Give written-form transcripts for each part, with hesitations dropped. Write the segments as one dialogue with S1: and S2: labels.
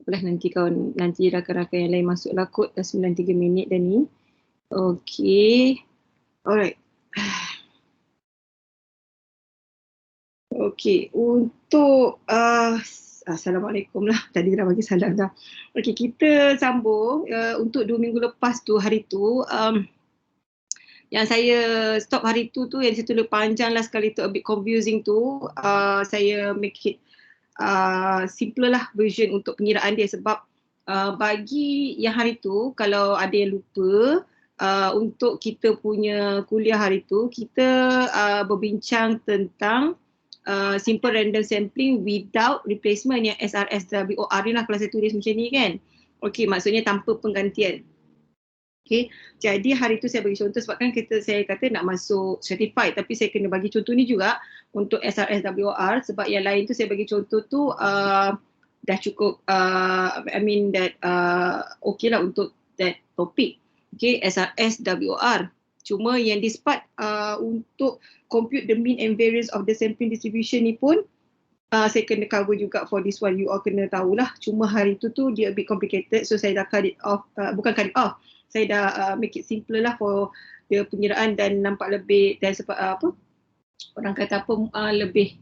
S1: Takpelah nanti rakan-rakan yang lain masuklah kot dah 93 minit dah ni. Okay. Alright. Okay, untuk Assalamualaikum lah, tadi dah bagi salam dah. Okay, kita sambung untuk 2 minggu lepas tu, hari tu yang saya stop hari tu yang saya tulis panjang lah sekali tu, a bit confusing tu, saya make it simpler lah version untuk pengiraan dia sebab bagi yang hari tu, kalau ada yang lupa, untuk kita punya kuliah hari tu, kita berbincang tentang simple random sampling without replacement yang SRSWOR ni lah kalau saya tulis macam ni kan. Okay, maksudnya tanpa penggantian. Okay, jadi hari tu saya bagi contoh sebab kan saya kata nak masuk certified tapi saya kena bagi contoh ni juga untuk SRSWOR sebab yang lain tu saya bagi contoh tu dah cukup okay lah untuk that topic. Okay, SRSWOR. Cuma yang this part untuk compute the mean and variance of the sampling distribution ni pun saya kena cover juga for this one. You all kena tahulah. Cuma hari tu dia a bit complicated so saya dah cut it off. Bukan cut it off. Saya dah make it simpler lah for the pengiraan dan nampak lebih dan sebab orang kata lebih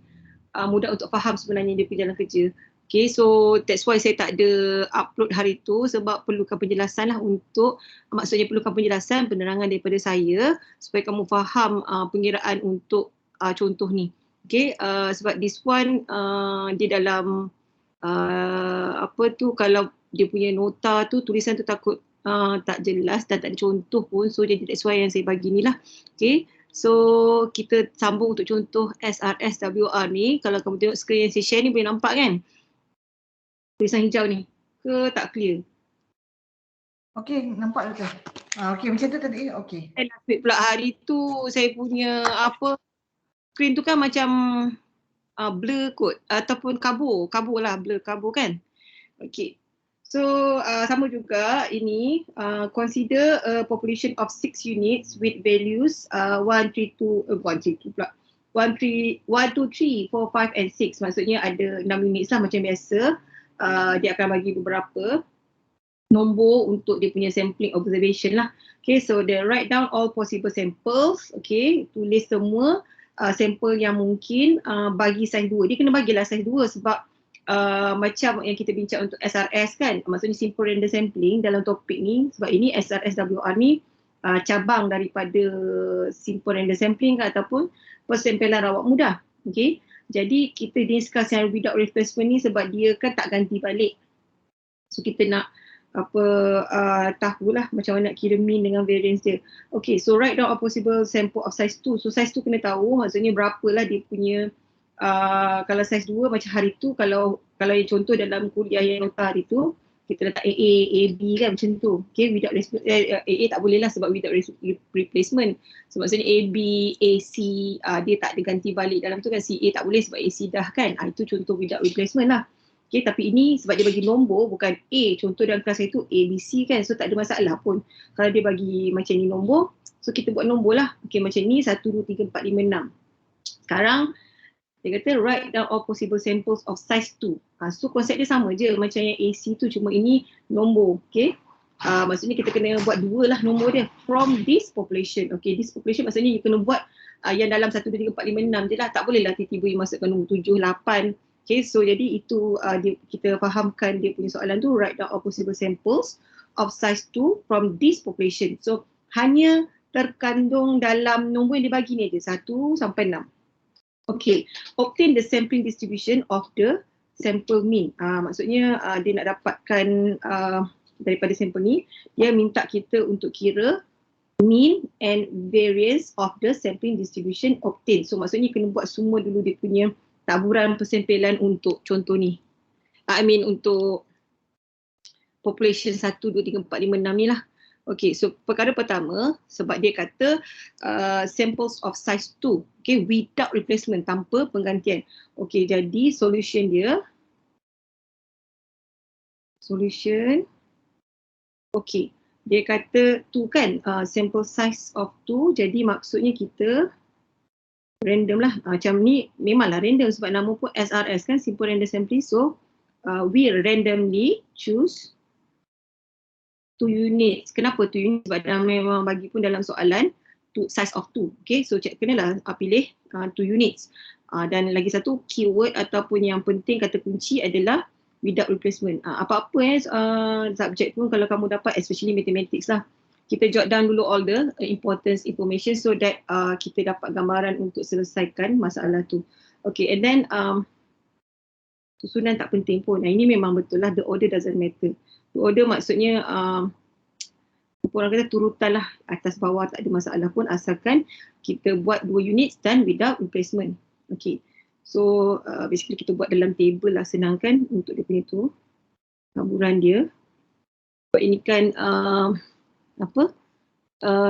S1: mudah untuk faham sebenarnya dia punya jalan kerja. Okay, so that's why saya tak ada upload hari tu sebab perlukan penjelasan lah maksudnya perlukan penjelasan, penerangan daripada saya supaya kamu faham pengiraan untuk contoh ni. Okay, sebab this one dia dalam kalau dia punya nota tu, tulisan tu takut tak jelas dan tak ada contoh pun, so jadi that's why yang saya bagi ni lah. Okay, so kita sambung untuk contoh SRSWOR ni. Kalau kamu tengok skrin yang saya share ni boleh nampak kan tulisan hijau ni ke tak clear?
S2: Okey, nampak betul. Okey, macam tu tadi. Okey.
S1: Last week pula hari tu saya punya screen tu kan macam blur kot ataupun kabur lah, blur kabur kan. Okey. So sama juga ini consider a population of 6 units with values 1, 2, 3, 4, 5 and 6. Maksudnya ada 6 unit lah macam biasa. Dia akan bagi beberapa nombor untuk dia punya sampling observation lah. Okay, so they write down all possible samples. Okay, tulis semua sampel yang mungkin bagi size 2. Dia kena bagilah size 2 sebab macam yang kita bincang untuk SRS kan, maksudnya simple random sampling dalam topik ni, sebab ini SRSWOR ni cabang daripada simple random sampling kan, ataupun persampelan rawat mudah. Okay, jadi kita discuss yang without replacement ni sebab dia kan tak ganti balik. So kita nak tahulah macam mana nak kira mean dengan variance dia. Okay, so write down a possible sample of size 2. So size 2 kena tahu maksudnya berapalah dia punya kalau size 2 macam hari tu, kalau yang contoh dalam kuliah yang nota hari tu kita letak AA, AB kan macam tu. Okay, without AA tak boleh lah sebab without replacement. So maksudnya AB, AC dia tak ada ganti balik dalam tu kan. CA tak boleh sebab AC dah kan. Itu contoh without replacement lah. Okay, tapi ini sebab dia bagi nombor bukan A. Contoh dalam kelas itu A, B, C kan. So tak ada masalah pun kalau dia bagi macam ni nombor. So kita buat nombor lah. Okay, macam ni 1, 2, 3, 4, 5, 6. Sekarang dia kata write down all possible samples of size 2. So konsep dia sama je macam yang AC tu, cuma ini nombor. Okay, maksudnya kita kena buat 2 lah nombor dia from this population. Okay, this population maksudnya you kena buat yang dalam 1, 2, 3, 4, 5, 6 je lah. Tak boleh lah tiba-tiba you masukkan nombor 7, 8. Okay, so jadi itu kita fahamkan dia punya soalan tu, write down all possible samples of size 2 from this population. So hanya terkandung dalam nombor yang dibagi ni aja, 1 sampai 6. Okay, obtain the sampling distribution of the sample mean. Maksudnya dia nak dapatkan daripada sampel ni, dia minta kita untuk kira mean and variance of the sampling distribution obtained. So maksudnya kena buat semua dulu dia punya taburan persampelan untuk contoh ni. Untuk population 1, 2, 3, 4, 5, 6 ni lah. Okay, so perkara pertama sebab dia kata samples of size 2, okay, without replacement, tanpa penggantian. Okay, jadi solution dia, okay, dia kata 2 kan, sample size of 2, jadi maksudnya kita random lah. Macam ni memanglah random sebab nama pun SRS kan, simple random sampling. So will randomly choose 2 units. Kenapa 2 units? Sebab memang bagi pun dalam soalan size of 2. Okay, so kenalah pilih 2 units. Dan lagi satu keyword ataupun yang penting kata kunci adalah without replacement. Apa-apa subjek pun kalau kamu dapat, especially mathematics lah, kita jot down dulu all the important information so that kita dapat gambaran untuk selesaikan masalah tu. Okay, and then susunan tak penting pun. Ini memang betul lah, the order doesn't matter. The order maksudnya orang kata turutan lah, atas bawah tak ada masalah pun asalkan kita buat 2 units dan without replacement. Okay, so basically kita buat dalam table lah, senang kan untuk dia punya tu taburan dia. Sebab ini kan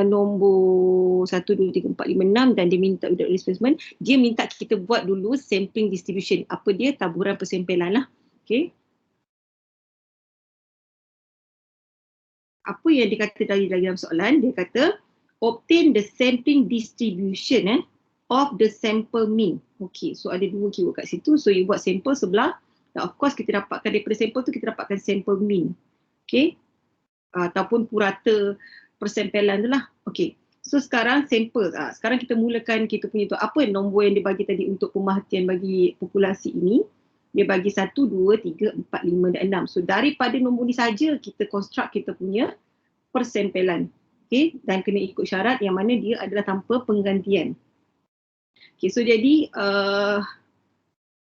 S1: nombor 1, 2, 3, 4, 5, 6 dan dia minta without replacement. Dia minta kita buat dulu sampling distribution. Apa dia? Taburan persempelan lah. Okay. Apa yang dia kata dalam soalan? Dia kata obtain the sampling distribution of the sample mean. Okay, so ada 2 keyword kat situ. So you buat sampel sebelah. Dan of course kita dapatkan daripada sampel tu, kita dapatkan sample mean. Okay. Ataupun purata persempelan tu lah. Okay. So sekarang sampel. Sekarang kita mulakan kita punya tu. Apa nombor yang dia bagi tadi untuk pemerhatian bagi populasi ini? Dia bagi 1, 2, 3, 4, 5 dan 6. So daripada nombor ni saja kita construct kita punya persempelan. Okay. Dan kena ikut syarat yang mana dia adalah tanpa penggantian. Okay, so jadi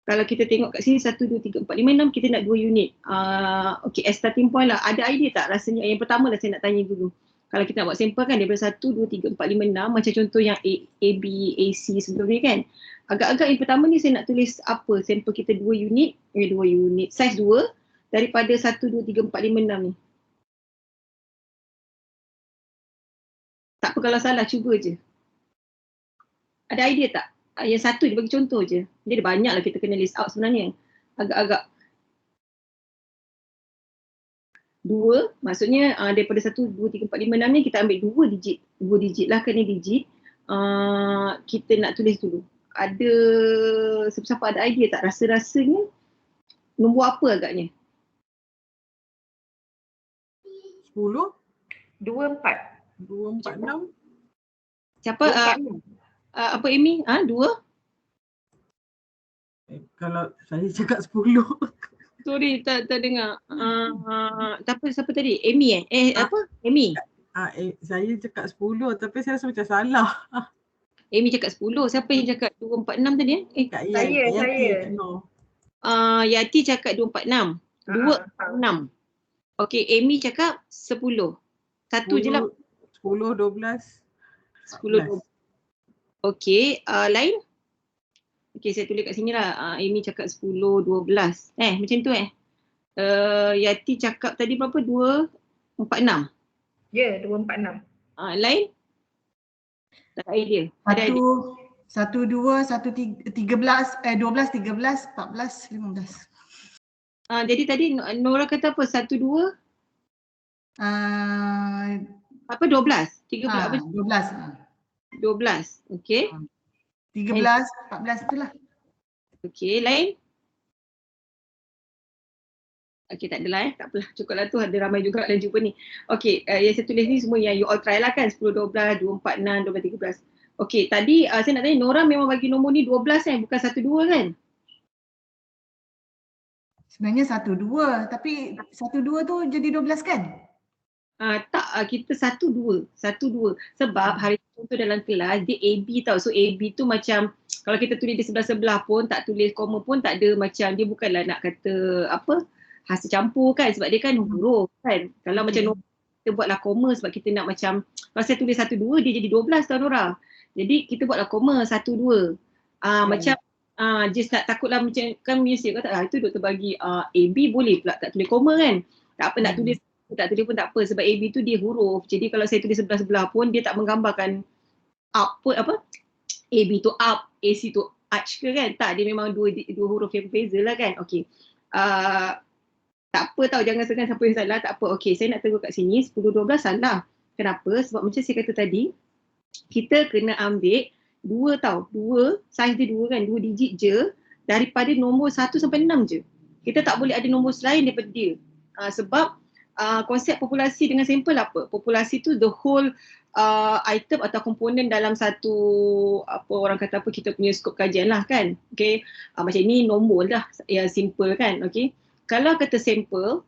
S1: kalau kita tengok kat sini 1, 2, 3, 4, 5, 6 kita nak 2 unit. Okay, as starting point lah. Ada idea tak rasanya? Yang pertama lah saya nak tanya dulu. Kalau kita nak buat sampel kan daripada 1, 2, 3, 4, 5, 6 macam contoh yang A, B, AC sebelum ni kan. Agak-agak yang pertama ni saya nak tulis apa? Sampel kita 2 unit, 2 unit, size 2 daripada 1, 2, 3, 4, 5, 6 ni. Tak apa kalau salah, cuba je. Ada idea tak? Yang satu dia bagi contoh je. Dia ada banyak lah kita kena list out sebenarnya. Agak-agak 2, maksudnya daripada 1, 2, 3, 4, 5, 6 ni kita ambil 2 digit. 2 digit lah, kena digit. Kita nak tulis dulu. Ada, siapa ada idea tak? Rasa-rasanya nombor apa agaknya?
S2: 10?
S3: 2, 4.
S2: 2, 4, 6?
S1: Siapa? Apa Amy? 2?
S2: Kalau saya cakap 10.
S1: Sorry, tak dengar. Siapa tadi? Amy apa? Amy?
S2: Saya cakap 10 tapi saya rasa macam salah.
S1: Amy cakap 10. Siapa yang cakap 2, 4, 6 tadi?
S3: Saya.
S1: Yati cakap 2, 4, 6. 2, 6. Okay, Amy cakap 10. Satu je lah.
S2: 10, 12.
S1: 10, 12. Okay, lain? Okay, saya tulis kat sini lah. Amy cakap 10, 12. Macam tu Yati cakap tadi berapa? 2, 4, 6.
S3: Ya, 2, 4, 6.
S1: Lain? Tak ada idea.
S2: 1, 2, 13, 12, 13, 14, 15.
S1: Jadi tadi Nora kata apa? 1, 2? Apa 12? 13 apa?
S2: 12.
S1: 12. Okay.
S2: 13, 14 itulah.
S1: Okay, lain? Okay, tak adalah tak apalah. Cukuplah tu, ada ramai juga yang jumpa ni. Okay, yang saya tulis ni semua yang you all try lah kan. 10, 12, 2, 4, 6, 12, 13. Okay, tadi saya nak tanya, Nora memang bagi nombor ni 12 kan? Bukan 1, 2 kan?
S2: Sebenarnya 1, 2. Tapi 1, 2 tu jadi 12 kan?
S1: Tak, kita 1, 2. 1, 2. Sebab hari contoh dalam kelas dia AB tau. So AB tu macam kalau kita tulis di sebelah-sebelah pun tak tulis koma pun tak ada, macam dia bukanlah nak kata apa hasil campur kan, sebab dia kan huruf kan. Kalau macam Nora, kita buatlah koma sebab kita nak macam kalau saya tulis 1, 2 dia jadi 12 tau Nora. Jadi kita buatlah koma 1, 2. Macam just nak takutlah macam kan mesti kata itu doktor bagi AB boleh pula tak tulis koma kan. Tak apa nak tulis tak tulis pun tak apa sebab AB tu dia huruf. Jadi kalau saya tulis sebelah-sebelah pun dia tak menggambarkan output apa AB tu up, AC tu arch ke kan. Tak, dia memang dua huruf yang berbeza lah kan. Okay. Tak apa tau, jangan segan siapa yang salah, tak apa. Okay, saya nak tegur kat sini 10, 12 salah. Kenapa? Sebab macam saya kata tadi, kita kena ambil 2 tau. 2, size dia 2 kan, 2 digit je daripada nombor 1 sampai 6 je. kita tak boleh ada nombor selain daripada dia. Sebab konsep populasi dengan sampel apa? Populasi tu the whole item atau komponen dalam satu apa orang kata apa kita punya skop kajian lah kan. Okay. Macam ni nombor lah yang simple kan. Okay. Kalau kata sampel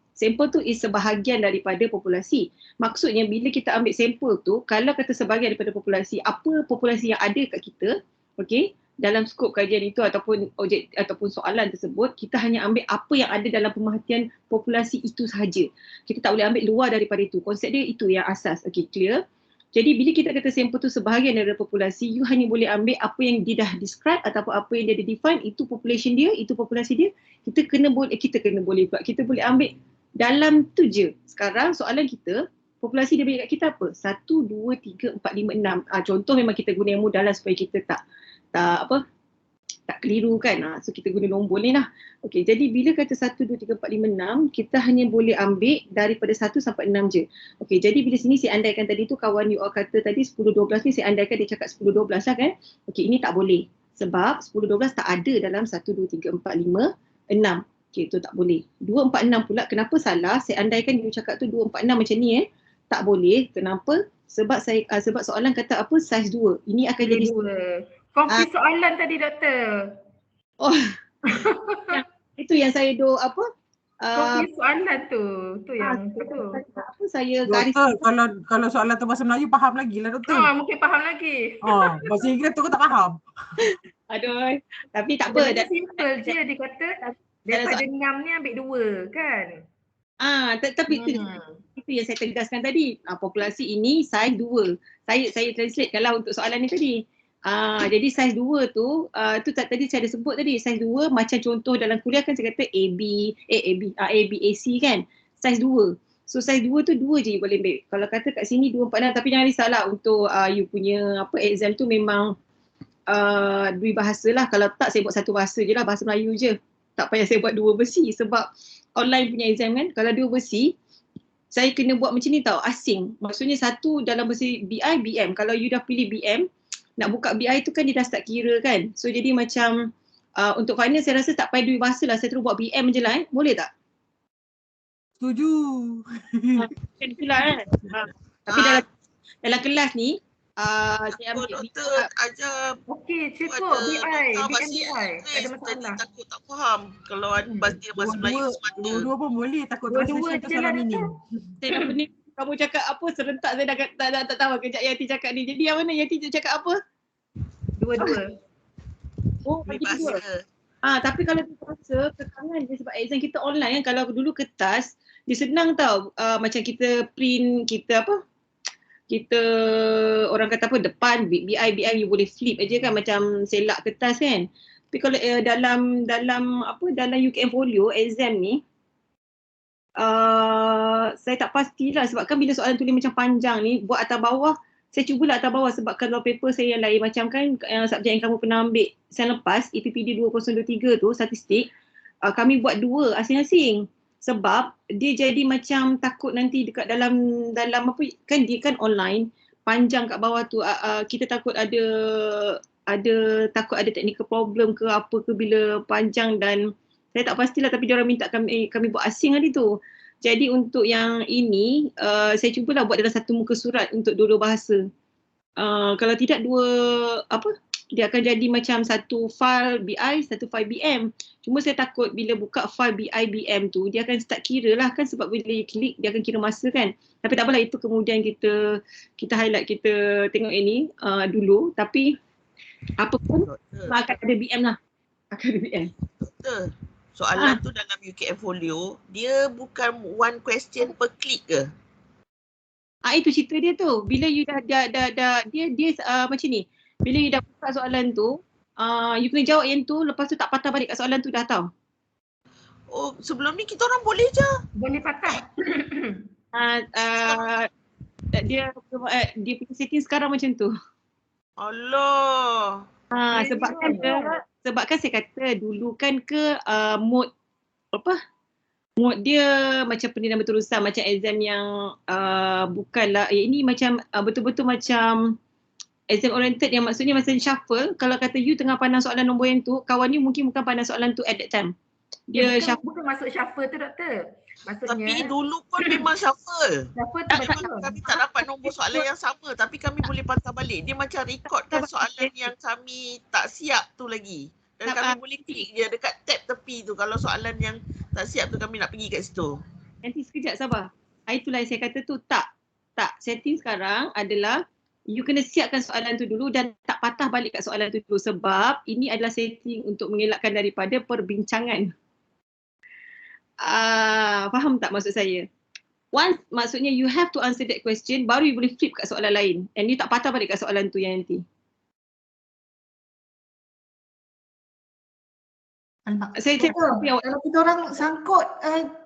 S1: tu is sebahagian daripada populasi. Maksudnya bila kita ambil sampel tu, kalau kata sebahagian daripada populasi, apa populasi yang ada kat kita, okay, dalam skop kajian itu ataupun objek ataupun soalan tersebut, kita hanya ambil apa yang ada dalam pemerhatian populasi itu sahaja. Kita tak boleh ambil luar daripada itu. Konsep dia itu yang asas. Okay, clear? Jadi bila kita kata sampel tu sebahagian daripada populasi, you hanya boleh ambil apa yang dia dah describe ataupun apa yang dia dah define, itu population dia, itu populasi dia. Kita boleh ambil dalam tu je. Sekarang soalan kita, populasi dia bagi kat kita apa? 1, 2, 3, 4, 5, 6. Contoh memang kita guna yang mudah lah supaya kita tak keliru kan. So kita guna nombor ni lah. Okey, jadi bila kata 1, 2, 3, 4, 5, 6, kita hanya boleh ambil daripada 1 sampai 6 je. Okey, jadi bila sini saya andaikan tadi tu kawan you all kata tadi 10, 12 ni saya andaikan dia cakap 10, 12 lah kan. Okey, ini tak boleh. Sebab 10, 12 tak ada dalam 1, 2, 3, 4, 5, 6. Okey, itu tak boleh. 2, 4, 6 pula kenapa salah? Saya andaikan you cakap tu 2, 4, 6 macam ni tak boleh. Kenapa? Sebab soalan kata apa? Saiz 2. Ini akan jadi
S3: 2. Confuse soalan tadi doktor.
S1: Oh. Itu yang saya
S3: Confuse soalan tu. Tu yang tu.
S1: Apa saya garis.
S2: Doktor, kalau soalan tu bahasa Melayu faham lagi lah doktor.
S3: Mungkin faham lagi.
S2: Bahasa Inggeris tu aku tak faham.
S1: Aduh, tapi tak apa.
S3: Dia simple je dia kata daripada 6 ni ambil 2 kan.
S1: Tapi itu yang saya tegaskan tadi. Populasi ini saiz 2. Saya translate kalau untuk soalan ni tadi. Jadi saiz 2 tu tadi saya ada sebut tadi, saiz 2 macam contoh dalam kuliah kan saya kata ABAC kan, saiz 2. So saiz 2 tu 2 je boleh ambil. Kalau kata kat sini 2, 4, 6, tapi jangan risaulah untuk you punya exam tu memang dua bahasa lah. Kalau tak saya buat satu bahasa je lah, bahasa Melayu je. Tak payah saya buat dua versi sebab online punya exam kan, kalau dua versi saya kena buat macam ni tau, asing. Maksudnya satu dalam versi BI, BM. Kalau you dah pilih BM, nak buka BI tu kan dia dah start kira kan. So jadi macam untuk final saya rasa tak payah dua bahasa lah. Saya terus buat BM je lah Boleh tak?
S2: Setuju.
S1: Macam itulah kan. Tapi dalam kelas ni saya ambil
S4: doktor ajar.
S3: Okey, cukup BI. Ada masalah.
S4: Takut tak faham. Kalau ada bahasa Melayu semata.
S2: Dua-dua pun boleh, takut translation tu salah meaning.
S1: Saya dah pening. Kamu cakap apa serentak saya dah tak tahu kejap Yati cakap ni. Jadi yang mana Yati cakap apa?
S3: Dua-dua.
S1: Oh, bagi dua. Tapi kalau dia rasa kekangan dia sebab exam kita online kan. Kalau dulu kertas, dia senang tau. Macam kita print, kita orang kata apa depan BI you boleh flip aja kan macam selak kertas kan. Tapi kalau dalam UKM Folio exam ni saya tak pastilah sebab kan bila soalan tulis macam panjang ni buat atas bawah, saya cubalah atas bawah sebab kalau paper saya yang lain macam kan subjek yang kamu pernah ambil sen lepas EPPD 2023 tu statistik, kami buat dua asing-asing sebab dia jadi macam takut nanti dekat dalam apa kan dia kan online panjang kat bawah tu kita takut ada technical problem ke apa ke bila panjang dan saya tak pastilah tapi diorang minta kami buat asing hari tu. Jadi untuk yang ini saya cubalah buat dalam satu muka surat untuk dua-dua bahasa. Kalau tidak dia akan jadi macam satu file BI, satu file BM. Cuma saya takut bila buka file BI BM tu dia akan start kira lah kan sebab bila you klik dia akan kira masa kan. Tapi tak apalah itu kemudian kita highlight, kita tengok ini dulu tapi apa pun akan ada BM lah. Akan ada BM.
S4: Doktor, soalan tu dalam UKM Folio, dia bukan one question per click ke?
S1: Itu cerita dia tu. Bila you dah dia macam ni. Bila you dah buka soalan tu, you kena jawab yang tu, lepas tu tak patah balik kat soalan tu dah tahu.
S4: Oh, sebelum ni kita orang boleh je.
S3: Boleh patah.
S1: Dia punya setting sekarang macam tu.
S4: Allah.
S1: Sebabkan saya kata dulu kan mode dia macam penilaian berterusan macam exam yang bukanlah ini macam betul-betul macam exam oriented yang maksudnya macam shuffle. Kalau kata you tengah pandang soalan nombor yang tu, kawan you mungkin bukan pandang soalan tu at that time. Dia
S3: bukan masuk shuffle tu doktor. Maksudnya
S4: Tapi dulu pun memang shuffle.
S3: shuffle tu
S4: Memang
S3: betul.
S4: kami tak dapat nombor soalan yang sama tapi kami boleh patah balik. Dia macam rekodkan soalan yang kami tak siap tu lagi. Dan kami boleh klik je dekat tab tepi tu. Kalau soalan yang tak siap tu kami nak pergi kat situ.
S1: Nanti sekejap sabar. Itulah yang saya kata tu tak. Setting sekarang adalah you kena siapkan soalan tu dulu dan tak patah balik kat soalan tu dulu sebab ini adalah setting untuk mengelakkan daripada perbincangan. Faham tak maksud saya? Once maksudnya you have to answer that question baru you boleh flip kat soalan lain and you tak patah balik kat soalan tu yang nanti. Saya
S2: kalau kita orang sangkut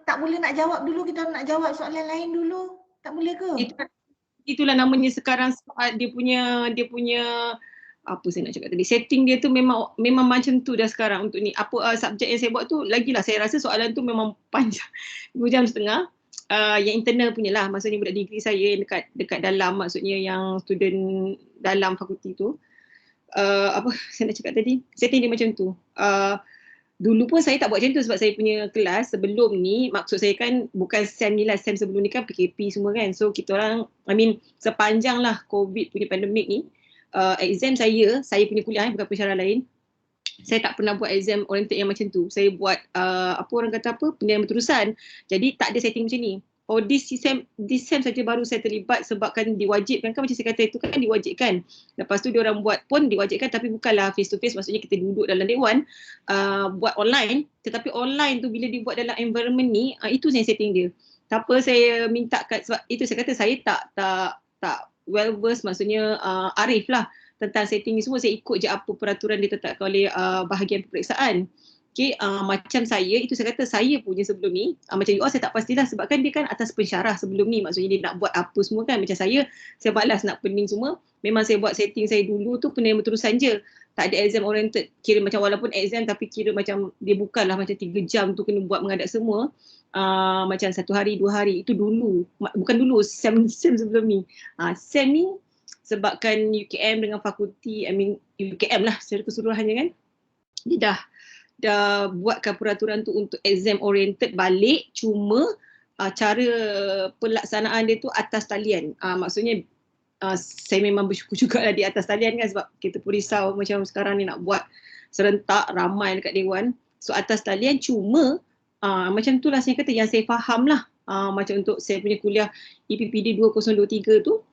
S2: tak boleh nak jawab dulu, kita nak jawab soalan lain dulu. Tak boleh ke?
S1: Itulah namanya sekarang dia punya apa saya nak cakap tadi, setting dia tu memang macam tu dah sekarang untuk ni. Apa subjek yang saya buat tu lagilah saya rasa soalan tu memang panjang 2 jam setengah. Yang internal punya lah, maksudnya budak degree saya yang dekat dalam, maksudnya yang student dalam fakulti tu. Apa saya nak cakap tadi, setting dia macam tu. Dulu pun saya tak buat macam tu sebab saya punya kelas sebelum ni, maksud saya kan bukan SEM ni lah, SEM sebelum ni kan PKP semua kan. So kita orang, sepanjang lah COVID punya pandemik ni, exam saya punya kuliah bukan pensyarah lain, saya tak pernah buat exam oriented yang macam tu. Saya buat penilaian berterusan. Jadi tak ada setting macam ni. This SEM saja baru saya terlibat sebabkan diwajibkan kan, macam saya kata itu kan diwajibkan. Lepas tu diorang buat pun diwajibkan tapi bukanlah face to face, maksudnya kita duduk dalam dewan, buat online. Tetapi online tu bila dibuat dalam environment ni, itu saya setting dia. Tak apa saya minta kat, sebab itu saya kata saya tak well versed, maksudnya arif lah tentang setting ni semua. Saya ikut je apa peraturan ditetapkan oleh bahagian peperiksaan. Okay, macam saya, itu saya kata saya punya sebelum ni, macam you all saya tak pastilah sebab kan dia kan atas pensyarah sebelum ni, maksudnya dia nak buat apa semua kan. Macam saya balas nak pening semua, memang saya buat setting saya dulu tu penilaian berterusan je. Tak ada exam oriented, kira macam walaupun exam tapi kira macam dia bukanlah macam 3 jam tu kena buat menghadap semua. Macam 1 hari 2 hari, itu dulu, bukan dulu, SEM sebelum ni. SEM ni sebabkan UKM dengan fakulti, UKM lah secara keseluruhannya kan, dia dah buatkan peraturan tu untuk exam oriented balik, cuma cara pelaksanaan dia tu atas talian. Maksudnya saya memang bersyukur jugalah di atas talian kan, sebab kita pun risau macam sekarang ni nak buat serentak ramai dekat dewan. So atas talian, cuma macam tu lah saya kata yang saya faham lah. Macam untuk saya punya kuliah EPPD 2023 tu,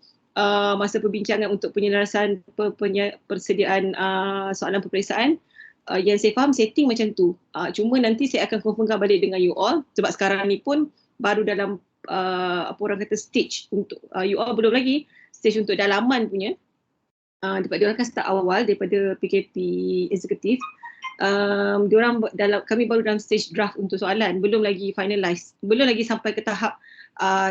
S1: masa perbincangan untuk penyelarasan persediaan soalan peperiksaan, yang saya faham setting macam tu. Cuma nanti saya akan confirmkan balik dengan you all sebab sekarang ni pun baru dalam stage untuk you all belum lagi stage untuk dalaman punya. Diorang kan start awal daripada PKP eksekutif. Kami baru dalam stage draft untuk soalan, belum lagi finalize, belum lagi sampai ke tahap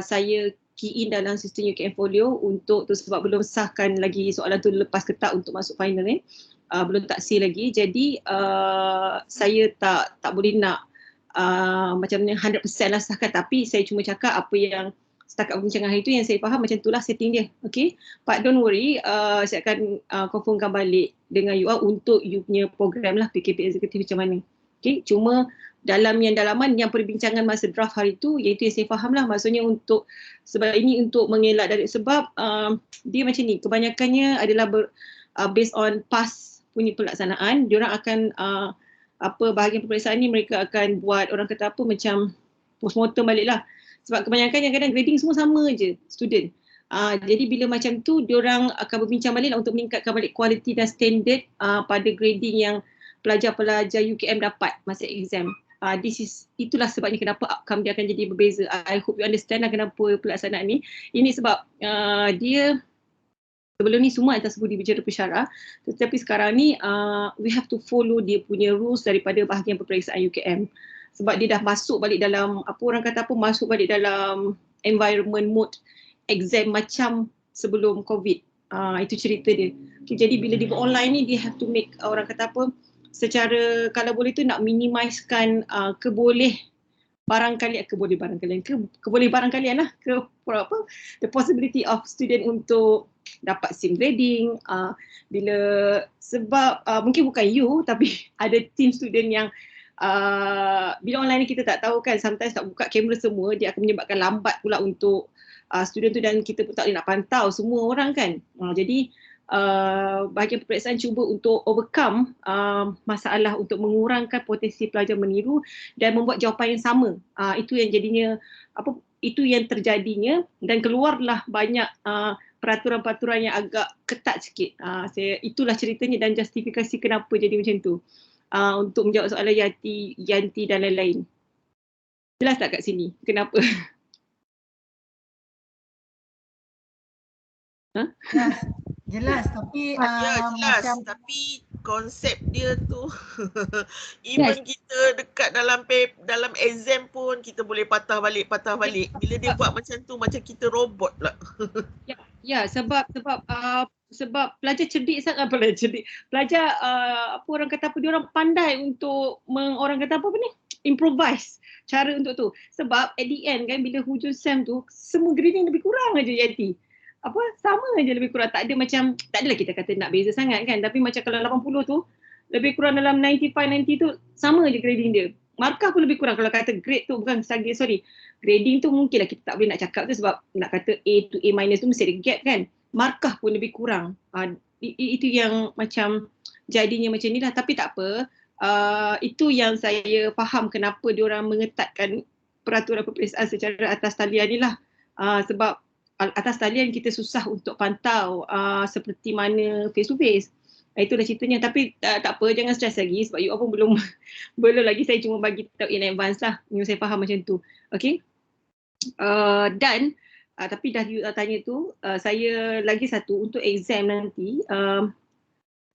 S1: saya key in dalam sistem UKM Folio untuk tu, sebab belum sahkan lagi soalan tu lepas ke tak untuk masuk final ni. Belum taksir lagi, jadi saya tak boleh nak macam 100% lah sahkan, tapi saya cuma cakap apa yang setakat perbincangan hari tu yang saya faham, macam itulah setting dia. Okay, Pak, don't worry, saya akan confirmkan balik dengan you all untuk you punya program lah PKP eksekutif macam mana. Okay, cuma dalam yang dalaman yang perbincangan masa draft hari tu, iaitu yang saya faham lah, maksudnya untuk sebab ini untuk mengelak dari, sebab dia macam ni, kebanyakannya adalah based on past punya pelaksanaan. Diorang akan bahagian peperiksaan ni mereka akan buat, orang kata apa, macam postmortem balik lah. Sebab kebanyakan yang kadang grading semua sama je student. Jadi bila macam tu, diorang akan berbincang balik lah untuk meningkatkan balik kualiti dan standard pada grading yang pelajar-pelajar UKM dapat masa exam. Itulah sebabnya kenapa outcome dia akan jadi berbeza. I hope you understand lah kenapa pelaksanaan ni. Ini sebab dia sebelum ni semua atas budi bicara pensyarah, tetapi sekarang ni we have to follow dia punya rules daripada bahagian peperiksaan UKM. Sebab dia dah masuk balik dalam, masuk balik dalam environment mode exam macam sebelum COVID. Itu cerita dia. Okay, jadi bila dia buat online ni, dia have to make, secara kalau boleh tu nak minimizekan kebolehbarangkalian lah, the possibility of student untuk dapat sim grading, sebab mungkin bukan you tapi ada team student yang bila online ni kita tak tahu kan, sometimes tak buka kamera semua, dia akan menyebabkan lambat pula untuk student tu, dan kita pun tak boleh nak pantau semua orang kan. Jadi bahagian peperiksaan cuba untuk overcome masalah untuk mengurangkan potensi pelajar meniru dan membuat jawapan yang sama. Itu yang jadinya itu yang terjadinya, dan keluarlah banyak peraturan-peraturan yang agak ketat sikit. Itulah ceritanya dan justifikasi kenapa jadi macam tu. Untuk menjawab soalan Yanti dan lain-lain. Jelas tak kat sini kenapa?
S2: Jelas, tapi
S4: jelas,
S2: macam
S4: tapi konsep dia tu even kita dekat dalam exam pun kita boleh patah balik. Bila dia buat macam tu macam kita robot lah.
S1: Sebab pelajar cerdik sangat, pelajar apa orang kata dia orang pandai untuk orang kata apa ni, improvise cara untuk tu. Sebab at the end kan, bila hujung sem tu semua grading lebih kurang aja Yanti. Sama aja lebih kurang, tak adalah kita kata nak beza sangat kan, tapi macam kalau 80 tu lebih kurang dalam 95-90 tu sama je grading dia. Markah pun lebih kurang. Kalau kata grade tu grading tu mungkinlah kita tak boleh nak cakap tu, sebab nak kata A to A minus tu mesti ada gap kan. Markah pun lebih kurang. Itu yang macam jadinya macam ni lah, tapi tak apa. Itu yang saya faham kenapa diorang mengetatkan peraturan peperiksaan secara atas talian ni lah. Sebab atas talian kita susah untuk pantau seperti mana face to face. Itulah ceritanya, tapi tak apa, jangan stres lagi sebab you all pun belum lagi, saya cuma bagi tahu in advance lah yang saya faham macam tu. Okay, dan tapi dah you tanya tu, saya lagi satu untuk exam nanti,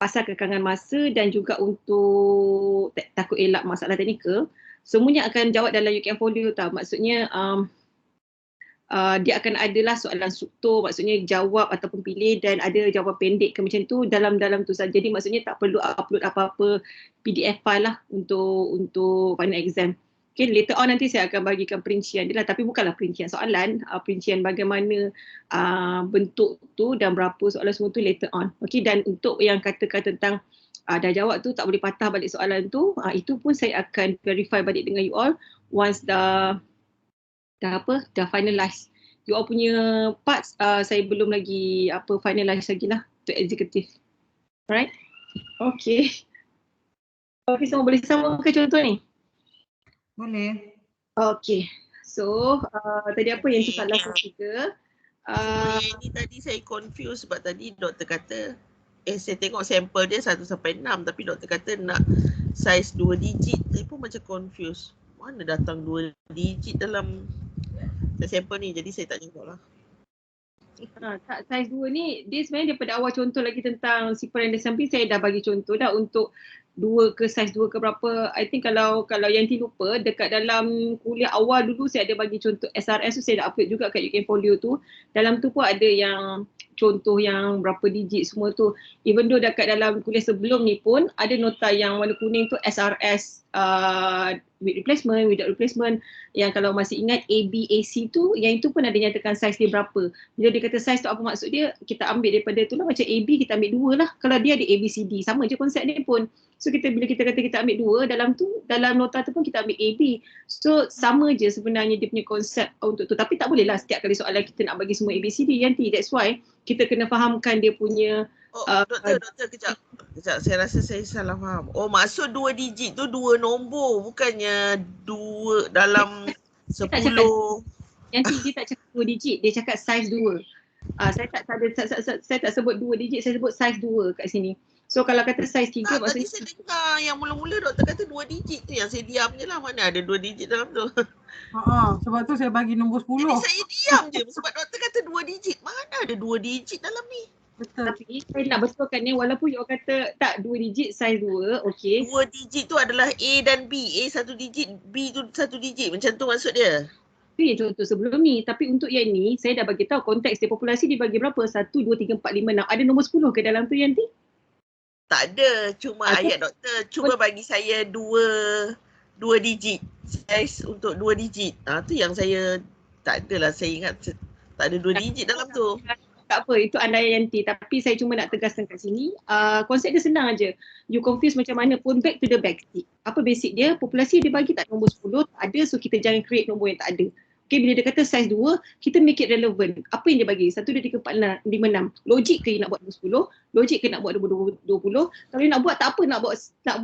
S1: pasal kekangan masa dan juga untuk takut elak masalah teknikal, semuanya akan jawab dalam UKM Folio tau. Maksudnya dia akan adalah soalan struktur, maksudnya jawab ataupun pilih, dan ada jawapan pendek ke macam tu dalam tu saja. Jadi maksudnya tak perlu upload apa-apa PDF file lah untuk final exam. Okay, later on nanti saya akan bagikan perincian dia lah, tapi bukanlah perincian soalan, perincian bagaimana bentuk tu dan berapa soalan semua tu later on. Okay, dan untuk yang kata-kata tentang dah jawab tu tak boleh patah balik soalan tu, itu pun saya akan verify balik dengan you all once dah finalize. You all punya parts saya belum lagi finalize lagi lah untuk eksekutif. Alright? Okay. Okay, semua boleh sama ke contoh ni?
S2: boleh.
S1: Okay. So, tadi apa yang soalan ketiga?
S4: Ini tadi saya confused sebab tadi doktor kata saya tengok sampel dia 1 sampai 6, tapi doktor kata nak saiz 2 digit. Saya pun macam confused. Mana datang 2 digit dalam sampel ni, jadi saya tak jawab lah.
S1: Tak, saiz 2 ni dia sebenarnya daripada awal contoh lagi tentang simple random sampling, saya dah bagi contoh dah untuk 2 ke saiz 2 ke berapa. I think kalau Yanti lupa, dekat dalam kuliah awal dulu saya ada bagi contoh SRS tu, saya dah upload juga kat UKM Folio tu. Dalam tu pun ada yang contoh yang berapa digit semua tu. Even though dekat dalam kuliah sebelum ni pun ada nota yang warna kuning tu SRS with replacement, without replacement. Yang kalau masih ingat AB, AC tu, yang itu pun ada nyatakan saiz dia berapa. Bila dia kata saiz tu apa maksud dia, kita ambil daripada tu lah, macam AB kita ambil 2 lah. Kalau dia ada ABCD, sama je konsep dia pun. So bila kita kata kita ambil 2, dalam nota tu pun kita ambil AB. So sama je sebenarnya dia punya konsep untuk tu. Tapi tak boleh lah setiap kali soalan kita nak bagi semua ABCD, Yanti. That's why kita kena fahamkan dia punya
S4: doktor, kejap. Saya rasa saya salah faham. Oh, maksud 2 digit tu 2 nombor, bukannya 2 dalam 10.
S1: Yanti dia tak cakap 2 digit, dia cakap saiz 2. Saya tak sebut 2 digit, saya sebut saiz 2 kat sini. So kalau kata saiz 3 maksudnya
S4: tadi saya dengar yang mula-mula doktor kata 2 digit tu, yang saya diam je lah, mana ada 2 digit dalam tu.
S5: Sebab tu saya bagi nombor 10.
S4: Jadi saya diam je sebab doktor kata 2 digit. Mana ada 2 digit dalam ni?
S5: Betul.
S1: Tapi saya nak betulkan ni, walaupun you kata tak 2 digit saiz 2, okey.
S4: 2 digit tu adalah A dan B. A 1 digit, B tu 1 digit. Macam tu maksud dia.
S1: Itu yang contoh sebelum ni. Tapi untuk yang ni, saya dah bagi tahu konteks dia, populasi dibagi berapa? 1, 2, 3, 4, 5, 6. Ada nombor 10 ke dalam tu, Yanti?
S4: Tak ada. Cuma ayat doktor cuba bagi saya 2 digit. Saiz untuk 2 digit. Tu yang saya tak adalah, saya ingat tak ada 2 digit dalam tu.
S1: Tak apa, itu andaianti. Tapi saya cuma nak tegaskan kat sini. Konsep dia senang aja. You confuse macam mana pun, back to the basic. Apa basic dia? Populasi dia bagi tak nombor 10, tak ada. So kita jangan create nombor yang tak ada. Okay, bila dia kata size 2, kita make it relevant. Apa yang dia bagi? 1, 2, 3, 4, 5, 6. Logik ke nak buat nombor 10? Logik ke nak buat nombor 20? Kalau nak buat tak apa, nak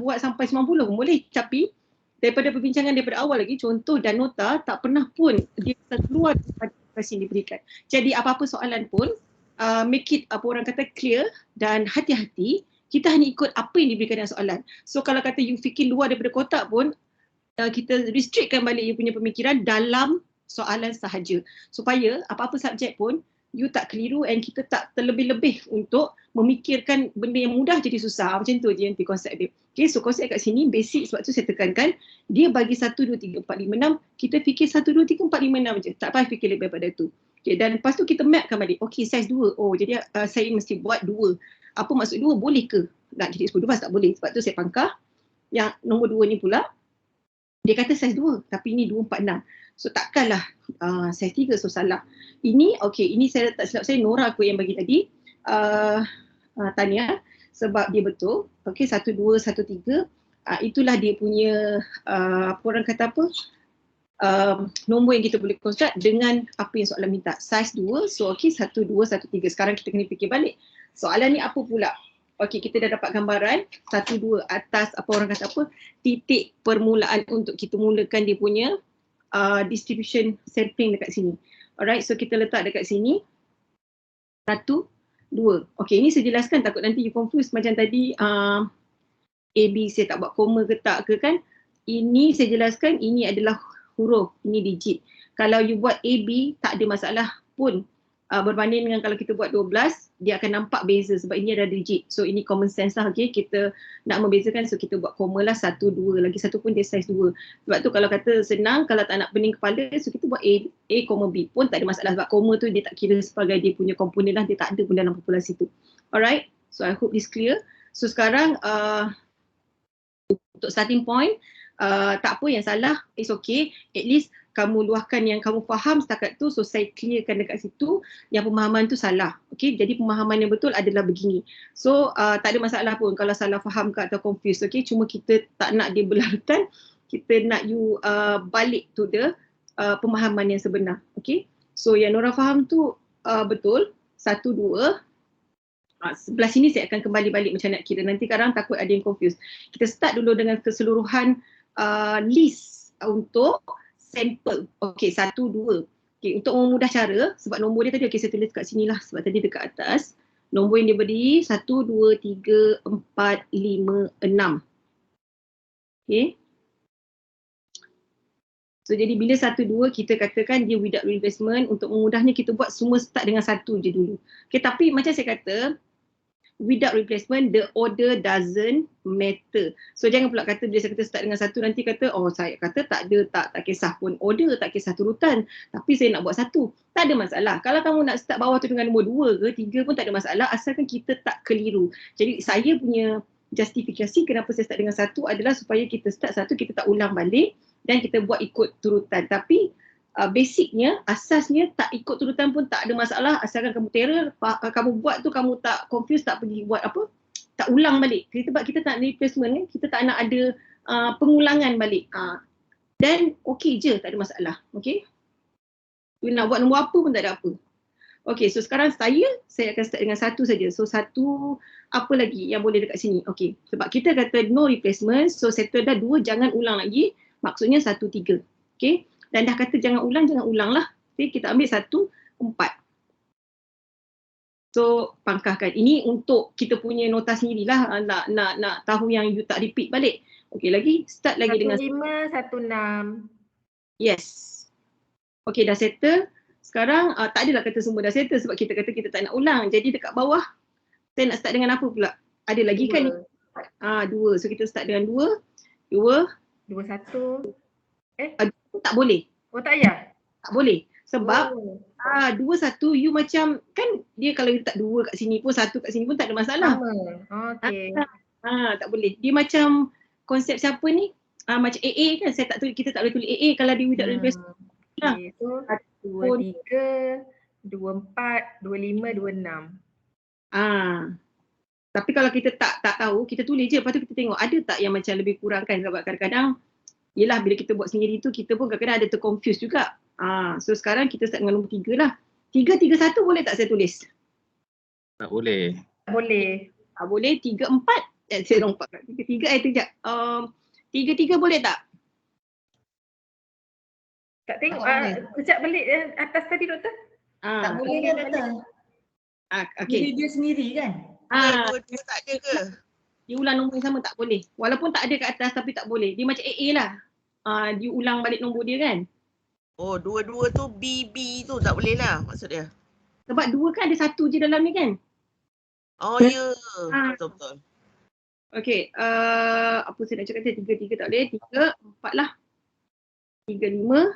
S1: buat sampai 90 pun boleh. Tapi daripada perbincangan daripada awal lagi, contoh dan nota tak pernah pun dia keluar daripada populasi yang diberikan. Jadi apa-apa soalan pun, make it apa orang kata clear dan hati-hati. Kita hanya ikut apa yang diberikan dalam soalan. So kalau kata you fikir luar daripada kotak pun, kita restrictkan balik you punya pemikiran dalam soalan sahaja. Supaya apa-apa subjek pun, you tak keliru and kita tak terlebih-lebih untuk memikirkan benda yang mudah jadi susah. Macam tu je nanti konsep dia. Okay, so konsep kat sini basic, sebab tu saya tekankan, dia bagi 1, 2, 3, 4, 5, 6, kita fikir 1, 2, 3, 4, 5, 6 je. Tak payah fikir lebih daripada tu. Okay, dan lepas tu kita mapkan balik. Okay, size 2. Oh, jadi saya mesti buat 2. Apa maksud 2? Boleh ke? Nak jadi 10, 12 tak boleh. Sebab tu saya pangkah. Yang nombor 2 ni pula, dia kata size 2, tapi ni 2, 4, 6. So takkanlah size 3, so salah. Ini, okay, ini saya tak silap saya, Nora aku yang bagi tadi. Tanya, sebab dia betul. Okay, 1, 2, 1, 3. Itulah dia punya, apa orang kata apa? Nombor yang kita boleh construct dengan apa yang soalan minta. Size 2, so okay, 1, 2, 1, 3. Sekarang kita kena fikir balik. Soalan ni apa pula? Okay, kita dah dapat gambaran. 1, 2 atas apa orang kata apa? Titik permulaan untuk kita mulakan dia punya distribution sampling dekat sini. Alright, so kita letak dekat sini. 1, 2. Okay, ini saya jelaskan, takut nanti you confuse macam tadi A, B saya tak buat koma ke tak ke kan. Ini saya jelaskan, ini adalah huruf, ini digit. Kalau you buat A, B tak ada masalah pun. Berbanding dengan kalau kita buat 12, dia akan nampak beza sebab ini ada digit. So ini common sense lah, okay. Kita nak membezakan, so kita buat koma lah 1, 2. Lagi satu pun dia size 2. Sebab tu kalau kata senang, kalau tak nak pening kepala, so kita buat A, B pun tak ada masalah. Sebab koma tu dia tak kira sebagai dia punya komponen lah, dia tak ada pun dalam populasi tu. Alright, so I hope this clear. So sekarang untuk starting point, tak apa yang salah, it's okay. At least kamu luahkan yang kamu faham setakat tu, so saya clearkan dekat situ yang pemahaman tu salah. Okay, jadi pemahaman yang betul adalah begini. So tak ada masalah pun kalau salah faham ke atau confused. Okay, cuma kita tak nak dia berlarutan, kita nak you balik to the pemahaman yang sebenar. Okay, so yang Nora faham tu betul. 1, 2. Sebelah sini saya akan kembali balik macam nak kira. Nanti kadang takut ada yang confused. Kita start dulu dengan keseluruhan list untuk sampel. Okey, 1, 2. Okey, untuk memudah cara, sebab nombor dia tadi, okey saya tulis kat sini lah sebab tadi dekat atas. Nombor yang dia beri 1, 2, 3, 4, 5, 6. Okey. So jadi bila 1, 2 kita katakan dia without replacement, untuk memudahnya kita buat semua start dengan 1 je dulu. Okey, tapi macam saya kata, without replacement, the order doesn't matter. So jangan pula kata bila saya kata start dengan 1 nanti kata, oh saya kata tak ada, tak kisah pun order, tak kisah turutan. Tapi saya nak buat 1. Tak ada masalah. Kalau kamu nak start bawah tu dengan nombor 2 ke 3 pun tak ada masalah, asalkan kita tak keliru. Jadi saya punya justifikasi kenapa saya start dengan 1 adalah supaya kita start 1, kita tak ulang balik dan kita buat ikut turutan. Tapi basicnya, asasnya tak ikut turutan pun tak ada masalah, asalkan kamu terror, kamu buat tu kamu tak confuse, tak pergi buat apa, tak ulang balik. Sebab kita tak ada replacement kan, kita tak nak ada pengulangan balik. Dan okey je, tak ada masalah. Okey, you nak buat nombor apa pun tak ada apa. Okey, so sekarang saya akan start dengan 1 saja. So 1, apa lagi yang boleh dekat sini? Okey, sebab kita kata no replacement, so settle dah 2, jangan ulang lagi, maksudnya 1, 3. Okey, dan dah kata jangan ulang lah. Okay, kita ambil 1, 4. So pangkahkan. Ini untuk kita punya nota sendirilah, nak tahu yang you tak repeat balik. Okey, lagi start lagi
S3: 1,
S1: dengan
S3: 5, 1, 6.
S1: yes. Okey, dah settle. Sekarang tak adalah kata semua dah settle sebab kita kata kita tak nak ulang. Jadi dekat bawah saya nak start dengan apa pula? Ada lagi 2. Kan? 2. So kita start dengan 2. 2,
S3: 1.
S1: tak boleh.
S3: Oh tak payah?
S1: Tak boleh. Sebab 2, 1 you macam kan dia kalau you letak 2 kat sini pun 1 kat sini pun tak ada masalah.
S3: Sama. Okey.
S1: Tak boleh. Dia macam konsep siapa ni? Macam AA kan, kita tak boleh tulis AA kalau dia without replacement.
S3: Okay, so 2, 3, 24, 25, 26.
S1: Tapi kalau kita tak tahu, kita tulis je. Lepas tu kita tengok ada tak yang macam lebih kurang kan. Sebab kadang-kadang, yelah bila kita buat sendiri tu, kita pun kadang-kadang ada terconfuse juga. So sekarang kita start dengan nombor 3 lah. 3, 3, 1 boleh tak saya tulis?
S6: Tak boleh.
S3: Boleh.
S1: Boleh. 3, 4. Saya lompat kat 3, 3 sekejap. 3, 3 boleh tak?
S3: Tak tengok,
S2: Tak boleh.
S3: kejap balik atas tadi doktor.
S2: Tak boleh kan doktor?
S1: Okay.
S2: Diri dia sendiri kan?
S4: Dua tak ada ke?
S1: Dia ulang nombor yang sama tak boleh. Walaupun tak ada kat atas tapi tak boleh. Dia macam AA lah. Dia ulang balik nombor dia kan.
S4: Oh, dua-dua tu BB tu tak boleh lah maksud dia.
S1: Sebab 2 kan ada 1 je dalam ni kan.
S4: Oh ya, betul-betul.
S1: Okay, apa saya nak cakap tadi? 3, 3 tak boleh. 3, 4 lah. 3, 5.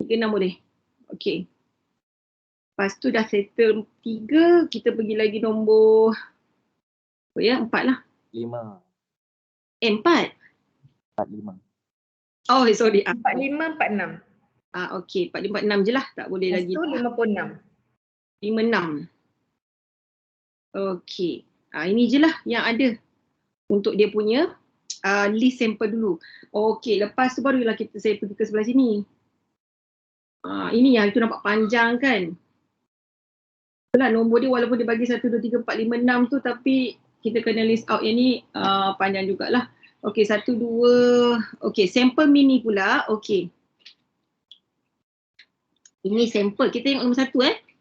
S1: 3, 6 boleh. Okay. Lepas tu dah settle 3, kita pergi lagi nombor 4 lah.
S6: 5.
S1: 4.
S6: 4, 5.
S1: Oh sorry.
S3: 45, 46.
S1: Okay, 4, 5, 4, 6 je lah. Tak boleh
S3: Lepas
S1: lagi.
S3: tu 56.
S1: 5, 6. Okay. Ini je lah yang ada untuk dia punya list sampel dulu. Okay, lepas tu barulah saya pergi ke sebelah sini. Ini yang itu nampak panjang kan. Itulah nombor dia walaupun dia bagi 1, 2, 3, 4, 5, 6 tu tapi kita kena list out yang ni panjang jugalah. Okay, 1, 2. Okay, sampel mini pula. Okay. Ini sampel. Kita tengok nombor 1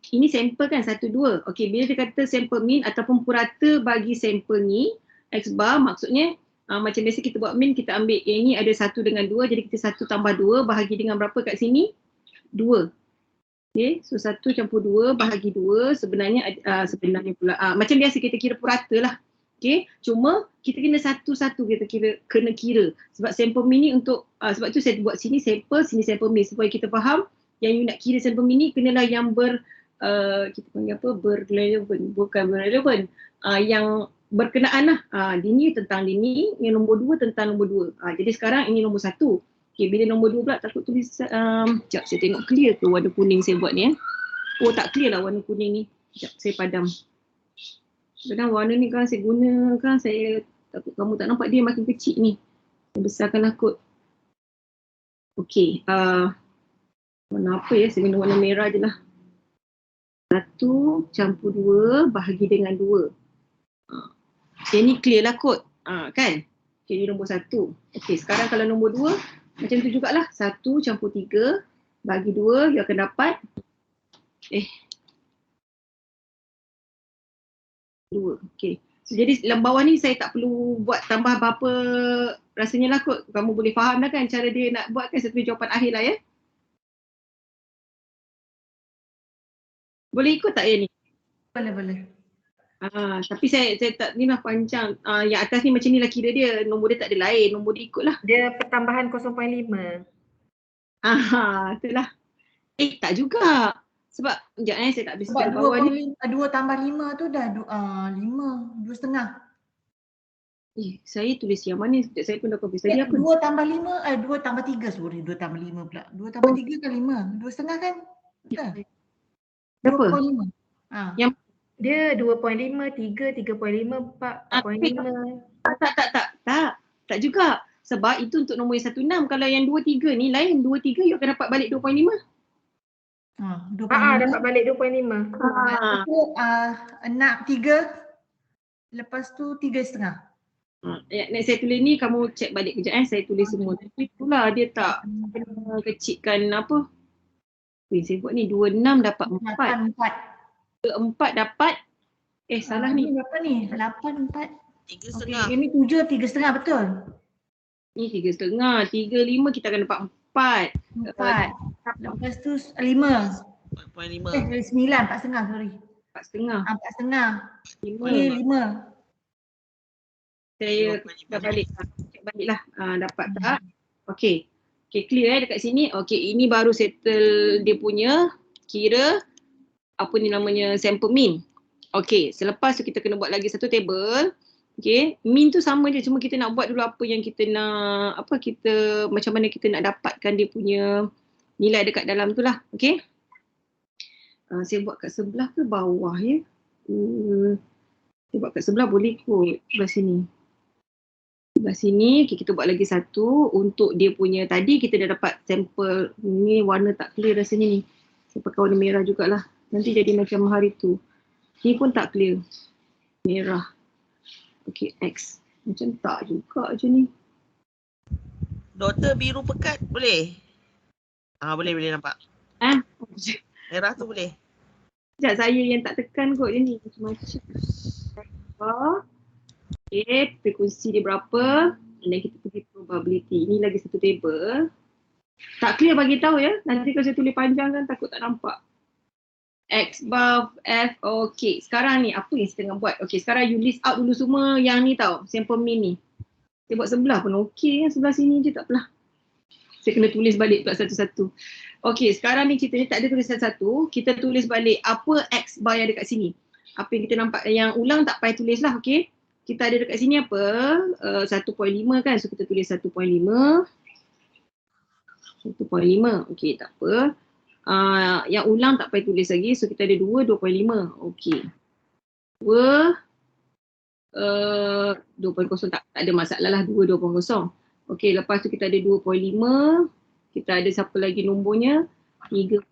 S1: Ini sampel kan 1, 2. Okay, bila dia kata sampel min ataupun purata bagi sampel ni, X bar maksudnya macam biasa kita buat min, kita ambil yang ni ada 1 dengan 2. Jadi kita 1 tambah 2 bahagi dengan berapa kat sini? 2. Okay, so 1 campur 2 bahagi 2 sebenarnya pula. Macam biasa kita kira purata lah. Okay, cuma kita kena satu-satu kita kena kira. Sebab sampel min ni untuk, sebab tu saya buat sini sampel min supaya kita faham yang you nak kira sampel min ni kenalah yang kita panggil apa, berrelevan, bukan berrelevan, yang berkenaan lah. Dia ni tentang dia ni, yang nombor 2 tentang nombor 2. Jadi sekarang ini nombor 1. Okay, bila nombor 2 pula takut tulis, sekejap saya tengok clear ke warna kuning saya buat ni Oh tak clear lah warna kuning ni. Sekejap saya padam. Kadang warna ni kan saya guna kan, saya takut kamu tak nampak dia makin kecil ni. Saya besarkanlah kot. Okay, warna apa ya, saya guna warna merah je lah. 1 campur 2 bahagi dengan 2. Yang ni clear lah kot. Kan? Okay, ni nombor 1. Okay, sekarang kalau nombor 2, macam tu jugalah. 1 campur 3 bagi 2, you akan dapat 2. Okay. So, jadi dalam bawah ni saya tak perlu buat tambah apa-apa rasanya lah kot. Kamu boleh faham dah kan cara dia nak buat kan, satu jawapan akhir lah ya. Boleh ikut tak yang ni?
S2: Boleh.
S1: Tapi saya tak, ni lah panjang. Yang atas ni macam ni lah kira dia. Nombor dia tak ada lain. Nombor dia ikut lah.
S3: Dia pertambahan 0.5.
S1: Itulah. Tak juga. Sebab, sekejap saya tak habis
S2: Sebab
S1: bawah ni.
S2: 2 tambah 5 tu dah 5, 2,5.
S1: Saya tulis yang mana? Sekejap saya pun dah confuse tadi apa?
S2: 2 tambah 5, 2 tambah 3, sorry. 2 tambah 5 pula. 2 tambah 3 kan 5. 2,5 kan? Betul?
S1: Berapa?
S2: 2,5.
S1: Yang
S3: Dia 2.5, 3, 3.5, 4, 4.5.
S1: Tak juga. Sebab itu untuk nombor yang 16. Kalau yang 2, 3 ni lain. 2, 3 you akan dapat balik 2.5.
S2: 2.5.
S3: Dapat balik 2.5.
S2: Lepas tu 3. Lepas tu 3,5.
S1: Next saya tulis ni, kamu check balik kejap saya tulis semua. Tapi itulah dia tak kecilkan apa. Saya buat ni 26 dapat 4. 4 dapat salah ni.
S2: Berapa ni? 8, 4.
S4: 3,5.
S2: Ini 7, 3,5 betul?
S1: Ni 3,5. 3, 5 kita akan dapat 4.
S2: 4. Lepas tu 5.
S4: 4.5.
S2: 9, 4,5 sorry.
S1: 4,5.
S2: 4,5. Ini 5.
S1: Saya check balik lah. Dapat tak? Okay. Okay, clear dekat sini. Okay, ini baru settle dia punya kira apa ni namanya sampel min. Okay, selepas tu kita kena buat lagi satu table. Okay, min tu sama je, cuma kita nak buat dulu apa yang kita nak, macam mana kita nak dapatkan dia punya nilai dekat dalam tu lah. Okay. Saya buat kat sebelah ke bawah ya? Saya buat kat sebelah boleh kot. Sebelah sini. Sebelah sini, okay, kita buat lagi satu. Untuk dia punya tadi kita dah dapat sampel. Ni warna tak clear rasanya ni. Saya pakai warna merah jugalah. Nanti jadi macam hari tu. Ni pun tak clear. Merah. Okay, X. Macam tak juga je ni.
S4: Doktor biru pekat boleh? Boleh nampak. Merah tu boleh.
S1: Sekejap, saya yang tak tekan kot dia ni. Macam-macam. Okay, frekuensi dia berapa. And then kita pergi probability. Ini lagi satu table. Tak clear bagi tahu ya. Nanti kalau saya tulis panjang kan takut tak nampak. X bar, F, okay. Sekarang ni apa yang saya tengah buat? Okay, sekarang you list out dulu semua yang ni tau. Sampel min ni. Saya buat sebelah pun okay. Sebelah sini je tak apalah. Saya kena tulis balik pula satu-satu. Okay, sekarang ni ceritanya tak ada tulis satu-satu. Kita tulis balik apa X bar yang dekat sini. Apa yang kita nampak yang ulang tak payah tulis lah, okay. Kita ada dekat sini apa? 1.5 kan. So kita tulis 1.5. 1.5. Okay, tak apa. Yang ulang tak payah tulis lagi. So kita ada 2, 2.5. Okay. 2.0 tak ada masalah lah. 2, 2.0. Okay, lepas tu kita ada 2.5. Kita ada siapa lagi nombornya? 3.0.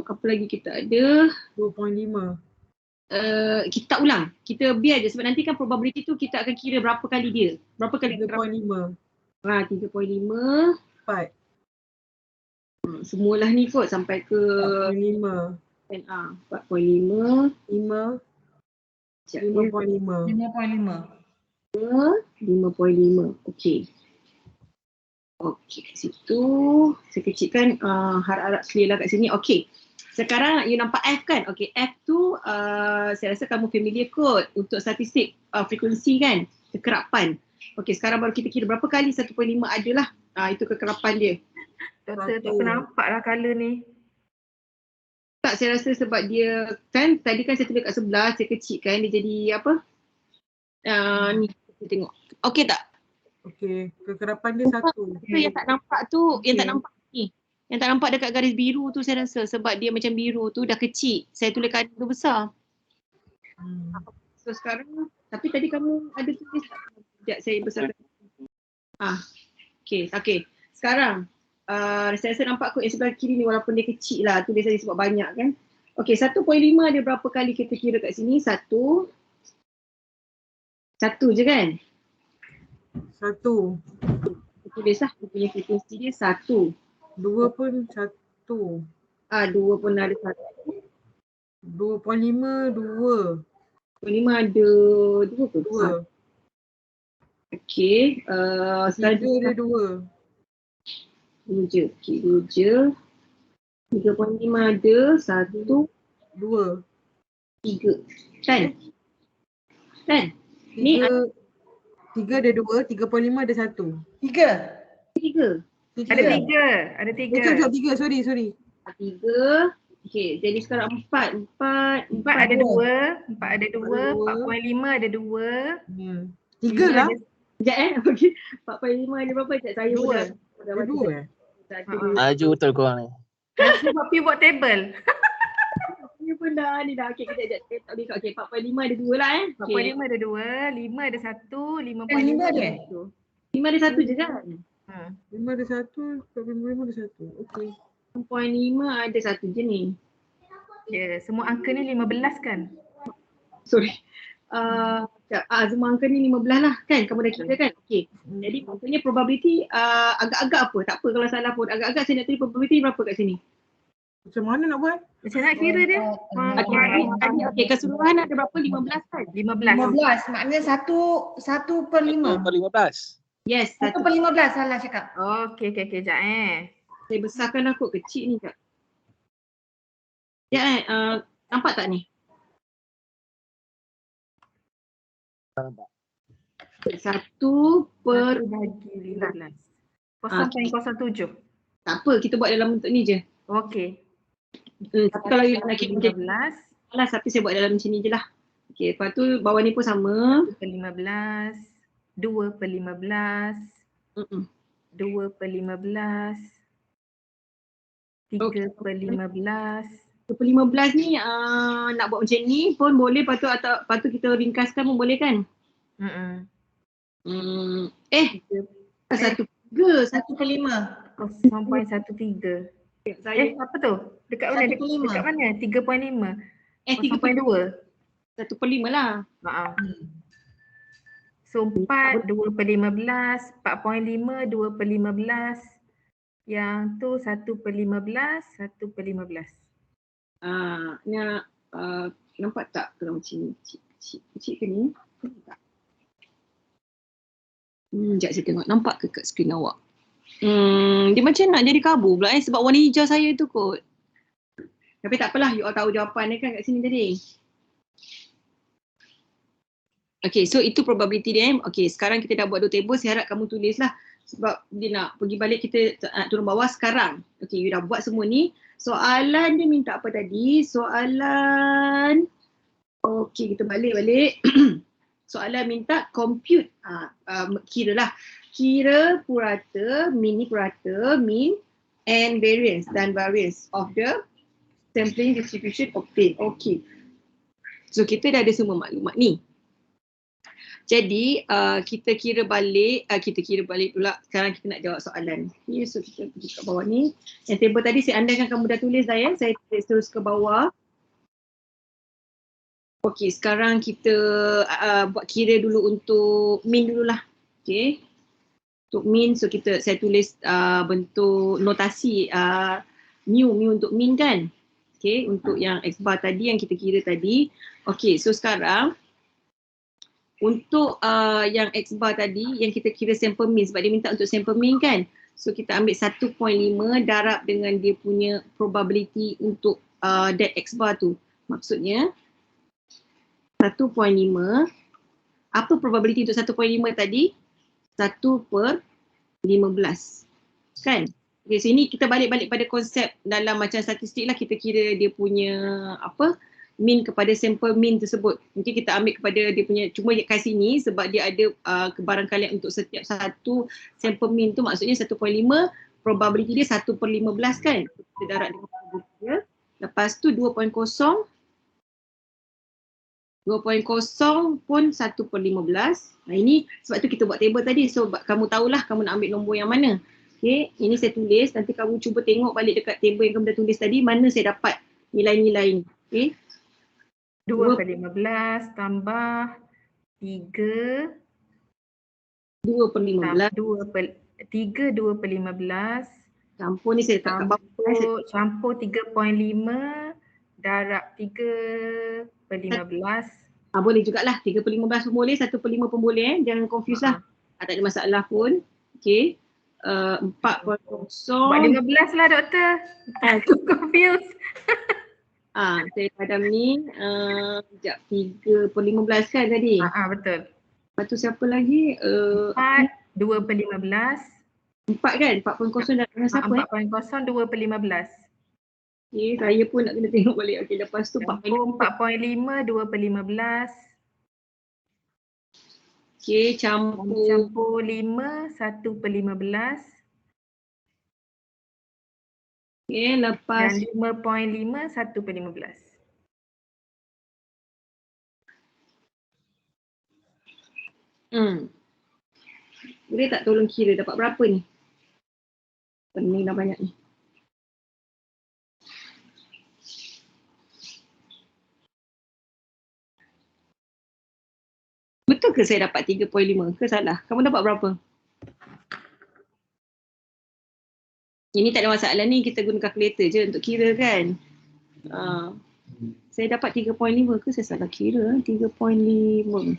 S1: Apa lagi kita ada?
S5: 2.5.
S1: Kita tak ulang. Kita biar je sebab nanti kan probability tu kita akan kira berapa kali dia. Berapa kali
S5: 3.5.
S1: 3.5.
S5: 4.
S1: Semualah ni kot sampai ke
S5: 4.5.
S1: 4.5.
S5: 5. 5.5.
S1: 5.5. Okey. Okey, kat situ saya kecilkan harap-harap clear lah kat sini. Okey. Sekarang you nampak F kan? Okey, F tu saya rasa kamu familiar kot untuk statistik frekuensi kan? Kekerapan. Okey, sekarang baru kita kira berapa kali 1.5 adalah itu kekerapan dia.
S3: Doktor tak nampak lah colour ni.
S1: Tak, saya rasa sebab dia kan tadi kan saya tulis kat sebelah, saya kecilkan dia jadi apa? Ni kita tengok. Okey tak?
S5: Okey, kekerapan dia 1.
S1: Yang tak nampak tu, yang tak nampak ni. Yang tak nampak dekat garis biru tu saya rasa sebab dia macam biru tu dah kecil. Saya tuliskan tu besar. So sekarang, tapi tadi kamu ada tulis tak? Sekejap saya besarkan. Okey. Sekarang, saya rasa nampak kot yang sebelah kiri ni walaupun dia kecil lah. Tulis saya sebab banyak kan. Okey, 1.5 dia berapa kali kita kira kat sini? 1 je kan?
S5: 1.
S1: Tulislah dia punya frekuensi dia 1.
S5: 2 pun 1.
S1: 2 pun ada 1.
S5: 2.5 2.
S1: 2.5 ada 2 ke?
S5: 2.
S1: Okey.
S5: 3 dia 2.
S1: 2 je. Okey, 2 je. 3.5 ada 1, 2, 3. Kan? Ni
S5: 3 ada 2, 3.5 ada 1.
S2: 3.
S1: 3.
S3: Ada 3.
S5: Sekejap, 3. Sorry.
S1: 3. Okey, jadi sekarang 4.
S3: 4 ada 2. 4 ada 2. 4.5 ada 2.
S5: 3 lah.
S1: Sekejap Okey. 4.5 ada berapa? Sekejap saya pun dah
S5: Ada 2
S6: Maju betul korang ni.
S3: Sebab pergi buat table.
S1: Saya pun dah ni dah. Okey, kejap. Tak boleh. Okey, 4.5 ada 2 lah
S3: 4.5 ada 2. 5 ada 1. 5.5
S2: ada.
S1: 5 ada 1 je kan?
S5: 5 ada 1, 4.5 ada 1. Okey.
S1: 6.5 ada 1 je ni.
S3: Ya, semua angka ni 15 kan?
S1: Sorry. Semua angka ni 15 lah kan? Kamu dah kira kan? Okey. Jadi maksudnya probability agak-agak apa? Tak apa kalau salah pun. Agak-agak saya nak tulis probability berapa kat sini?
S5: Macam mana nak buat?
S3: Macam nak kira dia?
S1: Okey, keseluruhan ada berapa? 15 kan?
S2: 15. Maknanya 1/5.
S6: 1/15.
S1: Yes,
S2: 1/15 salah cakap.
S3: Okey, sekejap
S1: Saya besarkan lah kot kecil ni kak. Ya nampak tak ni?
S6: Nampak.
S1: 1 per
S3: bagi 15. 0.07.
S1: tak apa, kita buat dalam bentuk ni je.
S3: Okey.
S1: Tapi kalau you nak kira macam
S3: 15
S1: lah, tapi saya buat dalam macam ni je lah. Okey, lepas tu bawah ni pun sama.
S3: 2/15. 2/15. 2/15. 3/15.
S1: 1/15 ni nak buat macam ni pun boleh, patut kita ringkaskan pun boleh kan? Satu tiga,
S2: 1/5.
S3: 0.13.
S1: saya
S3: Apa tu? Dekat mana?
S2: 1/5.
S3: Dekat mana? 3.5.
S1: 3/2. 1/5 lah.
S3: So 4, 2/15, 4.5, 2/15. Yang tu 1/15, 1/15.
S1: Nampak tak kalau macam kecil ke ni? Tak. Sekejap saya tengok, nampak ke kat skrin awak? Dia macam nak jadi kabur pula sebab warna hijau saya tu kot. Tapi tak apalah, you all tahu jawapan dia kan kat sini tadi. Okay, so itu probability dia. Okay, sekarang kita dah buat 2 table, saya harap kamu tulis lah. Sebab dia nak pergi balik, kita nak turun bawah sekarang. Okay, you dah buat semua ni. Soalan dia minta apa tadi? Soalan, okay kita balik. Soalan minta compute, kira lah. Kira purata, mini purata, mean and variance dan variance of the sampling distribution obtained. Okay. So kita dah ada semua maklumat ni. Jadi kita kira balik pula. Sekarang kita nak jawab soalan. Okay, so kita pergi kat bawah ni. Yang table tadi saya andaikan kamu dah tulis dah ya. Saya tulis terus ke bawah. Okay, sekarang kita buat kira dulu untuk mean dululah. Okay. Untuk mean, so saya tulis bentuk notasi mu untuk mean kan. Okay, untuk yang X bar tadi yang kita kira tadi. Okay, so sekarang untuk yang X bar tadi yang kita kira sample mean sebab dia minta untuk sample mean kan. So kita ambil 1.5 darab dengan dia punya probability untuk that X bar tu. Maksudnya 1.5, apa probability untuk 1.5 tadi? 1/15 kan? Okay, so ini kita balik pada konsep dalam macam statistik lah, kita kira dia punya mean kepada sampel mean tersebut. Mungkin kita ambil kepada dia punya, cuma kat sini sebab dia ada kebarangkalian untuk setiap satu sampel mean tu, maksudnya 1.5 probability dia 1/15 kan? Kita darab dengan probability dia. Lepas tu 2.0 pun 1/15. Ini sebab tu kita buat table tadi. So kamu tahulah kamu nak ambil nombor yang mana. Okay, ini saya tulis. Nanti kamu cuba tengok balik dekat table yang kamu dah tulis tadi. Mana saya dapat nilai-nilai ni. Okay.
S3: 2/15 tambah 3
S1: 2/15.
S3: 2/15
S1: Campur ni saya letak kat bawah.
S3: Campur 3.5 darab 3/15.
S1: Boleh jugalah. 3/15 pun boleh, 1/5 pun boleh. Jangan confuse lah. Tak ada masalah pun. Okay. 4.0.
S3: Buat 15 lah doktor. Aku confused.
S1: Saya padam ni. Sekejap. 3/15 kan tadi?
S3: Betul.
S1: Lepas tu siapa lagi?
S3: 4, 2/15.
S1: 4 kan? 4.0 dengan siapa
S3: 4.0, 2/15.
S1: Okay, saya pun nak kena tengok balik. Okay, lepas tu
S3: 4.5, 2/15.
S1: Okay, campur
S3: 5, 1/15.
S1: Okay, lepas
S3: Dan 5.5, 1/15.
S1: Boleh tak tolong kira dapat berapa ni? Pening dah banyak ni. Betul ke saya dapat 3.5 ke salah? Kamu dapat berapa? Ini tak ada masalah ni, kita guna kalkulator je untuk kira kan. Saya dapat 3.5 ke saya salah kira? 3.5.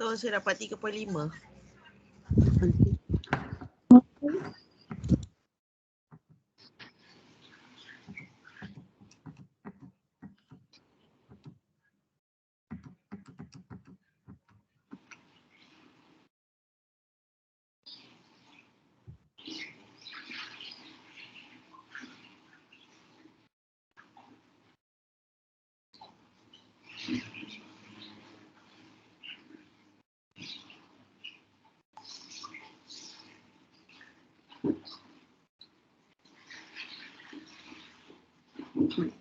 S4: Oh, saya dapat 3.5.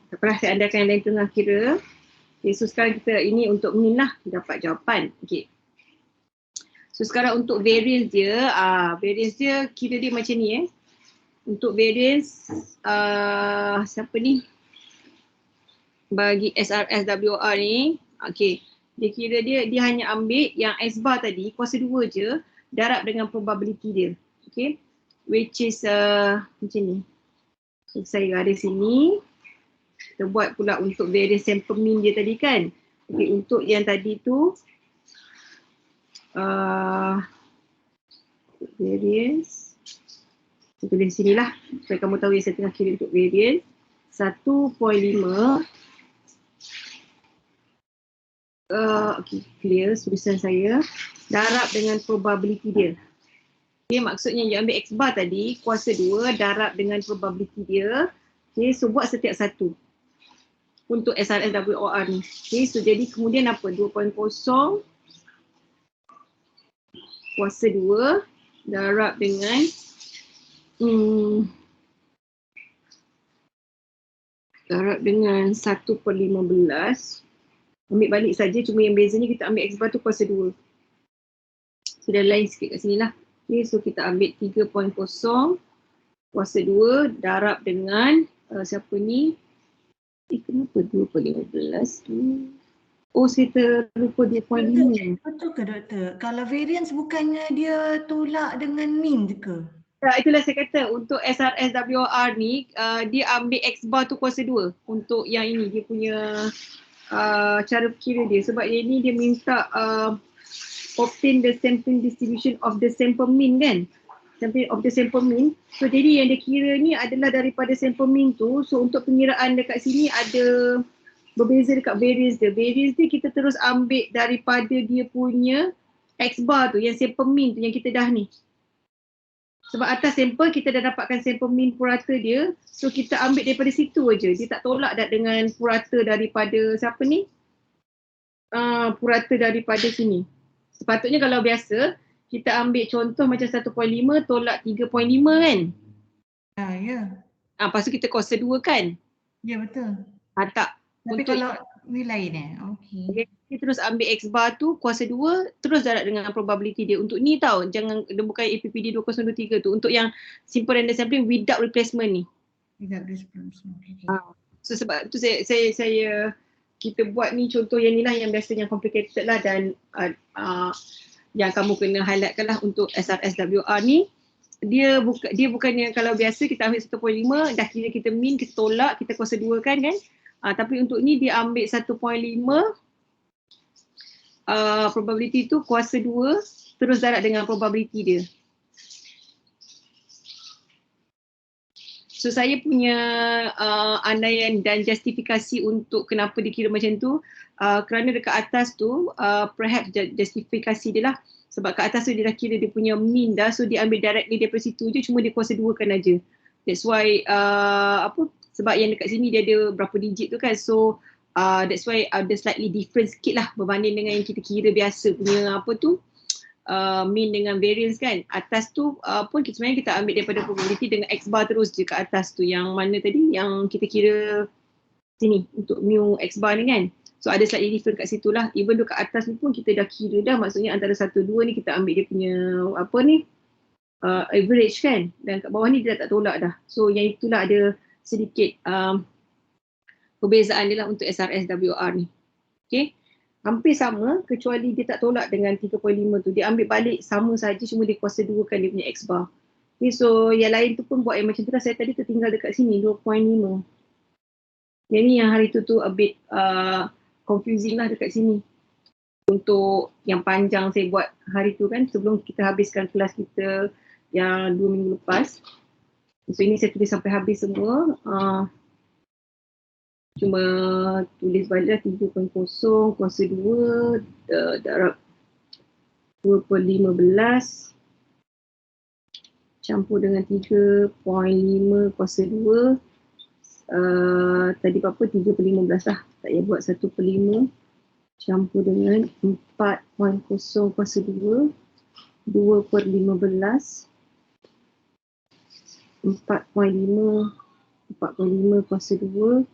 S1: Tak apalah, saya andaikan yang lain tengah kira. Okay, so sekarang kita ini untuk min lah, dapat jawapan. Okay. So sekarang untuk variance dia, variance dia kira dia macam ni Untuk variance, siapa ni? Bagi SRSWR ni, okay. Dia kira dia hanya ambil yang S bar tadi, kuasa 2 je, darab dengan probability dia. Okay. Which is macam ni. So saya garis sini. Kita buat pula untuk variance sample mean dia tadi kan. Okay, untuk yang tadi tu variance, saya tulis sini lah supaya kamu tahu yang saya tengah kira untuk variance 1.5 okay, clear tulisan saya, darab dengan probability dia. Okay, maksudnya you ambil X bar tadi, kuasa 2 darab dengan probability dia. Okay, so buat setiap satu untuk SRSWR ni. Okay, so jadi kemudian apa? 2.0 kuasa 2 darab dengan darab dengan 1/15. Ambil balik saja, cuma yang bezanya kita ambil X bar tu kuasa 2. So dah lain sikit kat sini lah. Okay, so kita ambil 3.0 kuasa 2 darab dengan siapa ni? Kenapa 2/15 tu? Oh, saya terlupa 2.5.
S2: Betul ke doktor? Kalau variance bukannya dia tolak dengan mean je ke?
S1: Ya, itulah saya kata untuk SRSWR ni, dia ambil X bar tu kuasa 2 untuk yang ini, dia punya cara kira dia. Sebab yang ini dia minta obtain the sampling distribution of the sample mean kan? Sampling of the sample mean. So jadi yang dia kira ni adalah daripada sample mean tu. So untuk pengiraan dekat sini ada berbeza dekat variance dia. Variance dia kita terus ambil daripada dia punya X bar tu, yang sample mean tu yang kita dah ni. Sebab atas sampel kita dah dapatkan sampel mean purata dia. So kita ambil daripada situ aja. Dia tak tolak dah dengan purata daripada siapa ni? Purata daripada sini. Sepatutnya kalau biasa kita ambil contoh macam 1.5 tolak 3.5 kan?
S2: Ya.
S1: Lepas tu kita kuasa 2 kan?
S2: Ya betul.
S1: Tak.
S2: Tapi
S1: Untuk
S2: kalau ni lain okey.
S1: kita terus ambil X bar tu kuasa 2 terus darab dengan probability dia. Untuk ni tau, jangan dia bukan APPD 2023 tu. Untuk yang simple random sampling without replacement ni.
S2: Tidak response. Okay.
S1: So sebab tu saya kita buat ni contoh yang ni lah yang biasa yang complicated lah, dan yang kamu kena highlightkan lah untuk SRSWR ni. Dia bukannya kalau biasa kita ambil 1.5 dah kira kita mean, kita tolak, kita kuasa 2 kan. Tapi untuk ni dia ambil 1.5 probability tu kuasa 2 terus darab dengan probability dia. So saya punya andaian dan justifikasi untuk kenapa dikira macam tu, kerana dekat atas tu perhaps justifikasi dia lah. Sebab kat atas tu dia dah kira dia punya mean dah, so dia ambil directly daripada situ je, cuma dia kuasa 2 kan aja. That's why sebab yang dekat sini dia ada berapa digit tu kan, so that's why ada slightly different sikit lah berbanding dengan yang kita kira biasa punya mean dengan variance kan. Atas tu pun sebenarnya kita ambil daripada probability dengan X bar terus je kat atas tu, yang mana tadi yang kita kira sini untuk mu X bar ni kan. So ada slightly different kat situ lah. Even tu kat atas ni pun kita dah kira dah, maksudnya antara 1, 2 ni kita ambil dia punya average kan, dan kat bawah ni dia dah tak tolak dah. So yang itulah ada sedikit perbezaan dia lah untuk SRSWR ni. Okay, hampir sama kecuali dia tak tolak dengan 3.5 tu. Dia ambil balik sama saja, cuma dia kuasa 2 kan dia punya X bar. Okay, so yang lain tu pun buat yang macam tu lah. Saya tadi tertinggal dekat sini 2.5. Yang ni yang hari tu a bit confusing lah dekat sini. untuk yang panjang saya buat hari tu kan, sebelum kita habiskan kelas kita yang 2 minggu lepas. So ini saya tulis sampai habis semua. Cuma tulis balik 3.0 kuasa 2 darab 2/15 campur dengan 3.5 kuasa 2. Tadi berapa? 3/15 lah. Tak payah buat 1/5 campur dengan 4.0 kuasa 2, 2/15, 4.5 kuasa 2,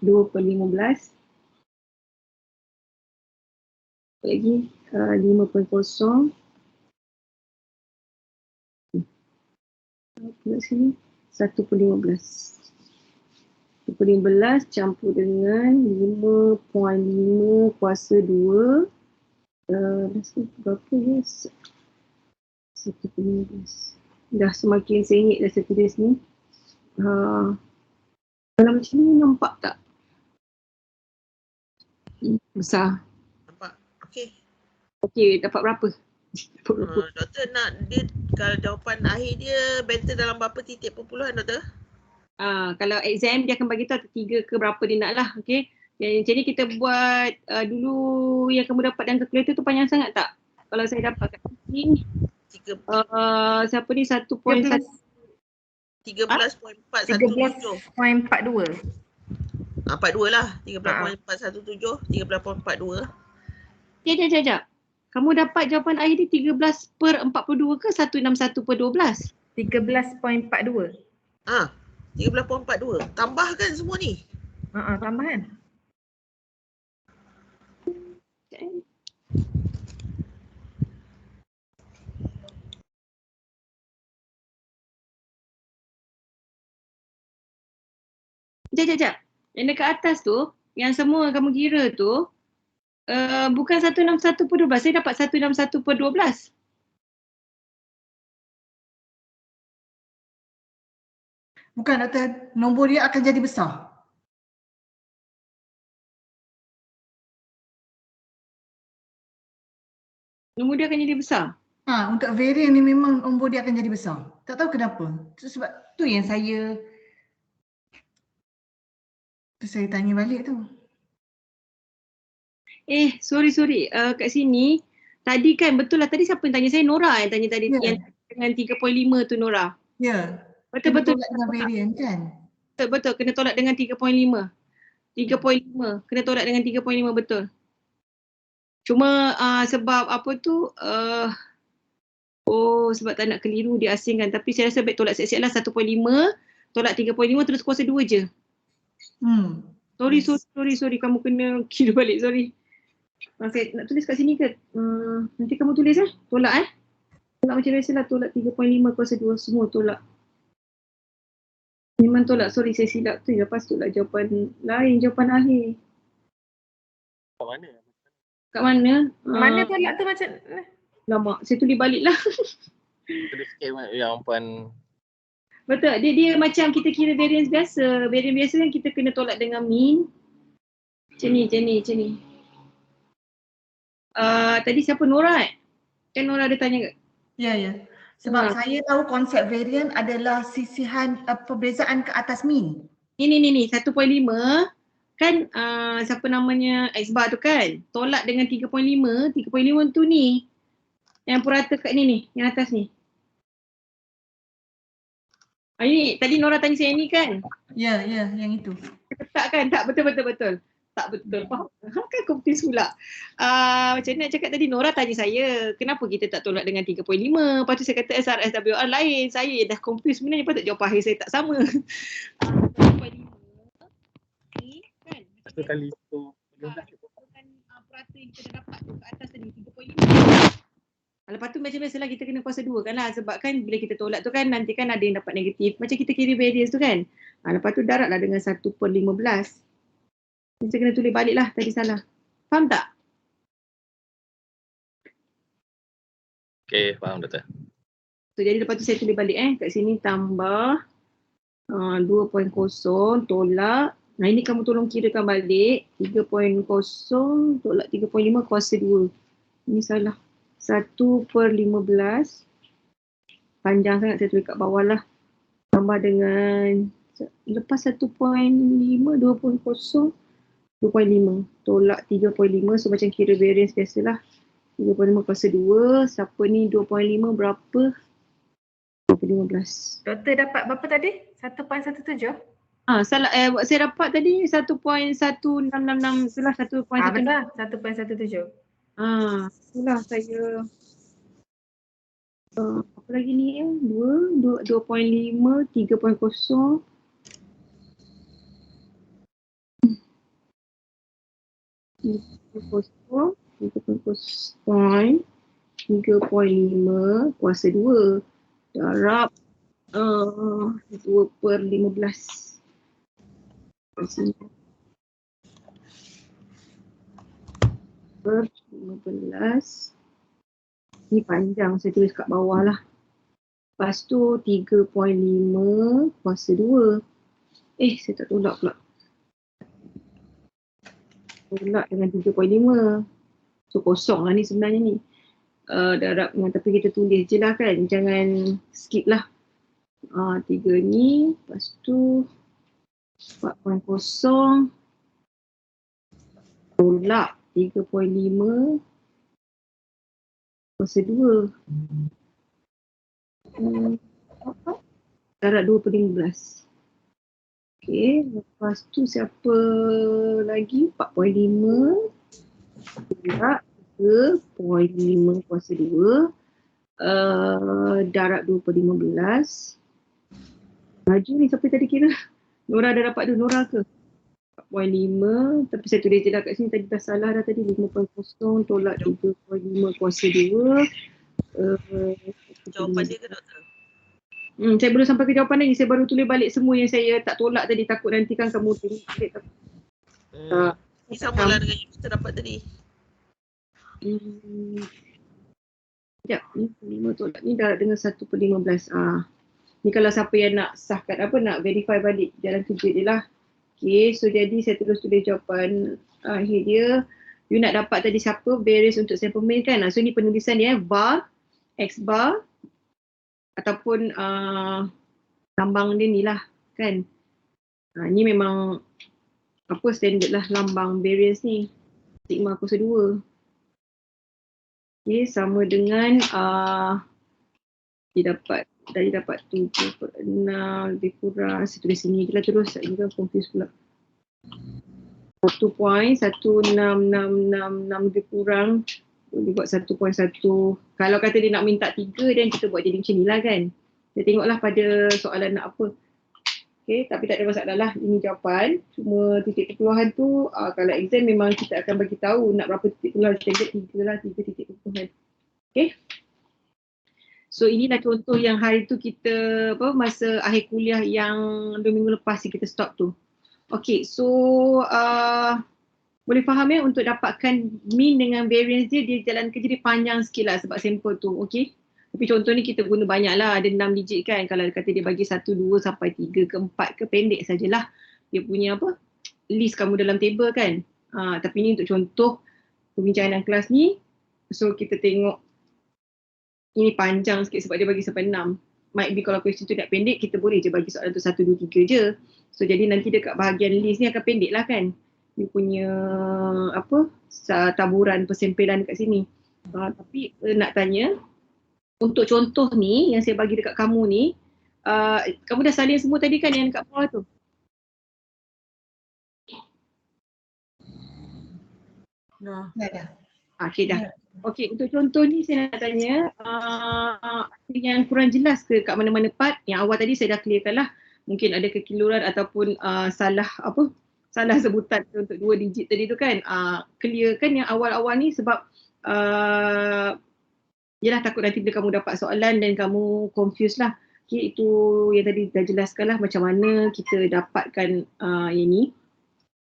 S1: 2/15, lagi 5.0, kat sini 1/15. 1/15 campur dengan 5.5 kuasa 2. Berapa ya? 1/15. Dah semakin sengit dah saya tulis ni. Kalau macam ni nampak tak? Besar.
S4: Nampak? Okey.
S1: Okey, dapat berapa?
S4: Doktor nak dia, kalau jawapan akhir dia better dalam berapa titik perpuluhan, doktor?
S1: Kalau exam dia akan bagi tahu 3 ke berapa dia nak lah. Okay. Jadi kita buat dulu yang kamu dapat dalam kalkulator tu panjang sangat tak? Kalau saya dapat kat sini, siapa ni 1.1.
S4: 13.417.
S3: 13.42.
S4: 42 lah. 13.417, 13.42.
S1: Sekejap. Kamu dapat jawapan akhir ni 13/42 ke 161/12?
S3: 13.42.
S4: 13.42. Tambahkan semua ni.
S3: Tambahan.
S1: Sekejap. Yang dekat atas tu, yang semua kamu kira tu, bukan 161/12. Saya dapat 161/12.
S2: Bukan doktor, nombor dia akan jadi besar.
S1: Nombor dia akan jadi besar.
S2: Untuk variant ni memang nombor dia akan jadi besar. Tak tahu kenapa. Sebab tu yang saya tanya balik tu.
S1: Sorry. Kat sini, tadi kan betul lah. Tadi siapa yang tanya saya? Nora yang tanya tadi.
S2: Ya.
S1: Yang dengan 3.5 tu Nora.
S2: Ya.
S1: Betul.
S2: Tolak dengan variant kan?
S1: Betul. Kena tolak dengan 3.5. 3.5. Kena tolak dengan 3.5 betul. Cuma sebab apa tu, sebab tak nak keliru dia asingkan. Tapi saya rasa baik tolak siap-siap lah 1.5, tolak 3.5 terus kuasa 2 je. Sorry. Kamu kena kira balik, sorry. Saya nak tulis kat sini ke? Nanti kamu tulis tolak tolak macam biasa lah, tolak 3.5 kuasa 2 semua tolak. Memang tolak, sorry saya silap tu. Lepas tolak jawapan lain, jawapan akhir. Kat mana?
S3: Mana tolak tu macam
S1: Lama, saya tulis balik lah.
S6: Tulis sikit yang puan.
S1: Betul, dia macam kita kira variance biasa. Variance biasa kan kita kena tolak dengan mean. Macam ni. Tadi siapa? Nora Kan Nora ada tanya kat?
S2: Ya. Sebab saya tahu konsep variant adalah sisihan perbezaan ke atas mean.
S1: Ni 1.5 kan siapa namanya X bar tu kan. Tolak dengan 3.5 tu ni. Yang purata kat ni, yang atas ni. Ini tadi Nora tanya saya ni kan?
S2: Ya, yang itu.
S1: Tak kan? Tak, betul. Tak betul, faham? Kan confuse pula. Macam mana nak cakap tadi, Nora tanya saya, kenapa kita tak tolak dengan 3.5? Lepas tu saya kata SRSWR lain. Saya dah confuse sebenarnya, patut jawapan akhir saya tak sama. 3.5 ni kan?
S6: Satu kali tu.
S1: Bukan purata yang kita dah dapat tu kat atas tadi, 3.5. Lepas tu macam biasalah kita kena kuasa 2 kan lah. Sebab kan bila kita tolak tu kan nanti kan ada yang dapat negatif. Macam kita kira variance tu kan. Lepas tu darat lah dengan 1/15. Kita kena tulis balik lah, tadi salah. Faham tak?
S6: Okay, faham doktor.
S1: So, jadi lepas tu saya tulis balik kat sini tambah 2.0 tolak Nah ini kamu tolong kirakan balik 3.0 tolak 3.5 kuasa 2. Ini salah. 1/15. Panjang sangat, saya tulis kat bawah lah. Tambah dengan lepas 1.5, 2.0, 2.5 tolak 3.5. So macam kira variance biasalah. 3.5 kuasa 2. Siapa ni 2.5 berapa? 15.
S3: Doktor dapat berapa tadi? 1.17?
S1: Salah. Saya dapat tadi 1.1666 itulah 1.16.
S3: Betul. 1.17.
S1: Itulah saya. Apa lagi ni ya? 2.5, 3.0. 3.5 kuasa 2 darab 2/15. Per 15. Ni panjang, saya tulis kat bawah lah. Lepas tu 3.5 kuasa 2. Saya tak tolak pula. Tolak dengan 3.5. So kosong lah ni sebenarnya ni. Darab dengan, tapi kita tulis je lah kan. Jangan skip lah. 3 ni. Lepas tu 4.0. Tolak 3.5 kuasa 2. Darab 2/15. Okey, lepas tu siapa lagi? 4.5 tolak 3.5 kuasa 2 darab 2/15. Maju ni siapa tadi kira? Nora dah dapat tu, Nora ke? 4.5, tapi saya tulis je lah kat sini, tadi dah salah dah tadi. 5.0 tolak 3.5 kuasa 2.
S4: Jawapan dia ke doktor?
S1: Saya belum sampai ke jawapan lagi, saya baru tulis balik semua yang saya tak tolak tadi, takut nanti kan kamu tengok balik.
S4: Ini sama lah dengan yang kita dapat tadi.
S1: Sekejap, ni 5 tolak ni darab dengan 1/15. Ni kalau siapa yang nak sahkan nak verify balik jalan kerja dia lah. Okay, so jadi saya terus tulis jawapan akhir dia. You nak dapat tadi siapa? Variance untuk sampel mean kan? So ni penulisan dia, bar, X bar ataupun lambang dia ni lah kan. Ni memang apa standard lah lambang variance ni. Sigma kuasa 2. Okay, sama dengan dia dapat, tadi dapat 7/6 lebih kurang, saya tulis sini je lah terus, saya juga confuse pula. 1.1666 lebih kurang, boleh buat 1.1. Kalau kata dia nak minta 3, dan kita buat jadi macam ni lah kan. Kita tengoklah pada soalan nak apa. Okay, tapi tak ada masalah lah, ini jawapan. Cuma titik perpuluhan tu, kalau exam memang kita akan bagi tahu nak berapa titik perpuluhan. Standard 3 lah, 3 titik perpuluhan. Okay. So inilah contoh yang hari tu kita masa akhir kuliah yang 2 minggu lepas kita stop tu. Okay, so boleh faham ya, untuk dapatkan mean dengan variance dia jalan kerja dia panjang sikit lah sebab sampel tu. Okay. Tapi contoh ni kita guna banyak lah, ada 6 digit kan. Kalau kata dia bagi 1, 2 sampai 3 ke 4 ke, pendek sajalah dia punya list kamu dalam table kan. Tapi ni untuk contoh perbincangan dalam kelas ni. So kita tengok ini panjang sikit sebab dia bagi sampai 6. Might be kalau question tu nak pendek, kita boleh je bagi soalan tu 1, 2, 3 je. So jadi nanti dekat bahagian list ni akan pendek lah kan. Dia punya taburan persempelan dekat sini. Tapi nak tanya, untuk contoh ni yang saya bagi dekat kamu ni, kamu dah salin semua tadi kan yang dekat bawah tu?
S2: Dah.
S1: Okay dah. Okay, untuk contoh ni saya nak tanya, yang kurang jelas ke kat mana-mana part? Yang awal tadi saya dah clearkan lah. Mungkin ada kekeliruan ataupun salah sebutan untuk 2 digit tadi tu kan. Clearkan yang awal-awal ni sebab yelah takut nanti bila kamu dapat soalan dan kamu confuse lah. Okay, itu yang tadi dah jelaskan lah macam mana kita dapatkan yang ni.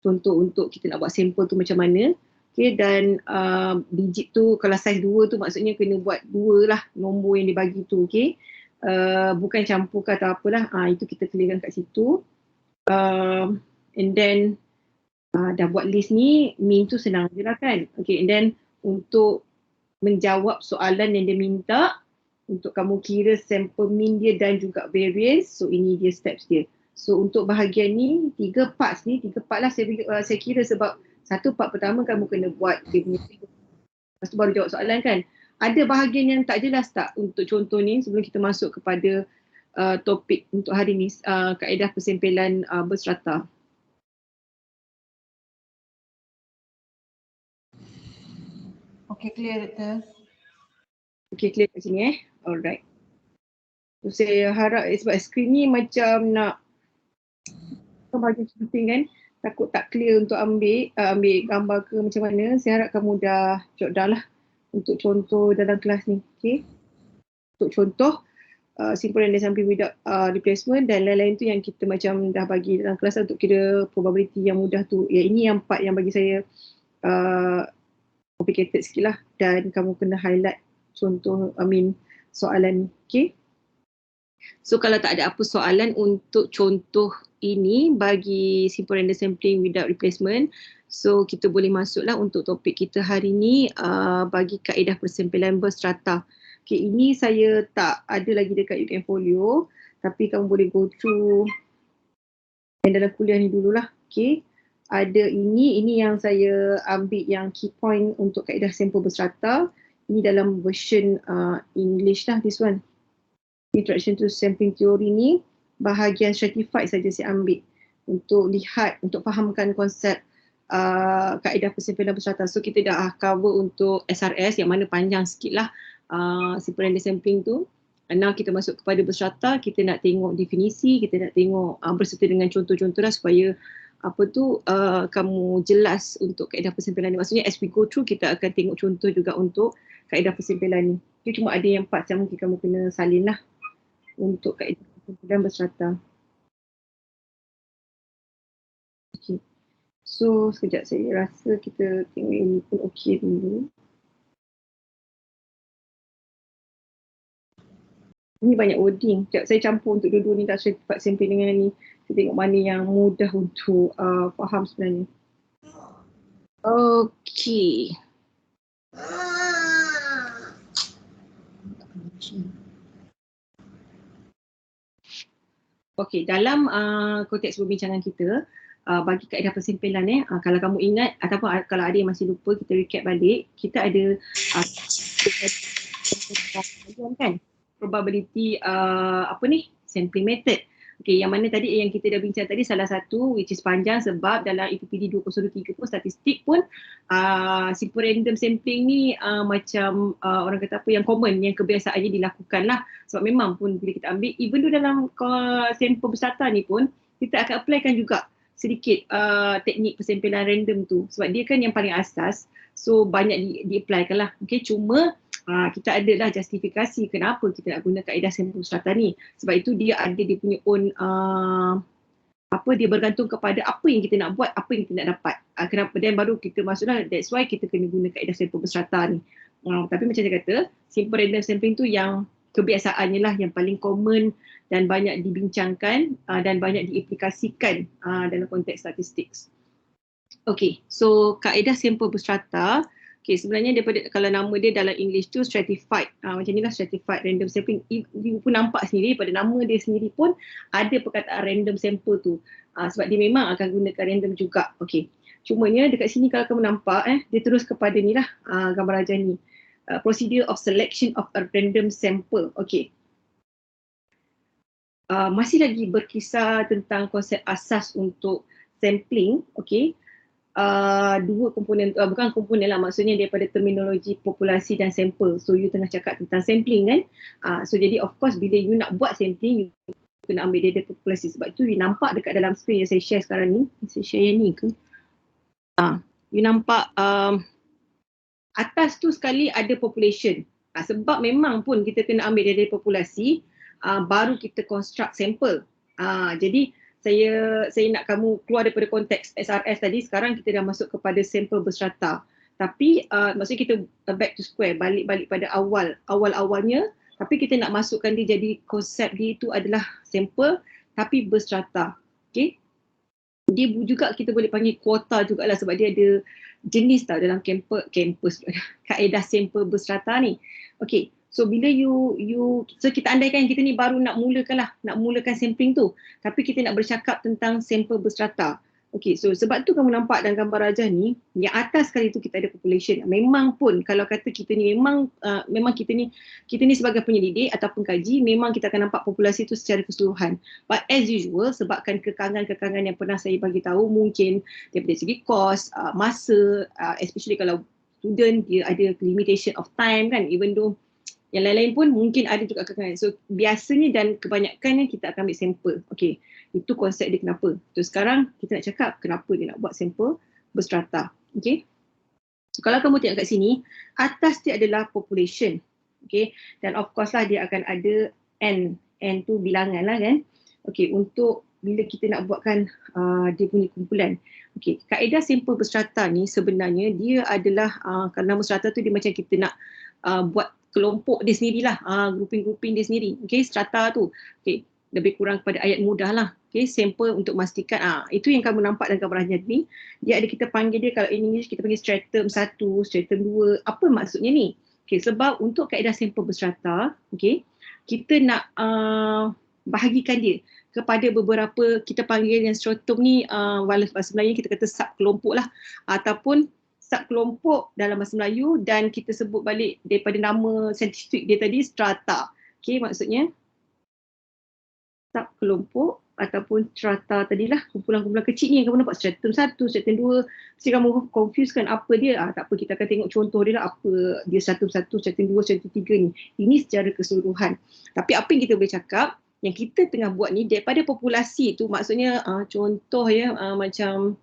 S1: Contoh untuk kita nak buat sampel tu macam mana. Okay, dan digit tu kalau size 2 tu maksudnya kena buat 2 lah nombor yang dibagi tu. Okay. Bukan campur ke atau apalah. Itu kita clearkan kat situ. And then dah buat list ni, mean tu senang je lah kan. Okay, and then untuk menjawab soalan yang dia minta, untuk kamu kira sampel mean dia dan juga variance, so ini dia steps dia. So untuk bahagian ni, 3 part lah saya kira, sebab satu part pertama kamu kena buat dia punya, lepas tu baru jawab soalan kan. Ada bahagian yang tak jelas tak untuk contoh ni sebelum kita masuk kepada topik untuk hari ni, kaedah persempelan berstrata.
S2: Okay, clear Doktor.
S1: Okay, clear kat sini Alright. So saya harap sebab skrin ni macam nak bahagian shooting kan, takut tak clear untuk ambil gambar ke macam mana. Saya harap kamu dah jot down lah untuk contoh dalam kelas ni. Okay. Untuk contoh simple random sampling without replacement dan lain-lain tu yang kita macam dah bagi dalam kelas untuk kira probability yang mudah tu. Ya, ini yang part yang bagi saya complicated sikit lah, dan kamu kena highlight contoh soalan ni. Okay. So kalau tak ada apa soalan untuk contoh ini bagi simple random sampling without replacement, so kita boleh masuklah untuk topik kita hari ni, bagi kaedah persempelan berstrata. Okay, ini saya tak ada lagi dekat UKM Folio, tapi kamu boleh go through yang dalam kuliah ni dululah. Okay, ada ini yang saya ambil yang key point untuk kaedah sampel berstrata. Ini dalam version English lah, this one. Introduction to Sampling Theory ni, bahagian stratified saja saya ambil untuk lihat, untuk fahamkan konsep kaedah persempelan berstrata. So kita dah cover untuk SRS yang mana panjang sikit lah simple random sampling tu. Now kita masuk kepada berstrata, kita nak tengok definisi, kita nak tengok berserta dengan contoh-contoh lah supaya kamu jelas untuk kaedah persempelan ni. Maksudnya as we go through kita akan tengok contoh juga untuk kaedah persempelan ni. Dia cuma ada yang part yang mungkin kamu kena salin lah untuk kaedah persempelan berstrata. Okay. So sekejap, saya rasa kita tengok ini pun okey dulu. Ini banyak wording. Sekejap saya campur untuk dua-dua ni, tak stratified sampling dengan ni. Kita tengok mana yang mudah untuk faham sebenarnya. Okey. Okey, dalam konteks perbincangan kita, bagi kaedah persempelan kalau kamu ingat ataupun kalau ada yang masih lupa, kita recap balik. Kita ada kan probability sampling method. Okay, yang mana tadi yang kita dah bincang tadi salah satu which is panjang sebab dalam IPPD 2023 pun statistik pun simple random sampling ni macam orang kata apa yang common, yang kebiasaannya dilakukan lah. Sebab memang pun bila kita ambil even tu dalam sampel berstrata ni pun kita akan applykan juga sedikit teknik persempelan random tu sebab dia kan yang paling asas, so banyak di-applykan lah. Okay, cuma kita adalah justifikasi kenapa kita nak guna kaedah sampel berstrata ni. Sebab itu dia ada dia punya own dia bergantung kepada apa yang kita nak buat, apa yang kita nak dapat. Kenapa, dan baru kita masuklah, that's why kita kena guna kaedah sampel berstrata ni. Tapi macam saya kata, simple random sampling tu yang kebiasaannya lah yang paling common dan banyak dibincangkan dan banyak diaplikasikan dalam konteks statistik. Okay, so kaedah sampel berstrata, okay, sebenarnya daripada kalau nama dia dalam English tu stratified, macam ni lah stratified random sampling. You pun nampak sendiri pada nama dia sendiri pun ada perkataan random sample tu, sebab dia memang akan gunakan random juga. Okay, cumanya dekat sini kalau kamu nampak dia terus kepada ni lah gambar rajah ni, procedure of selection of a random sample. Okay, masih lagi berkisar tentang konsep asas untuk sampling. Okay, dua komponen, bukan komponen lah, maksudnya daripada terminologi populasi dan sampel. So you tengah cakap tentang sampling kan, so jadi of course bila you nak buat sampling, you kena ambil data populasi. Sebab tu you nampak dekat dalam screen yang saya share sekarang ni, saya share yang ni ke? You nampak atas tu sekali ada population, sebab memang pun kita kena ambil dari populasi baru kita construct sampel. Jadi saya nak kamu keluar daripada konteks SRS tadi, sekarang kita dah masuk kepada sampel berstrata. Tapi maksudnya kita back to square, balik pada awalnya, tapi kita nak masukkan dia jadi konsep dia itu adalah sampel tapi berstrata. Okay. dia juga kita boleh panggil kuota jugalah sebab dia ada jenis tau dalam kampus kaedah sampel berstrata ni. Okay, so bila so kita andaikan kita ni baru nak mulakan sampling tu, tapi kita nak bercakap tentang sampel berstrata. Okay, so sebab tu kamu nampak dalam gambar rajah ni, yang atas sekali tu kita ada population. Memang pun kalau kata kita ni memang kita ni sebagai penyelidik ataupun kaji, memang kita akan nampak populasi tu secara keseluruhan. But as usual, sebabkan kekangan-kekangan yang pernah saya bagi tahu, mungkin daripada segi kos, masa, especially kalau student dia ada limitation of time kan, even though yang lain-lain pun mungkin ada juga kekangan. So biasanya dan kebanyakannya kita akan ambil sampel. Okay, itu konsep dia kenapa. So sekarang kita nak cakap kenapa dia nak buat sampel berstrata. Okay, so kalau kamu tengok kat sini, atas dia adalah population. Okay, dan of course lah dia akan ada N tu bilangan lah kan. Okay, untuk bila kita nak buatkan dia punya kumpulan. Okay, kaedah sampel berstrata ni sebenarnya dia adalah kalau nama strata tu dia macam kita nak buat kelompok dia sendirilah, grouping-grouping dia sendiri. Okay, strata tu. Okay, lebih kurang kepada ayat mudah lah. Okay, sampel untuk memastikan, itu yang kamu nampak dalam gambar rajah ni. Dia ada kita panggil dia, kalau in English kita panggil stratum 1, stratum 2. Apa maksudnya ni? Okay, sebab untuk kaedah sampel berstrata, okay, kita nak bahagikan dia kepada beberapa, kita panggil yang stratum ni, bahasa Melayu kita kata sub kelompok lah, ataupun sub kelompok dalam bahasa Melayu, dan kita sebut balik daripada nama saintifik dia tadi strata. Okay, maksudnya sub kelompok ataupun strata tadilah, kumpulan-kumpulan kecil ni kamu nampak stratum 1, stratum 2, mesti kamu confuse kan apa dia. Tak apa, kita akan tengok contoh dia lah, apa dia stratum 1, stratum 2, stratum 3 ni. Ini secara keseluruhan. Tapi apa yang kita boleh cakap, yang kita tengah buat ni daripada populasi tu, maksudnya contoh ya, macam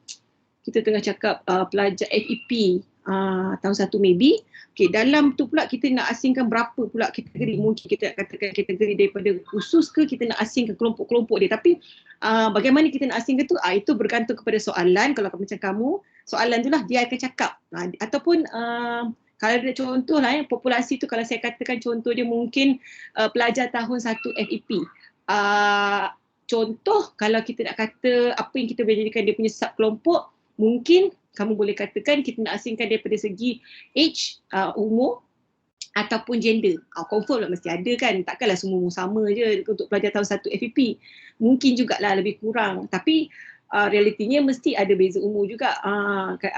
S1: kita tengah cakap pelajar FEP tahun 1 maybe. Okay, dalam tu pula kita nak asingkan berapa pula kategori. Mungkin kita nak katakan kategori daripada khusus ke kita nak asingkan kelompok-kelompok dia. Tapi bagaimana kita nak asingkan tu, itu bergantung kepada soalan. Kalau macam kamu, soalan tu lah dia akan cakap. Ataupun kalau ada contoh lah populasi tu, kalau saya katakan contoh dia mungkin pelajar tahun 1 FEP. Contoh kalau kita nak kata apa yang kita boleh jadikan dia punya sub kelompok, mungkin kamu boleh katakan kita nak asingkan daripada segi age, umur ataupun gender. Confirm lah mesti ada kan, takkanlah semua umur sama je untuk pelajar tahun 1 FEP. Mungkin jugalah lebih kurang, tapi realitinya mesti ada beza umur juga.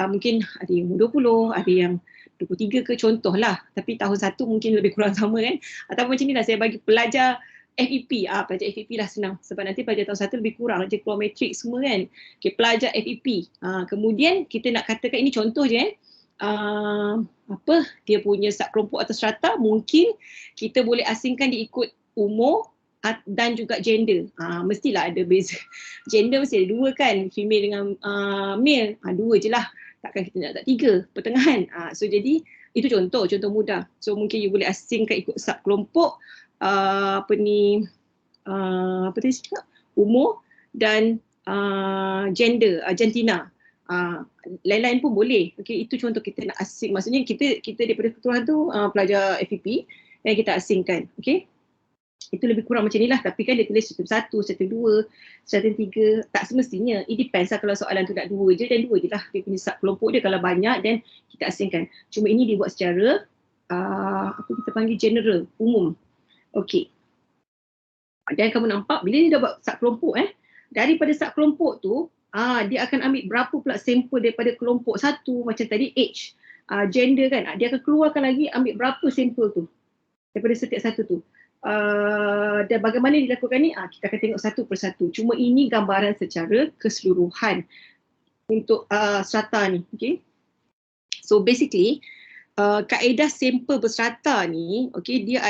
S1: Mungkin ada yang umur 20, ada yang 23 ke contoh lah, tapi tahun 1 mungkin lebih kurang sama kan. Ataupun macam ni lah, saya bagi pelajar FEP, pelajar FEP lah senang sebab nanti pelajar tahun 1 lebih kurang je keluar matrik semua kan. Okay, pelajar FEP. Kemudian kita nak katakan ini contoh je apa dia punya sub kelompok atau strata, mungkin kita boleh asingkan dia ikut umur dan juga gender. Mestilah ada beza. Gender mesti ada 2 kan, female dengan male. 2 je lah. Takkan kita nak tak 3 pertengahan. So jadi itu contoh mudah. So mungkin you boleh asingkan ikut sub kelompok umur dan gender, jantina. Lain-lain pun boleh. Okay, itu contoh kita nak asing. Maksudnya kita daripada keseluruhan tu pelajar FEP yang kita asingkan. Okay, itu lebih kurang macam ni lah. Tapi kan dia tulis stratum 1, stratum 2, stratum 3. Tak semestinya. It depends lah, kalau soalan tu nak 2 je dan 2 je lah dia punya sub kelompok dia. Kalau banyak dan kita asingkan. Cuma ini dibuat secara apa kita panggil general, umum. Okey. Dan kamu nampak bila dia dah buat sub kelompok daripada sub kelompok tu dia akan ambil berapa pula sampel daripada kelompok satu, macam tadi age, gender kan, dia akan keluarkan lagi ambil berapa sampel tu daripada setiap satu tu. Dan bagaimana dilakukan ni, kita akan tengok satu persatu. Cuma ini gambaran secara keseluruhan untuk strata ni. Okay. So basically kaedah sampel berstrata ni, okay, dia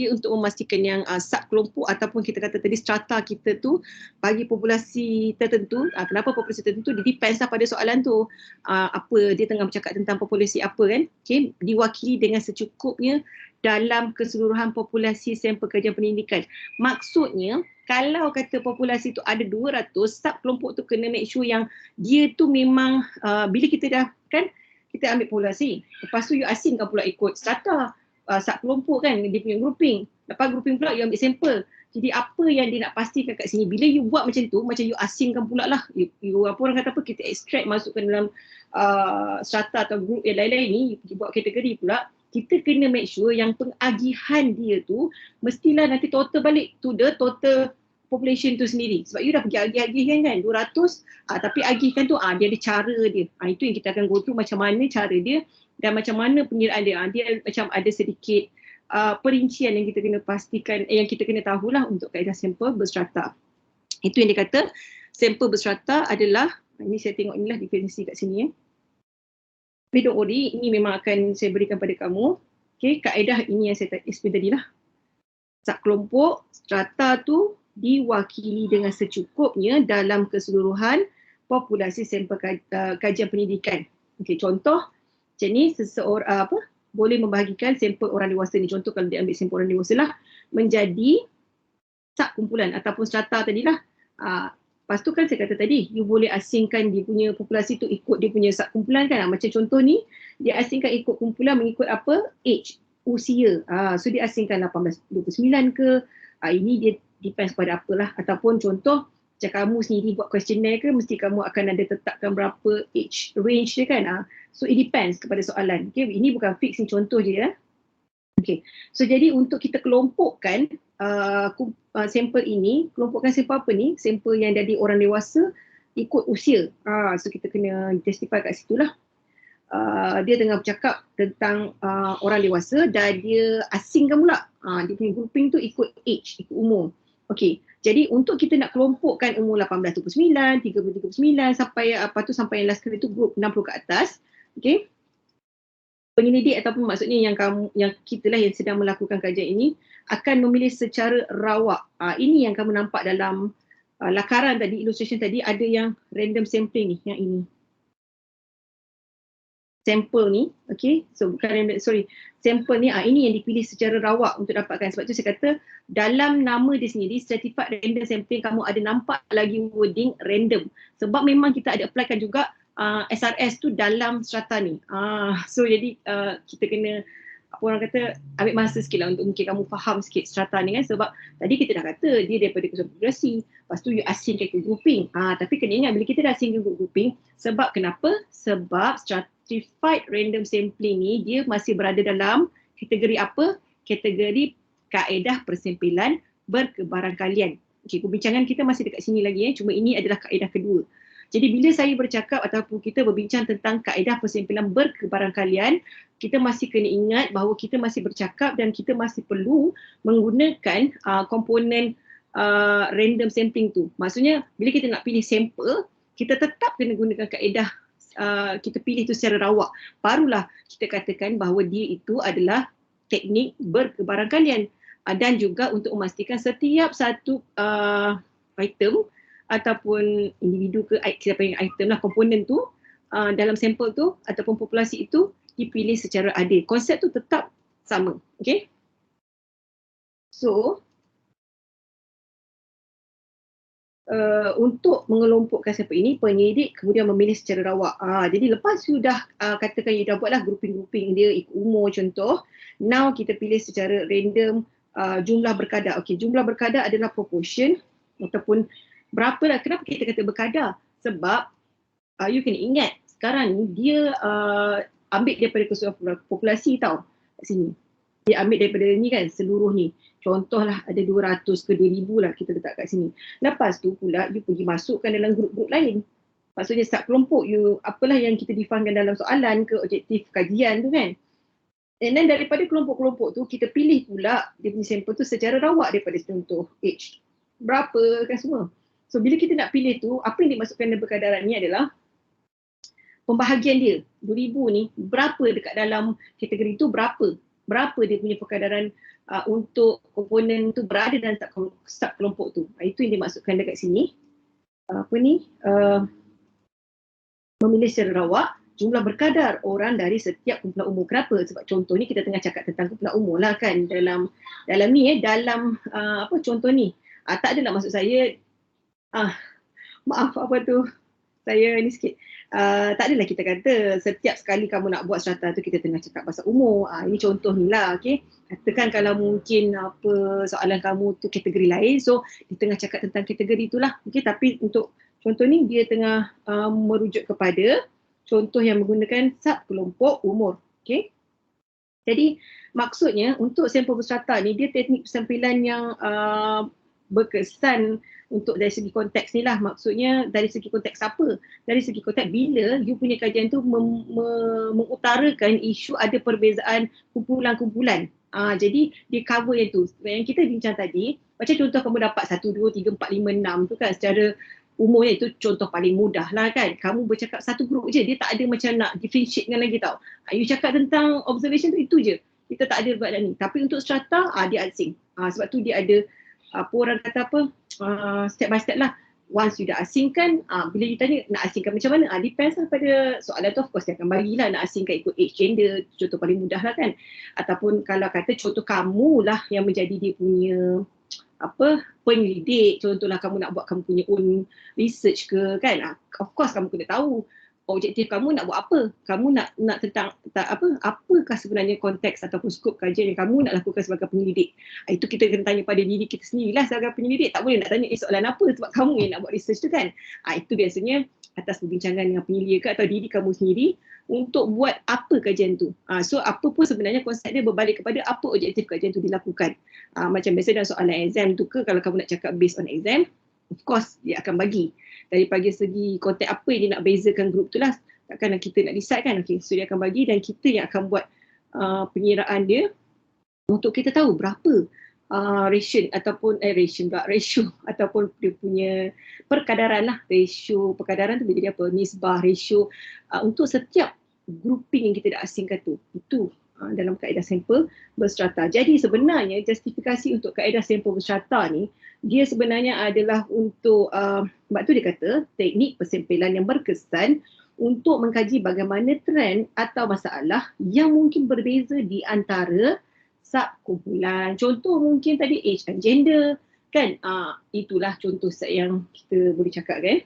S1: untuk memastikan yang sub kelompok ataupun kita kata tadi strata kita tu bagi populasi tertentu. Kenapa populasi tertentu? Dia depends lah pada soalan tu. Apa dia tengah bercakap tentang populasi apa kan? Okay, diwakili dengan secukupnya dalam keseluruhan populasi sampel kajian pendidikan. Maksudnya kalau kata populasi tu ada 200, sub kelompok tu kena make sure yang dia tu memang bila kita dah kan kita ambil populasi, lepas tu you asingkan pula ikut strata, sub kelompok kan, dia punya grouping. Lepas grouping pula you ambil sampel. Jadi apa yang dia nak pastikan kat sini, bila you buat macam tu, macam you asingkan pula lah, you apa orang kata apa, kita extract masukkan dalam strata atau group yang lain-lain ni, you buat kategori pula, kita kena make sure yang pengagihan dia tu mestilah nanti total balik to the total population tu sendiri. Sebab you dah pergi agih-agihkan kan 200, tapi agihkan tu dia ada cara dia. Itu yang kita akan go through, macam mana cara dia dan macam mana pengiraan dia. Dia macam ada sedikit perincian yang kita kena pastikan, yang kita kena tahulah untuk kaedah sampel berstrata. Itu yang dia kata, sampel berstrata adalah, ini saya tengok inilah definisi kat sini Tapi don't worry, ini memang akan saya berikan pada kamu. Okay, kaedah ini yang saya explain tadi lah. Sat kelompok strata tu diwakili dengan secukupnya dalam keseluruhan populasi sampel kajian pendidikan. Okay, contoh macam ni, seseorang boleh membahagikan sampel orang dewasa ni. Contoh kalau dia ambil sampel orang dewasa lah menjadi sat kumpulan ataupun strata tadilah. Lepas tu kan saya kata tadi, you boleh asingkan dia punya populasi tu ikut dia punya sat kumpulan kan. Macam contoh ni, dia asingkan ikut kumpulan mengikut apa? Age, usia. So dia asingkan 18-29 ke, ini dia depends pada apalah. Ataupun contoh, macam kamu sendiri buat questionnaire ke, mesti kamu akan ada tetapkan berapa age range dia kan. So it depends kepada soalan. Okay, ini bukan fix, ni contoh je ya. Okay, so jadi untuk kita kelompokkan sampel ini, kelompokkan sampel apa ni? Sampel yang dari orang dewasa ikut usia. So kita kena testify kat situ lah. Dia tengah bercakap tentang orang dewasa dan dia asingkan pula. Dia punya grouping tu ikut age, ikut umur. Okay, jadi untuk kita nak kelompokkan umur 18-29, 30-39 sampai apa tu, sampai yang last kali tu group 60 ke atas. Okay, penyelidik ataupun maksudnya yang kita lah yang sedang melakukan kajian ini akan memilih secara rawak. Ini yang kamu nampak dalam lakaran tadi, illustration tadi, ada yang random sampling ni, yang ini. Sampel ni, okay, so bukan random, sampel ni, ini yang dipilih secara rawak untuk dapatkan. Sebab tu saya kata dalam nama dia sendiri, certified random sampling, kamu ada nampak lagi wording random. Sebab memang kita ada applykan juga SRS tu dalam strata ni. So jadi kita kena, apa orang kata, ambil masa sikit lah untuk mungkin kamu faham sikit strata ni kan. Sebab tadi kita dah kata dia daripada keseluruhan populasi, lepas tu you asingkan ke grouping. Tapi kena ingat bila kita dah asingkan ke grouping, sebab kenapa? Sebab stratified random sampling ni dia masih berada dalam kategori apa? Kategori kaedah persempilan berkebarangkalian. Okay, perbincangan kita masih dekat sini lagi cuma ini adalah kaedah kedua. Jadi bila saya bercakap ataupun kita berbincang tentang kaedah persempilan berkebarangkalian, kita masih kena ingat bahawa kita masih bercakap dan kita masih perlu menggunakan komponen random sampling tu. Maksudnya bila kita nak pilih sampel, kita tetap kena gunakan kaedah kita pilih tu secara rawak. Barulah kita katakan bahawa dia itu adalah teknik berkebarangkalian. Dan juga untuk memastikan setiap satu item ataupun individu ke siapa yang item lah, komponen tu dalam sampel tu ataupun populasi itu dipilih secara adil. Konsep tu tetap sama. Okay. So untuk mengelompokkan sampel ini, penyelidik kemudian memilih secara rawak. Jadi lepas sudah katakan you dah buatlah grouping-grouping dia ikut umur contoh, now kita pilih secara random jumlah berkadar. Okay, jumlah berkadar adalah proportion ataupun berapa lah. Kenapa kita kata berkadar? Sebab you kena ingat sekarang ni dia ambil daripada keseluruhan populasi tau kat sini. Dia ambil daripada ni kan, seluruh ni. Contohlah ada 200 ke 2000 lah kita letak kat sini. Lepas tu pula you pergi masukkan dalam grup-grup lain. Maksudnya start kelompok you, apalah yang kita definekan dalam soalan ke objektif kajian tu kan. And then daripada kelompok-kelompok tu kita pilih pula dia punya sampel tu secara rawak daripada contoh age. Berapa kan semua. So bila kita nak pilih tu, apa yang dimasukkan dalam perkadaran ni adalah pembahagian dia. 2000 ni berapa dekat dalam kategori tu, berapa dia punya perkadaran untuk komponen tu berada dalam sub kelompok tu. Itu yang dimasukkan dekat sini. Memilih secara rawak jumlah berkadar orang dari setiap kumpulan umur. Kenapa? Sebab contoh ni kita tengah cakap tentang kumpulan umur lah kan dalam ni dalam contoh ni. Tak adalah maksud saya maaf apa tu, saya ni sikit. Tak adalah kita kata setiap sekali kamu nak buat strata tu kita tengah cakap pasal umur. Ini contoh ni lah, okay. Katakan kalau mungkin apa soalan kamu tu kategori lain, so di tengah cakap tentang kategori itulah. Okay, tapi untuk contoh ni dia tengah merujuk kepada contoh yang menggunakan sub kelompok umur. Okay. Jadi maksudnya untuk sampel berstrata ni dia teknik persampilan yang berkesan untuk dari segi konteks ni lah. Maksudnya dari segi konteks apa? Dari segi konteks bila you punya kajian tu mengutarakan isu ada perbezaan kumpulan-kumpulan. Jadi dia cover yang tu. Yang kita bincang tadi, macam contoh kamu dapat 1, 2, 3, 4, 5, 6 tu kan secara umumnya itu contoh paling mudah lah kan. Kamu bercakap satu grup je, dia tak ada macam nak differentiate dengan lagi tau. You cakap tentang observation tu itu je. Kita tak ada buat ni. Tapi untuk strata, dia asing. Sebab tu dia ada apa orang kata apa, step by step lah. Once you dah asingkan, bila you tanya nak asingkan macam mana? Depends lah pada soalan tu, of course dia akan bagilah nak asingkan ikut age, gender, contoh paling mudah lah kan. Ataupun kalau kata contoh kamu lah yang menjadi dia punya penyelidik, contohlah kamu nak buat kamu punya own research ke kan, of course kamu kena tahu objektif kamu nak buat apa, kamu nak tentang apakah sebenarnya konteks ataupun skop kajian yang kamu nak lakukan sebagai penyelidik. Itu kita kena tanya pada diri kita sendirilah sebagai penyelidik, tak boleh nak tanya soalan apa sebab kamu yang nak buat research tu kan. Itu biasanya atas perbincangan dengan penyelia ke atau diri kamu sendiri untuk buat apa kajian tu. So apa pun sebenarnya konsep dia berbalik kepada apa objektif kajian tu dilakukan. Macam biasa dalam soalan exam tu ke, kalau kamu nak cakap based on exam, of course dia akan bagi daripada segi konteks apa yang dia nak bezakan grup tu lah. Takkan kita nak decide kan. Okay, so dia akan bagi dan kita yang akan buat pengiraan dia untuk kita tahu berapa ratio ataupun ratio ataupun dia punya perkadaran lah. Ratio perkadaran tu jadi apa? Nisbah, ratio untuk setiap grouping yang kita dah asingkan tu. Itu dalam kaedah sampel berstrata. Jadi sebenarnya justifikasi untuk kaedah sampel berstrata ni dia sebenarnya adalah untuk sebab tu dia kata teknik persampilan yang berkesan untuk mengkaji bagaimana trend atau masalah yang mungkin berbeza di antara subkumpulan. Contoh mungkin tadi age and gender kan, itulah contoh yang kita boleh cakap kan.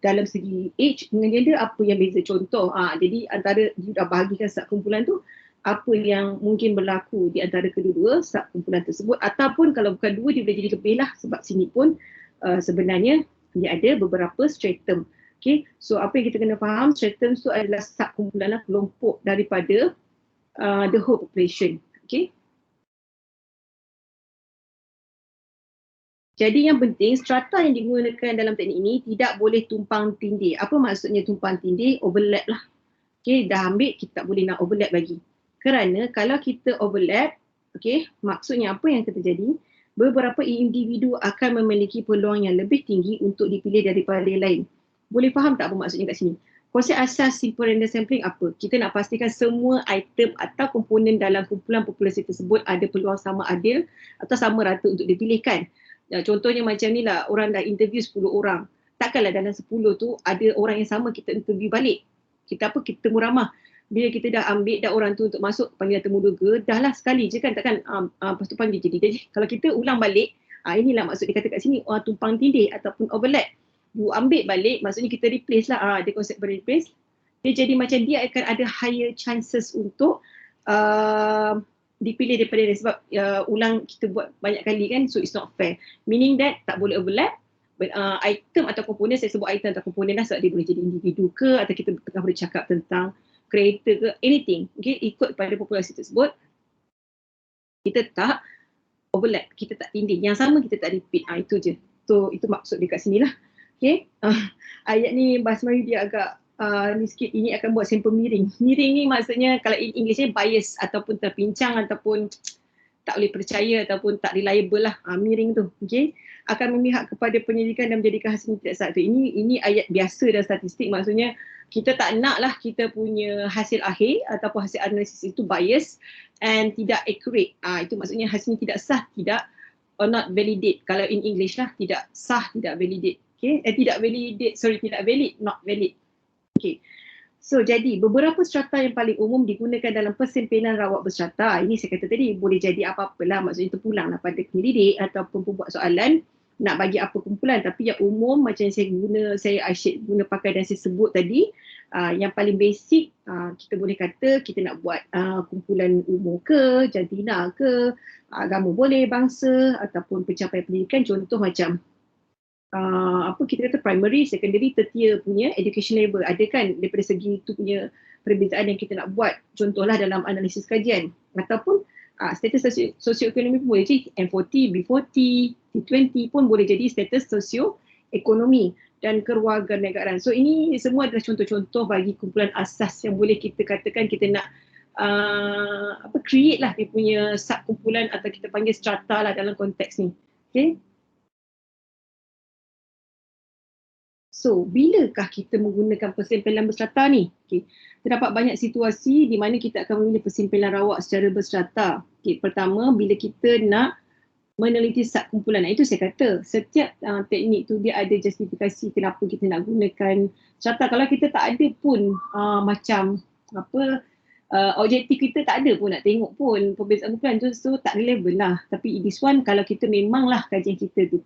S1: Dalam segi age dengan gender apa yang beza contoh. Jadi antara you dah bahagikan subkumpulan tu, apa yang mungkin berlaku di antara kedua-dua subkumpulan tersebut, ataupun kalau bukan dua dia boleh jadi lebih lah sebab sini pun sebenarnya dia ada beberapa stratum. Okay, so apa yang kita kena faham, stratum tu adalah subkumpulan lah, kelompok daripada the whole population. Okay. Jadi yang penting strata yang digunakan dalam teknik ini tidak boleh tumpang tindih. Apa maksudnya tumpang tindih? Overlap lah. Okay, dah ambil kita tak boleh nak overlap lagi. Kerana kalau kita overlap, okay, maksudnya apa yang akan terjadi? Beberapa individu akan memiliki peluang yang lebih tinggi untuk dipilih daripada yang lain. Boleh faham tak apa maksudnya kat sini? Konsep asas simple random sampling apa? Kita nak pastikan semua item atau komponen dalam kumpulan populasi tersebut ada peluang sama adil atau sama rata untuk dipilihkan. Contohnya macam ni lah, orang dah interview 10 orang. Takkanlah dalam 10 tu ada orang yang sama kita interview balik. Kita temu ramah. Bila kita dah ambil dah orang tu untuk masuk panggilan temu duga, dah lah sekali je kan, takkan lepas tu panggil jadi. Kalau kita ulang balik, inilah maksud dia kata kat sini, tumpang tindih ataupun overlap. You ambil balik, maksudnya kita replace lah, dia konsep replace. Dia jadi macam dia akan ada higher chances untuk dipilih daripada dia sebab ulang kita buat banyak kali kan, so it's not fair. Meaning that tak boleh overlap. Item atau komponen, saya sebut item atau komponen lah sebab dia boleh jadi individu ke atau kita tengah bercakap tentang creator ke, anything. Okay, ikut pada populasi tersebut. Kita tak overlap, kita tak tindih. Yang sama kita tak repeat. Itu je. So itu maksud dia kat sini lah. Okay. Ayat ni bahasa Melayu dia agak ni sikit, ini akan buat sampel miring. Miring ni maksudnya kalau in English ni bias ataupun terpincang ataupun tak boleh percaya ataupun tak reliable lah. Miring tu. Okay. Akan memihak kepada penyelidikan dan menjadikan hasilnya tidak satu. Ini ayat biasa dalam statistik, maksudnya kita tak nak lah kita punya hasil akhir ataupun hasil analisis itu bias and tidak accurate. Itu maksudnya hasilnya tidak sah, tidak or not validate. Kalau in English lah, tidak sah, tidak validate. Okay, tidak validate, tidak valid, not valid. Okay. So jadi beberapa strata yang paling umum digunakan dalam persempinan rawat berstrata. Ini saya kata tadi boleh jadi apa-apalah, maksudnya terpulang lah pada penyelidik ataupun pembuat soalan nak bagi apa kumpulan, tapi yang umum macam yang saya Aisyik guna pakai dan saya sebut tadi, yang paling basic kita boleh kata kita nak buat kumpulan umur ke, jantina ke, agama boleh, bangsa ataupun pencapaian pendidikan. Contoh macam kita kata primary, secondary, tertiary punya education level. Ada kan daripada segi itu punya perbezaan yang kita nak buat. Contohlah dalam analisis kajian. Ataupun status sosioekonomi pun boleh jadi M40, B40, T20 pun boleh jadi status sosioekonomi dan kewarganegaraan. So ini semua adalah contoh-contoh bagi kumpulan asas yang boleh kita katakan kita nak create lah dia punya subkumpulan atau kita panggil strata lah dalam konteks ni. Okay. So, bilakah kita menggunakan persempelan berstrata ni? Okay. Terdapat banyak situasi di mana kita akan memilih persempelan rawak secara berstrata. Okay. Pertama, bila kita nak meneliti subkumpulan. Itu saya kata, setiap teknik tu dia ada justifikasi kenapa kita nak gunakan strata. Kalau kita tak ada pun objektif kita tak ada pun nak tengok pun perbezaan kumpulan tu, so tak relevan lah. Tapi this one kalau kita memanglah kajian kita tu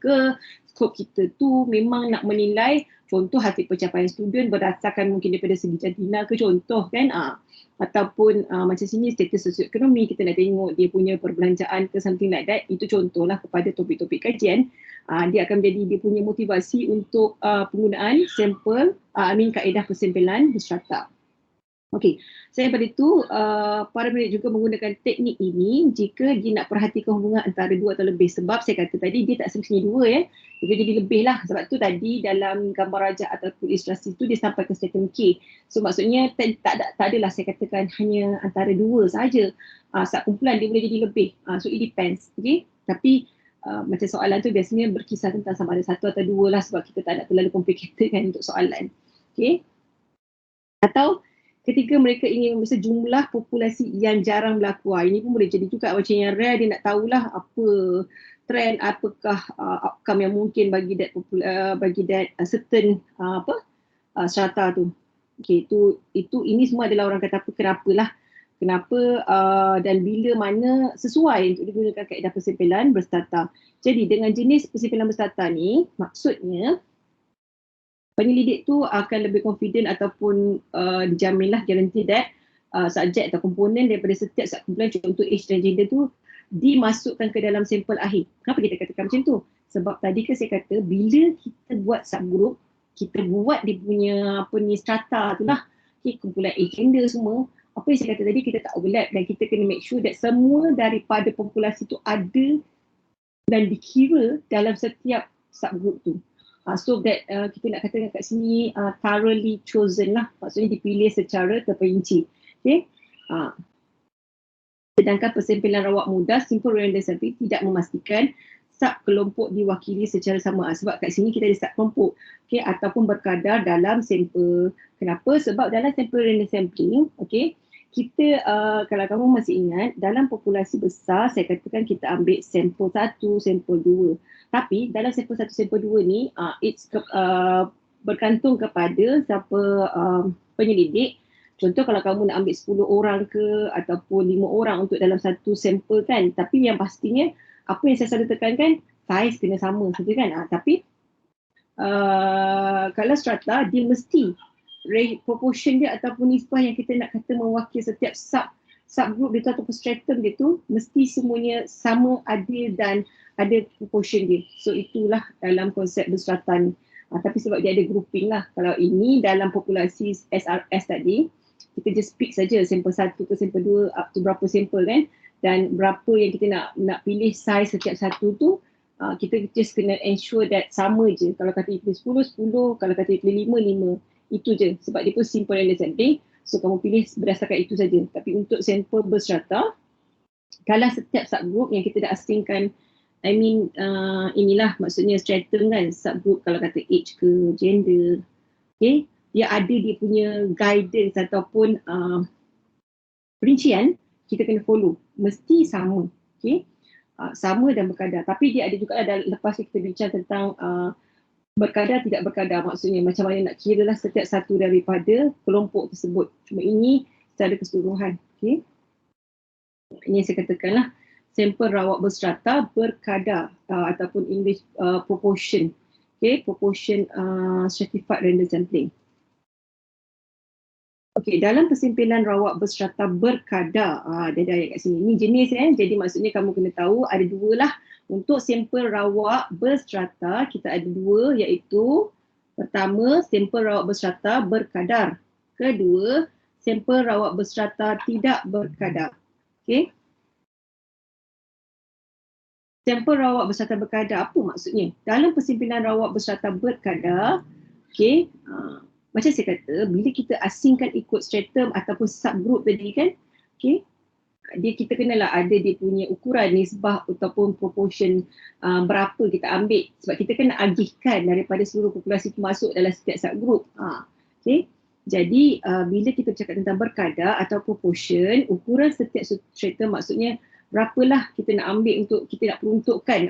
S1: skop kita tu memang nak menilai contoh hasil pencapaian student berdasarkan mungkin daripada segi jantina ke contoh kan, ataupun macam sini status sosioekonomi kita nak tengok dia punya perbelanjaan ke something like that, itu contohlah kepada topik-topik kajian. Dia akan menjadi dia punya motivasi untuk penggunaan sampel kaedah persempelan berstrata. Okey, selain daripada itu, para peneliti juga menggunakan teknik ini jika dia nak perhatikan hubungan antara dua atau lebih. Sebab saya kata tadi dia tak semestinya dua ya, dia jadi lebih lah. Sebab tu tadi dalam gambar rajah ataupun ilustrasi tu dia sampai ke statement K. So maksudnya tak adalah saya katakan hanya antara dua sahaja. Subkumpulan dia boleh jadi lebih. So it depends. Okay? Tapi macam soalan tu biasanya berkisar tentang sama ada satu atau dua lah, sebab kita tak nak terlalu complicated kan untuk soalan. Okay? Atau ketika mereka ingin membesar jumlah populasi yang jarang berlaku. Ini pun boleh jadi juga macam yang rare, dia nak tahulah apa trend, apakah outcome yang mungkin bagi that certain strata tu. Okay, ini semua adalah orang kata apa, kenapa dan bila mana sesuai untuk digunakan kaedah persempelan berstrata. Jadi dengan jenis persempelan berstrata ni, maksudnya penyelidik tu akan lebih confident ataupun dijaminlah guarantee that subjek atau komponen daripada setiap subkumpulan contoh age dan gender tu dimasukkan ke dalam sampel akhir. Kenapa kita katakan macam tu? Sebab tadi kan saya kata bila kita buat subgroup, kita buat dia punya strata tu lah. Okay, kumpulan age, gender semua. Apa yang saya kata tadi kita tak overlap dan kita kena make sure that semua daripada populasi tu ada dan dikira dalam setiap subgroup tu. So that kita nak katakan kat sini thoroughly chosen lah, maksudnya dipilih secara terperinci. Okay. Sedangkan persempelan rawak mudah, simple random sampling tidak memastikan sub kelompok diwakili secara sama. Sebab kat sini kita ada sub kelompok, okay, ataupun berkadar dalam sampel. Kenapa? Sebab dalam sampel random sampling, okay, kita kalau kamu masih ingat dalam populasi besar saya katakan kita ambil sampel 1, sampel 2. Tapi dalam sampel 1, sampel 2 ni bergantung kepada siapa penyelidik. Contoh kalau kamu nak ambil 10 orang ke ataupun 5 orang untuk dalam satu sampel kan. Tapi yang pastinya apa yang saya selalu tekankan, size kena sama saja kan. Tapi kalau strata dia mesti proportion dia ataupun nisbah yang kita nak kata mewakili setiap subgroup dia tu ataupun stratum dia tu mesti semuanya sama, adil dan ada proportion dia. So itulah dalam konsep berstrata ni. Tapi sebab dia ada grouping lah. Kalau ini dalam populasi SRS tadi, kita just pick saja sampel 1 ke sampel 2 up to berapa sampel kan. Dan berapa yang kita nak pilih size setiap satu tu, kita just kena ensure that sama je. Kalau kata pilih 10, 10. Kalau kata pilih 5, 5. Itu je. Sebab dia pun simple random sampling. So kamu pilih berdasarkan itu saja. Tapi untuk sampel berstrata, kalau setiap subgroup yang kita dah asingkan, inilah maksudnya stratum kan, subgroup kalau kata age ke gender, okay, dia ada dia punya guidance ataupun perincian kita kena follow, mesti sama, okay, sama dan berkadar. Tapi dia ada juga lepas kita bincang tentang berkadar tidak berkadar, maksudnya macam mana nak kira lah setiap satu daripada kelompok tersebut. Cuma ini secara keseluruhan, okay. Ini yang saya katakan lah. sampel rawak berstrata berkadar ataupun English proportion. Okay, proportion stratified random sampling. Okey, dalam persimpilan rawak berstrata berkadar, dia ada ayat kat sini. Ni jenis jadi maksudnya kamu kena tahu ada dua lah. Untuk sampel rawak berstrata kita ada dua, iaitu pertama sampel rawak berstrata berkadar. Kedua, sampel rawak berstrata tidak berkadar. Okey. Sampel rawak berstrata berkadar apa maksudnya? Dalam persimpilan rawak berstrata berkadar, okey, macam saya kata, bila kita asingkan ikut stratum ataupun subgroup tadi kan, okey, kita kenalah ada dia punya ukuran nisbah ataupun proportion berapa kita ambil, sebab kita kena agihkan daripada seluruh populasi itu masuk dalam setiap subgroup. Okey. Jadi bila kita bercakap tentang berkadar atau proportion, ukuran setiap stratum maksudnya berapalah kita nak ambil untuk kita nak peruntukkan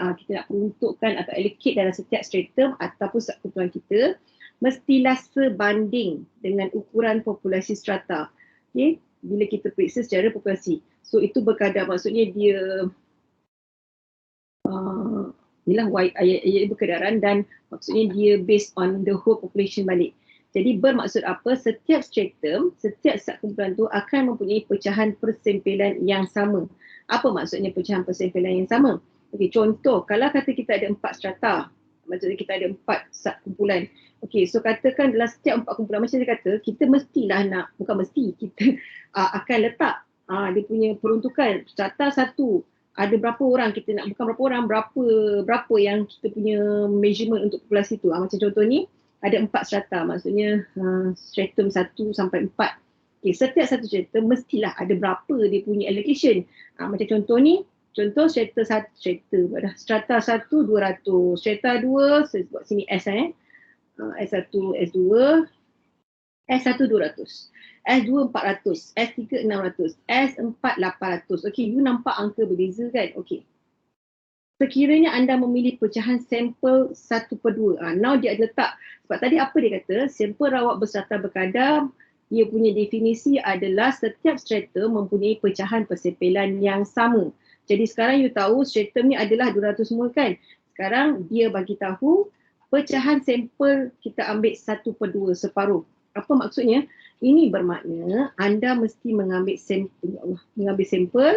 S1: atau allocate dalam setiap stratum ataupun subkumpulan kita, mestilah sebanding dengan ukuran populasi strata. Okey, bila kita periksa secara populasi. So itu berkadar, maksudnya dia inilah ayat berkadaran dan maksudnya dia based on the whole population balik. Jadi bermaksud apa? Setiap stratum, setiap subkumpulan tu akan mempunyai pecahan persempilan yang sama. Apa maksudnya pecahan persempilan yang sama? Okey, contoh kalau kata kita ada 4 strata, maksudnya kita ada 4 subkumpulan. Okey, so katakan dalam setiap 4 kumpulan macam saya kata, kita mestilah nak, bukan mesti, kita akan letak dia punya peruntukan. Strata 1 ada berapa orang kita nak, bukan berapa orang, berapa yang kita punya measurement untuk populasi tu. Macam contoh ni ada 4 strata, maksudnya stratum 1 sampai 4. Okay, setiap satu stratum mestilah ada berapa dia punya allocation. Macam contoh ni, contoh strata 1, strata 1 200, strata 2 saya buat sini S S1, S2, S1 200, S2 400, S3 600, S4 800. Okey, you nampak angka berbeza kan? Okey. Sekiranya anda memilih pecahan sampel 1/2. Now dia letak, sebab tadi apa dia kata? Sampel rawak berstrata berkadar, dia punya definisi adalah setiap stratum mempunyai pecahan persempilan yang sama. Jadi sekarang you tahu stratum ni adalah 200 semua kan? Sekarang dia bagi tahu pecahan sampel kita ambil 1/2, separuh. Apa maksudnya? Ini bermakna anda mesti mengambil sampel.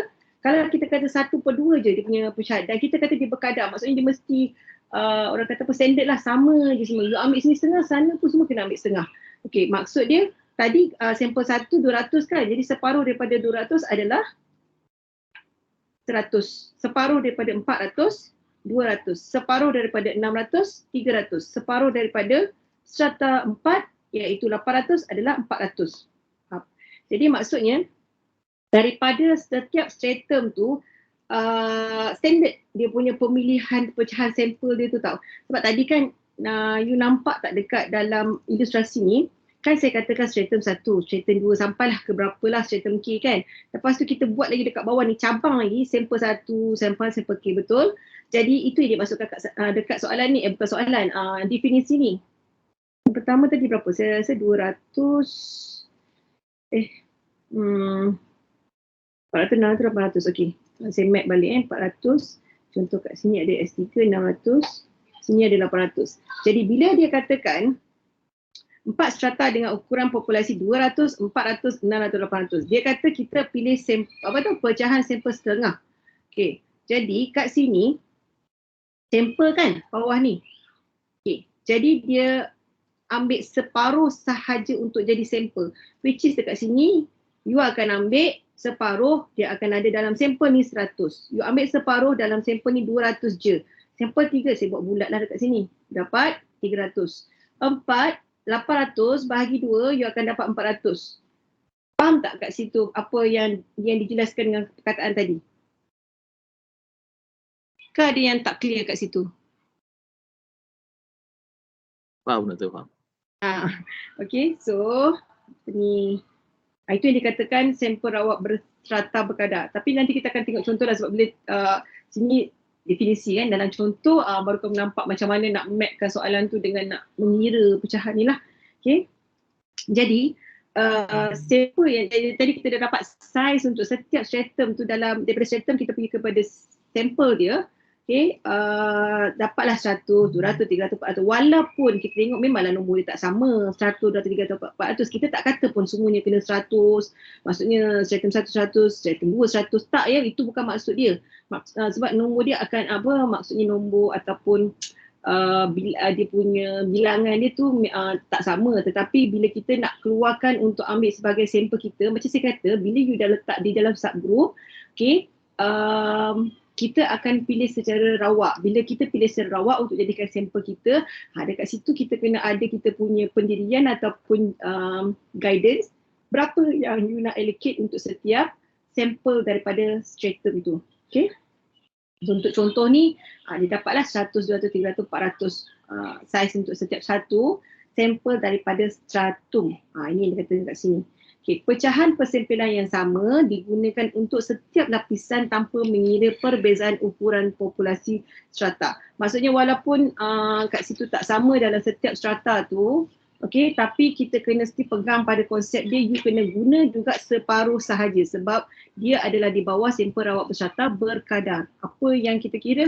S1: Kalau kita kata 1/2 je dia punya pecahan dan kita kata dia berkadar, maksudnya dia mesti orang kata apa, standard lah, sama je semua. You ambil sini setengah, sana pun semua kena ambil setengah. Okey, maksud dia tadi sampel 1 200 kan, jadi separuh daripada 200 adalah 100, separuh daripada 400 200, separuh daripada 600 300, separuh daripada strata 4 iaitu 800 adalah 400. Jadi maksudnya daripada setiap stratum tu standard dia punya pemilihan pecahan sampel dia tu tau. Sebab tadi kan you nampak tak dekat dalam ilustrasi ni, kan saya katakan stratum 1, stratum 2 sampailah ke berapalah stratum K kan. Lepas tu kita buat lagi dekat bawah ni cabang lagi, sampel 1, sampel K, betul. Jadi itu yang dimaksudkan dekat soalan ni, bukan soalan, definisi ni. Yang pertama tadi berapa? Saya rasa 200 400, 600, 800. Okey. Saya map balik 400. Contoh kat sini ada S3 600. Sini ada 800. Jadi bila dia katakan 4 strata dengan ukuran populasi 200, 400, 600, 800. Dia kata kita pilih pecahan sampel setengah. Okey. Jadi kat sini sampel kan bawah ni. Okey. Jadi dia ambil separuh sahaja untuk jadi sampel. Which is dekat sini you akan ambil separuh, dia akan ada dalam sampel ni 100. You ambil separuh dalam sampel ni 200 je. Sampel 3 saya buat bulat lah dekat sini. Dapat 300. 800 bahagi 2 you akan dapat 400. Faham tak kat situ apa yang dijelaskan dengan perkataan tadi? Ke ada yang tak clear kat situ?
S6: Faham tak tu? Faham.
S1: Okay, so ni itu yang dikatakan sampel rawak berstrata berkadar. Tapi nanti kita akan tengok contoh lah, sebab bila sini definisi kan, dalam contoh baru kamu nampak macam mana nak mapkan soalan tu dengan nak mengira pecahan ni lah. Okay. Jadi sampel yang tadi kita dah dapat size untuk setiap stratum tu daripada stratum kita pergi kepada sampel dia. Okay, dapatlah 100, 200, 300, 400. Walaupun kita tengok memanglah nombor dia tak sama, 100, 200, 300, 400. Kita tak kata pun semuanya kena 100. Maksudnya stratum 1 100, stratum 2 100. Tak ya, itu bukan maksud dia. Sebab nombor dia akan maksudnya nombor ataupun dia punya bilangan dia tu tak sama. Tetapi bila kita nak keluarkan untuk ambil sebagai sampel kita, macam saya kata, bila you dah letak di dalam subgroup, okay, kita akan pilih secara rawak. Bila kita pilih secara rawak untuk jadikan sampel kita, dekat situ kita kena ada kita punya pendirian ataupun guidance berapa yang you nak allocate untuk setiap sampel daripada stratum itu. Okay. Untuk contoh ni, dia dapatlah 100, 200, 300, 400 size untuk setiap satu sampel daripada stratum. Ini yang dia kata kat sini. Okay, pecahan persempelan yang sama digunakan untuk setiap lapisan tanpa mengira perbezaan ukuran populasi strata. Maksudnya walaupun kat situ tak sama dalam setiap strata tu, okay, tapi kita kena mesti pegang pada konsep dia, you kena guna juga separuh sahaja sebab dia adalah di bawah sampel rawat berstrata berkadar. Apa yang kita kira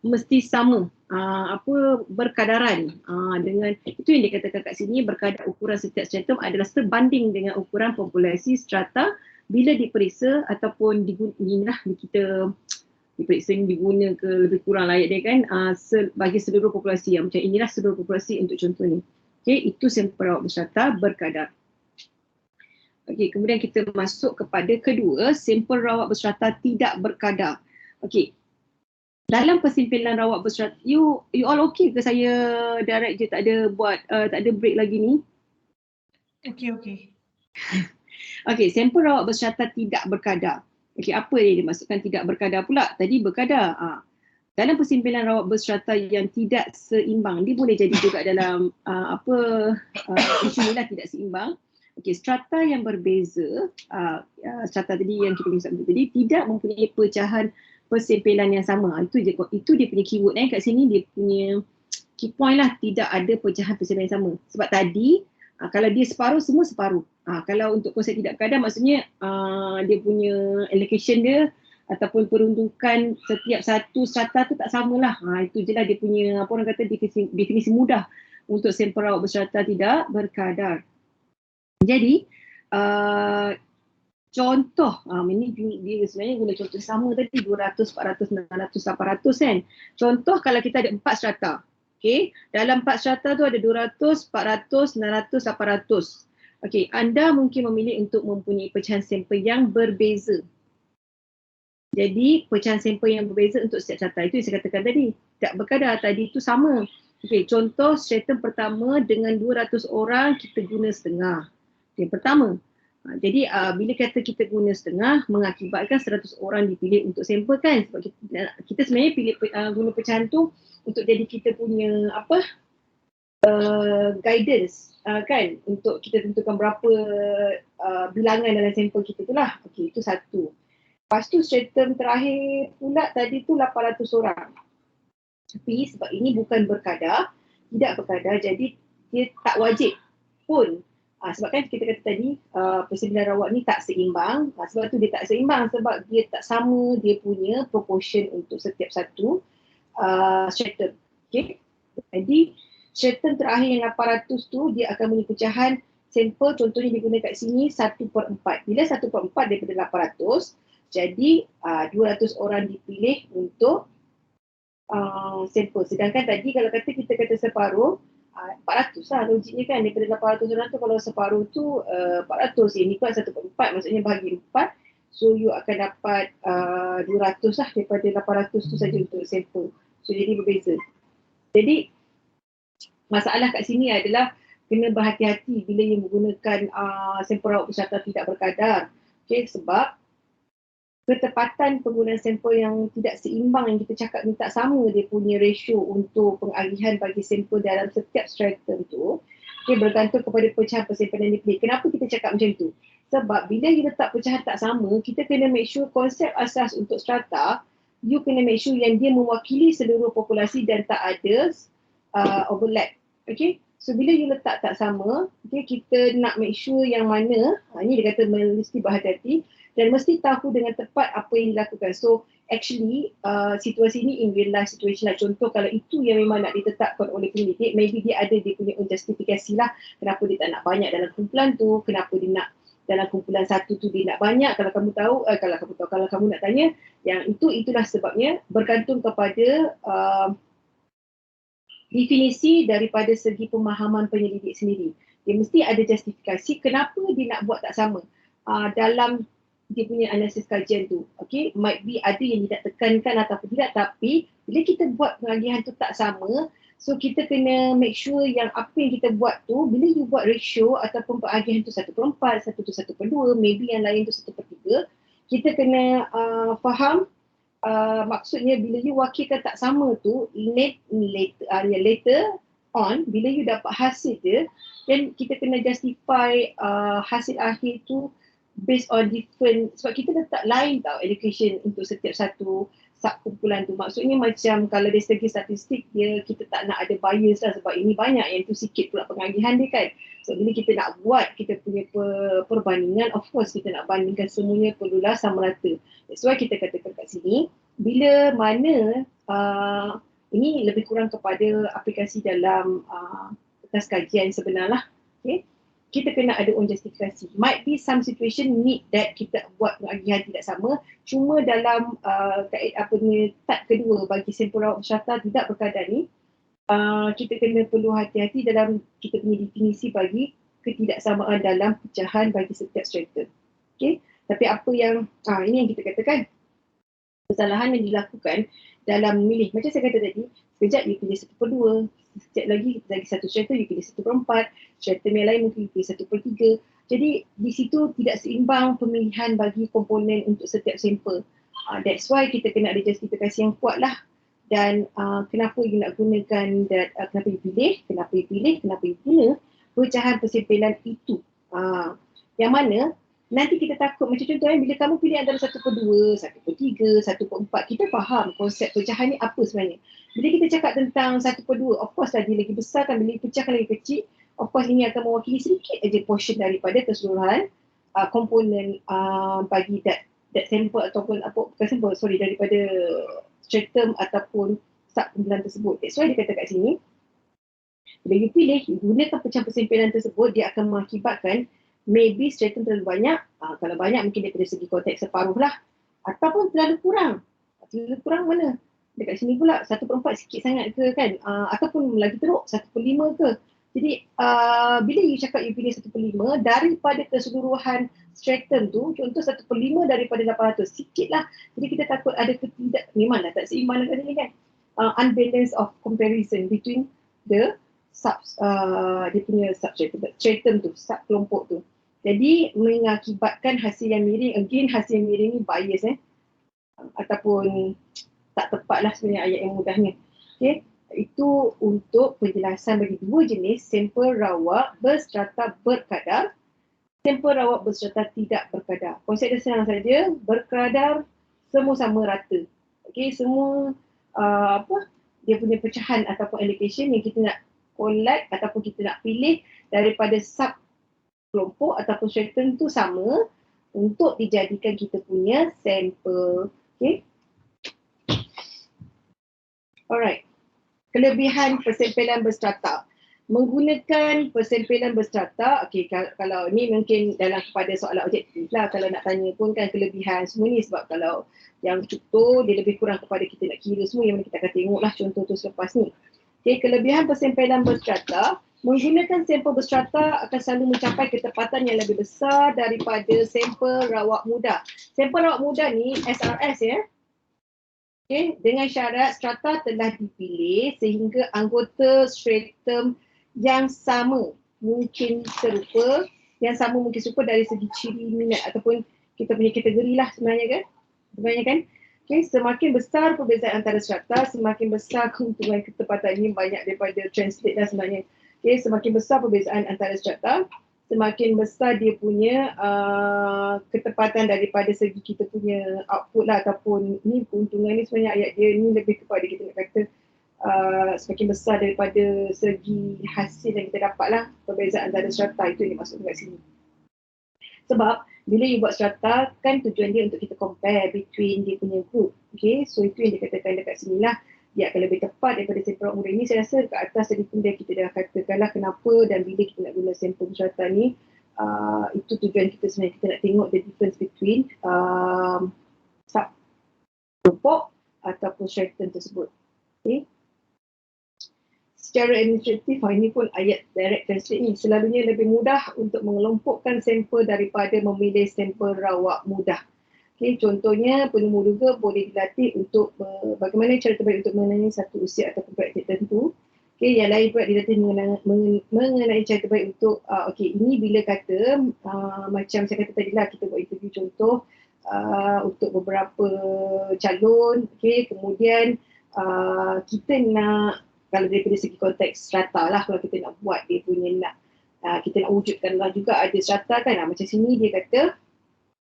S1: mesti sama, berkadaran dengan itu yang dikatakan kat sini, berkadar ukuran setiap stratum adalah sebanding dengan ukuran populasi strata bila diperiksa ataupun kita diperiksa ni diguna ke lebih kurang layak dia kan, bagi seluruh populasi. Macam inilah seluruh populasi untuk contoh ni. Okay, itu sampel rawat berstrata berkadar. Okay, kemudian kita masuk kepada kedua, sampel rawat berstrata tidak berkadar. Okay. Dalam persimpilan rawat berstrata, you all okay ke saya direct je, tak ada break lagi ni?
S2: Okay.
S1: Okay, sampel rawat berstrata tidak berkadar. Okay, apa yang dimaksudkan tidak berkadar pula? Tadi berkadar. Dalam persimpilan rawat berstrata yang tidak seimbang, dia boleh jadi juga dalam isu ni lah, tidak seimbang. Okay, strata yang berbeza, strata tadi yang kita sebut tadi tidak mempunyai pecahan persempelan yang sama. Itu dia punya keyword kat sini, dia punya key point lah, tidak ada pecahan persempelan yang sama. Sebab tadi kalau dia separuh, semua separuh. Kalau untuk konsep tidak berkadar, maksudnya dia punya allocation dia ataupun peruntukan setiap satu strata tu tak samalah. Itu je lah dia punya definisi mudah untuk sampel rawat berstrata tidak berkadar. Jadi contoh, ini dia sebenarnya guna contoh sama tadi, 200, 400, 600, 800 kan. Contoh kalau kita ada 4 strata. Okay, dalam 4 strata tu ada 200, 400, 600, 800. Okay, anda mungkin memilih untuk mempunyai pecahan sampel yang berbeza. Jadi pecahan sampel yang berbeza untuk setiap strata, itu yang saya katakan tadi. Tak berkadar, tadi itu sama. Okay, contoh stratum pertama dengan 200 orang kita guna setengah. Yang pertama. Jadi bila kata kita guna setengah, mengakibatkan 100 orang dipilih untuk sampel kan. Sebab kita sebenarnya pilih guna pecahan tu untuk jadi kita punya guidance kan, untuk kita tentukan berapa bilangan dalam sampel kita tu lah. Okay, itu satu. Lepas tu stratum terakhir pula tadi tu 800 orang. Tapi sebab ini bukan berkadar, tidak berkadar, jadi dia tak wajib pun. Sebab kan kita kata tadi persempelan rawat ni tak seimbang. Sebab tu dia tak seimbang sebab dia tak sama dia punya proportion untuk setiap satu stratum. Okay. Jadi stratum terakhir yang 800 tu dia akan punya pecahan sampel, contohnya digunakan kat sini 1/4. Bila 1/4 daripada 800, jadi 200 orang dipilih untuk sampel. Sedangkan tadi kalau kita kata separuh, 400 lah logiknya kan, daripada 800 orang tu kalau separuh tu 400, ini kan 1/4, maksudnya bahagi 4, so you akan dapat 200 lah daripada 800 tu saja untuk sampel. So jadi berbeza. Jadi masalah kat sini adalah kena berhati-hati bila yang menggunakan sampel rawat berstrata tidak berkadar. Okay, sebab ketepatan penggunaan sampel yang tidak seimbang yang kita cakap ni tak sama dia punya ratio untuk pengagihan bagi sampel dalam setiap stratum tu, dia bergantung kepada pecahan persempelan yang dipilih. Kenapa kita cakap macam tu? Sebab bila you letak pecahan tak sama, kita kena make sure konsep asas untuk strata, you kena make sure yang dia mewakili seluruh populasi dan tak ada overlap. Okay? So bila you letak tak sama, okay, kita nak make sure yang mana, ni dia kata mesti berhati-hati dan mesti tahu dengan tepat apa yang dilakukan. So actually situasi ni in real life situation lah. Contoh kalau itu yang memang nak ditetapkan oleh penyidik, maybe dia ada dia punya justifikasi lah kenapa dia tak nak banyak dalam kumpulan tu, kenapa dia nak dalam kumpulan satu tu dia nak banyak. Kalau kamu tahu, kalau kamu nak tanya, yang itulah sebabnya, bergantung kepada definisi daripada segi pemahaman penyelidik sendiri. Dia mesti ada justifikasi kenapa dia nak buat tak sama dalam dia punya analisis kajian tu. Okay, might be ada yang tidak tekankan ataupun tidak, tapi bila kita buat pengagihan tu tak sama, so kita kena make sure yang apa yang kita buat tu, bila you buat ratio ataupun pengagihan tu 1/4, satu tu 1/2, maybe yang lain tu 1/3, kita kena faham maksudnya bila you wakilkan tak sama tu, later on, bila you dapat hasil dia, then kita kena justify hasil akhir tu based on different, sebab kita letak lain tau allocation untuk setiap satu kumpulan tu. Maksudnya macam kalau dari segi statistik dia, kita tak nak ada bias lah sebab ini banyak, yang tu sikit pula pengagihan dia kan. So bila kita nak buat kita punya perbandingan, of course kita nak bandingkan semuanya perlulah sama rata. That's why kita katakan kat sini, bila mana ini lebih kurang kepada aplikasi dalam atas kajian sebenar lah. Okay. Kita kena ada own justifikasi. Might be some situation need that kita buat pengagihan tidak sama, cuma dalam tab kedua bagi sampel rawat berserta tidak berkadar ni, kita kena perlu hati-hati dalam kita punya definisi bagi ketidaksamaan dalam pecahan bagi setiap strata. Okay. Tapi apa yang, ini yang kita katakan, kesalahan yang dilakukan dalam memilih. Macam saya kata tadi, sekejap you pilih 1/2, sekejap lagi satu strata you pilih 1/4, strata yang lain mungkin you pilih 1/3. Jadi di situ tidak seimbang pemilihan bagi komponen untuk setiap sampel. That's why kita kena ada justifikasi yang kuat lah. Dan kenapa you nak gunakan, kenapa you pilih, kenapa you guna pecahan persempelan itu. Yang mana nanti kita takut, macam contoh bila kamu pilih antara 1/2, 1/3, 1/4, kita faham konsep pecahan ni apa sebenarnya. Bila kita cakap tentang 1/2, of course lah dia lagi besar kan, bila dipecahkan lagi kecil, of course ini akan mewakili sedikit aja portion daripada keseluruhan komponen bagi that sampel ataupun daripada stratum ataupun subkumpulan tersebut. That's why dia kata kat sini, bila you pilih, you gunakan pecahan persempelan tersebut, dia akan mengakibatkan maybe stratum terlalu banyak, kalau banyak mungkin daripada segi konteks separuh lah, ataupun terlalu kurang. Terlalu kurang mana? Dekat sini pula 1/4 sikit sangat ke kan, ataupun lagi teruk 1/5 ke. Jadi bila you cakap you pilih 1/5 daripada keseluruhan stratum tu, contoh 1/5 daripada 800, sikit lah. Jadi kita takut ada memanglah tak seimbang dengan ini kan, unbalance of comparison between the dia punya stratum tu, sub kelompok tu. Jadi mengakibatkan hasil yang miring. Again, hasil yang miring ni bias ataupun tak tepat lah sebenarnya ayat yang mudahnya. Okay. Itu untuk penjelasan bagi dua jenis sampel rawat berstrata berkadar, sampel rawat berstrata tidak berkadar. Konsep dia senang saja, berkadar semua sama rata. Okay, semua dia punya pecahan ataupun allocation yang kita nak collect ataupun kita nak pilih daripada sub kelompok ataupun stratum tu sama untuk dijadikan kita punya sampel. Okay. Alright. Kelebihan persempelan berstrata. Menggunakan persempelan berstrata, okay, kalau ni mungkin dalam kepada soalan objektif lah, kalau nak tanya pun kan kelebihan semua ni, sebab kalau yang contoh dia lebih kurang kepada kita nak kira semua, yang mana kita akan tengok lah contoh tu selepas ni. Okay, kelebihan persempelan berstrata, menggunakan sampel berstrata akan selalu mencapai ketepatan yang lebih besar daripada sampel rawat mudah. Sampel rawat mudah ni SRS ya. Okay, dengan syarat strata telah dipilih sehingga anggota stratum yang sama mungkin serupa dari segi ciri minat ataupun kita punya kategori lah sebenarnya kan. Okay, semakin besar perbezaan antara strata, semakin besar keuntungan ketepatannya, banyak daripada translate lah sebenarnya. Okay, semakin besar perbezaan antara strata, semakin besar dia punya ketepatan daripada segi kita punya output lah, ataupun ni keuntungan ni sebenarnya ayat dia ni lebih kepada kita nak kata semakin besar daripada segi hasil yang kita dapat lah, perbezaan antara strata itu yang dimaksud kat sini. Sebab bila you buat strata kan tujuan dia untuk kita compare between dia punya group. Okay, so itu yang dikatakan dekat sini lah. Dia akan lebih tepat daripada sampel muda ini. Saya rasa kat atas tadi pun kita dah katakan lah kenapa dan bila kita nak guna sampel strata ni. Itu tujuan kita sebenarnya, kita nak tengok the difference between sub kelompok ataupun strengthen tersebut. Okay. Secara administratif, ini pun ayat direct translate ni selalunya lebih mudah untuk mengelompokkan sampel daripada memilih sampel rawak mudah. Okay, contohnya penemu duga boleh dilatih untuk bagaimana cara terbaik untuk mengenai satu usia atau praktik tertentu. Okay, yang lain pula dilatih mengenai cara terbaik untuk ini bila kata macam saya kata tadi lah, kita buat interview contoh untuk beberapa calon. Okay, kemudian kita nak, kalau daripada segi konteks strata lah, kalau kita nak buat dia punya kita nak wujudkan lah juga ada strata kan. Macam sini dia kata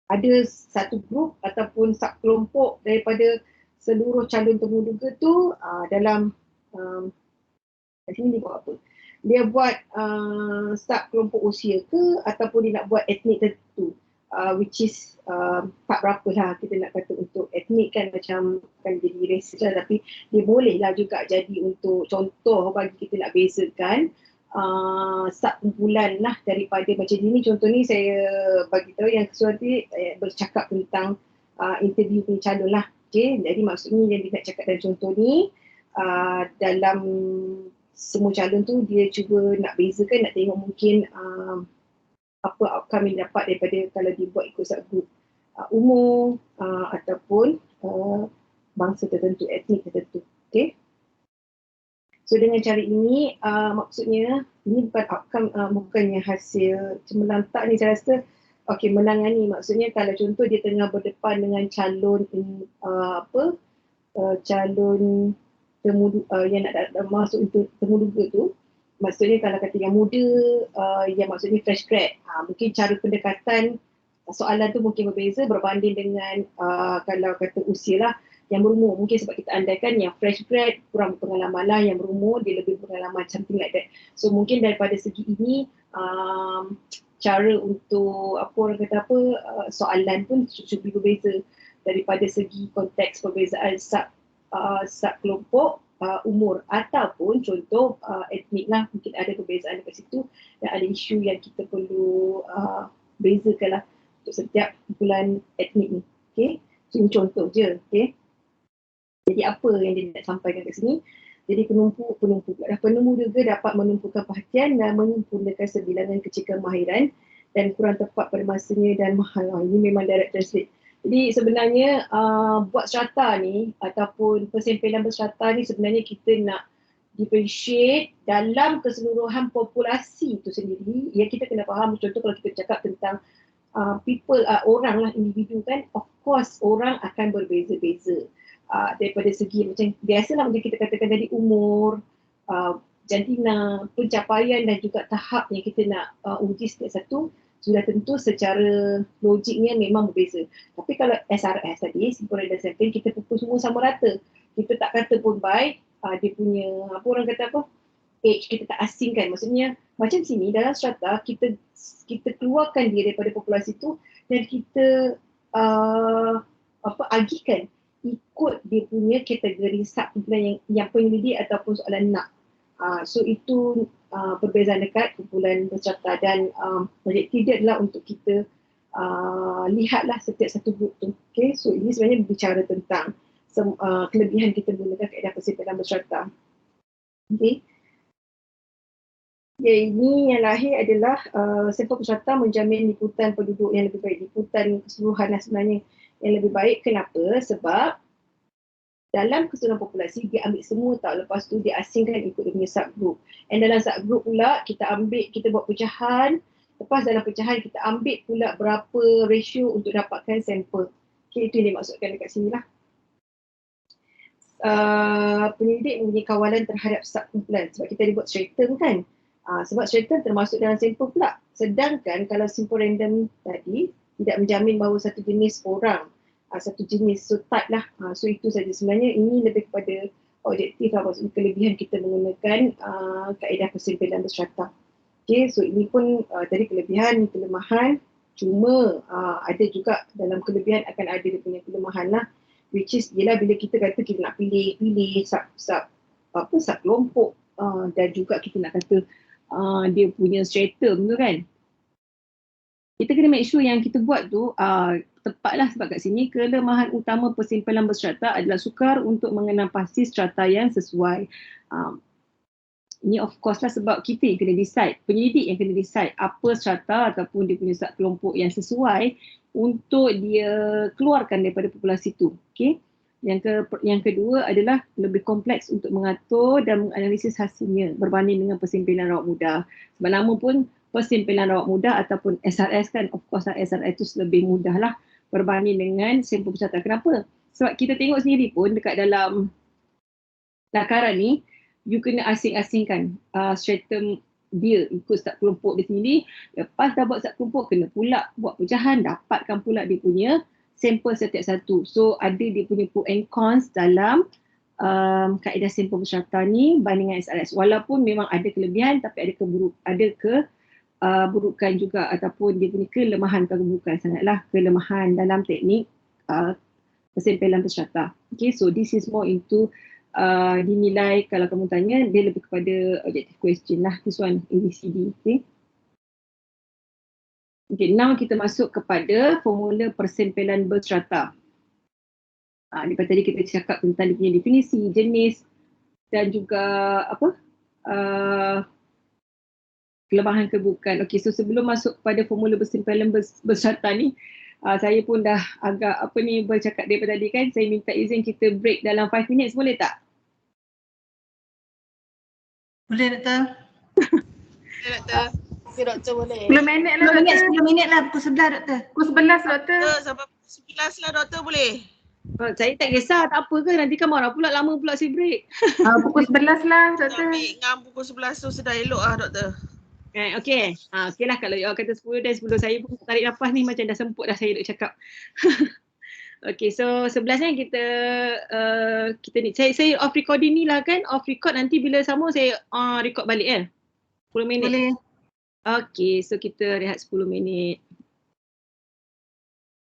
S1: ada satu grup ataupun sub kelompok daripada seluruh calon temuduga tu dalam kat sini dia buat apa? Dia buat sub kelompok usia ke ataupun dia nak buat etnik tertentu, which is tak berapa lah kita nak kata untuk etnik kan, macam kan jadi racist lah, tapi dia boleh lah juga jadi untuk contoh bagi kita nak bezakan kumpulan lah daripada macam ini. Contoh ni saya bagi tahu yang kesuatu bercakap tentang interview punya calon lah. Okay, jadi maksudnya yang dia nak cakap dalam contoh ni dalam semua calon tu dia cuba nak bezakan, nak tengok mungkin apa outcome yang dapat daripada kalau dia buat ikut subgroup umur ataupun bangsa tertentu, etnik tertentu. Okay. So dengan cara ini maksudnya ini bukan outcome, bukannya hasil cemerlang tak ni, saya rasa menangani. Maksudnya kalau contoh dia tengah berdepan dengan calon calon yang nak masuk untuk temuduga tu, maksudnya kalau kata yang muda, yang maksudnya fresh grad, mungkin cara pendekatan soalan tu mungkin berbeza berbanding dengan kalau kata usia lah, yang berumur. Mungkin sebab kita andaikan yang fresh grad kurang pengalaman lah, yang berumur dia lebih pengalaman, something like that. So mungkin daripada segi ini cara untuk soalan pun should be berbeza daripada segi konteks perbezaan sub kelompok umur ataupun contoh etnik lah, mungkin ada perbezaan dekat situ dan ada isu yang kita perlu bezakan lah untuk setiap kumpulan etnik ni. Okay, so ini contoh je. Okay, jadi apa yang dia nak sampaikan kat sini? Jadi penemu juga dapat menumpukan perhatian dan menyempurnakan sebilangan kecil kemahiran dan kurang tepat pada masanya dan mahal. Ini memang direct translate. Jadi sebenarnya buat strata ni ataupun persempelan berstrata ni sebenarnya kita nak differentiate dalam keseluruhan populasi itu sendiri. Ya, kita kena faham, contoh kalau kita cakap tentang people, orang lah, individu kan, of course orang akan berbeza-beza. Daripada segi macam biasalah macam kita katakan tadi, umur, jantina, pencapaian dan juga tahap yang kita nak uji setiap satu sudah tentu secara logiknya memang berbeza. Tapi kalau SRS tadi, simple random sampling, kita pukul semua sama rata. Kita tak kata pun by dia punya age, kita tak asingkan. Maksudnya macam sini dalam strata kita keluarkan dia daripada populasi tu dan kita agihkan ikut dia punya kategori subkumpulan yang penyelidik ataupun soalan nak. So itu perbezaan dekat kumpulan berstrata dan objektif dia adalah untuk kita lihatlah setiap satu grup tu. Okay, so ini sebenarnya berbicara tentang kelebihan kita menggunakan kaedah persimpulan berstrata. Okay. Ini yang lahir adalah sampel berstrata menjamin liputan penduduk yang lebih baik, liputan keseluruhan sebenarnya yang lebih baik. Kenapa? Sebab dalam keseluruhan populasi dia ambil semua tau, lepas tu dia asingkan ikut dia punya subgroup. And dalam subgroup pula kita buat pecahan, lepas dalam pecahan kita ambil pula berapa ratio untuk dapatkan sampel. Okay, itu yang dimaksudkan dekat sini lah. Penyelidik mempunyai kawalan terhadap subkumpulan sebab kita buat straighten kan. Sebab straighten termasuk dalam sampel pula. Sedangkan kalau simple random tadi tidak menjamin bahawa satu jenis orang, satu jenis, so type lah. So itu saja sebenarnya, ini lebih kepada objektif lah, maksudnya kelebihan kita menggunakan kaedah persimpilan berstrata. Okay, so ini pun tadi kelebihan, kelemahan, cuma ada juga dalam kelebihan akan ada dia punya kelemahan lah, which is ialah bila kita kata kita nak pilih sub kelompok dan juga kita nak kata dia punya stratum tu kan. Kita kena make sure yang kita buat tu tepatlah, sebab kat sini kelemahan utama persimpilan berstrata adalah sukar untuk mengenal pasti strata yang sesuai. Ini of course lah sebab kita yang kena decide, penyelidik yang kena decide apa strata ataupun dia punya sub kelompok yang sesuai untuk dia keluarkan daripada populasi tu. Okay? Yang kedua adalah lebih kompleks untuk mengatur dan menganalisis hasilnya berbanding dengan persimpilan rawat mudah. Sebab nama pun persimpilan rawat mudah ataupun SRS kan, of course lah SRS tu lebih mudah lah berbanding dengan sampel berstrata. Kenapa? Sebab kita tengok sendiri pun dekat dalam lakaran ni, you kena asing-asingkan stratum dia ikut sub kelompok dia sendiri. Lepas dah buat sub kelompok, kena pula buat pecahan, dapatkan pula dia punya sampel setiap satu. So ada dia punya pro and cons dalam kaedah sampel berstrata ni banding dengan SRS. Walaupun memang ada kelebihan tapi ada keburukan juga ataupun dia punya kelemahan, keburukan sangatlah kelemahan dalam teknik persimpilan berstrata. Okay, so this is more into dinilai, kalau kamu tanya, dia lebih kepada objective question lah. This one ABCD. Okay. Okay, now kita masuk kepada formula persimpilan berstrata. Lepas tadi kita cakap tentang dia punya definisi, jenis dan juga kelemahan keburukan. Okay, so sebelum masuk pada formula persimpilan berstrata ni, saya pun dah agak bercakap daripada tadi kan, saya minta izin kita break dalam 5 minutes, boleh tak?
S2: Boleh doktor?
S4: Boleh doktor. Okay doktor boleh.
S3: 10 minit lah
S2: 10 minit,
S3: doktor.
S2: 10 minit lah, pukul 11 doktor.
S3: Pukul 11 doktor.
S4: Sampai 11 lah doktor boleh.
S1: Saya tak kisah, tak apa ke, nanti kan marah pula, lama pula saya break.
S3: Pukul 11 lah
S4: Kita
S3: doktor.
S4: ambil ngam pukul 11 tu sudah elok lah doktor.
S1: Okay. Okay lah, kalau you kata 10 dan 10 saya pun tarik nafas ni macam dah semput dah saya duk cakap. Okay, so 11 kan kita ni, saya off recording ni lah kan, off record, nanti bila sama saya record balik 10 minit.
S2: Boleh.
S1: Okay, so kita rehat 10 minit.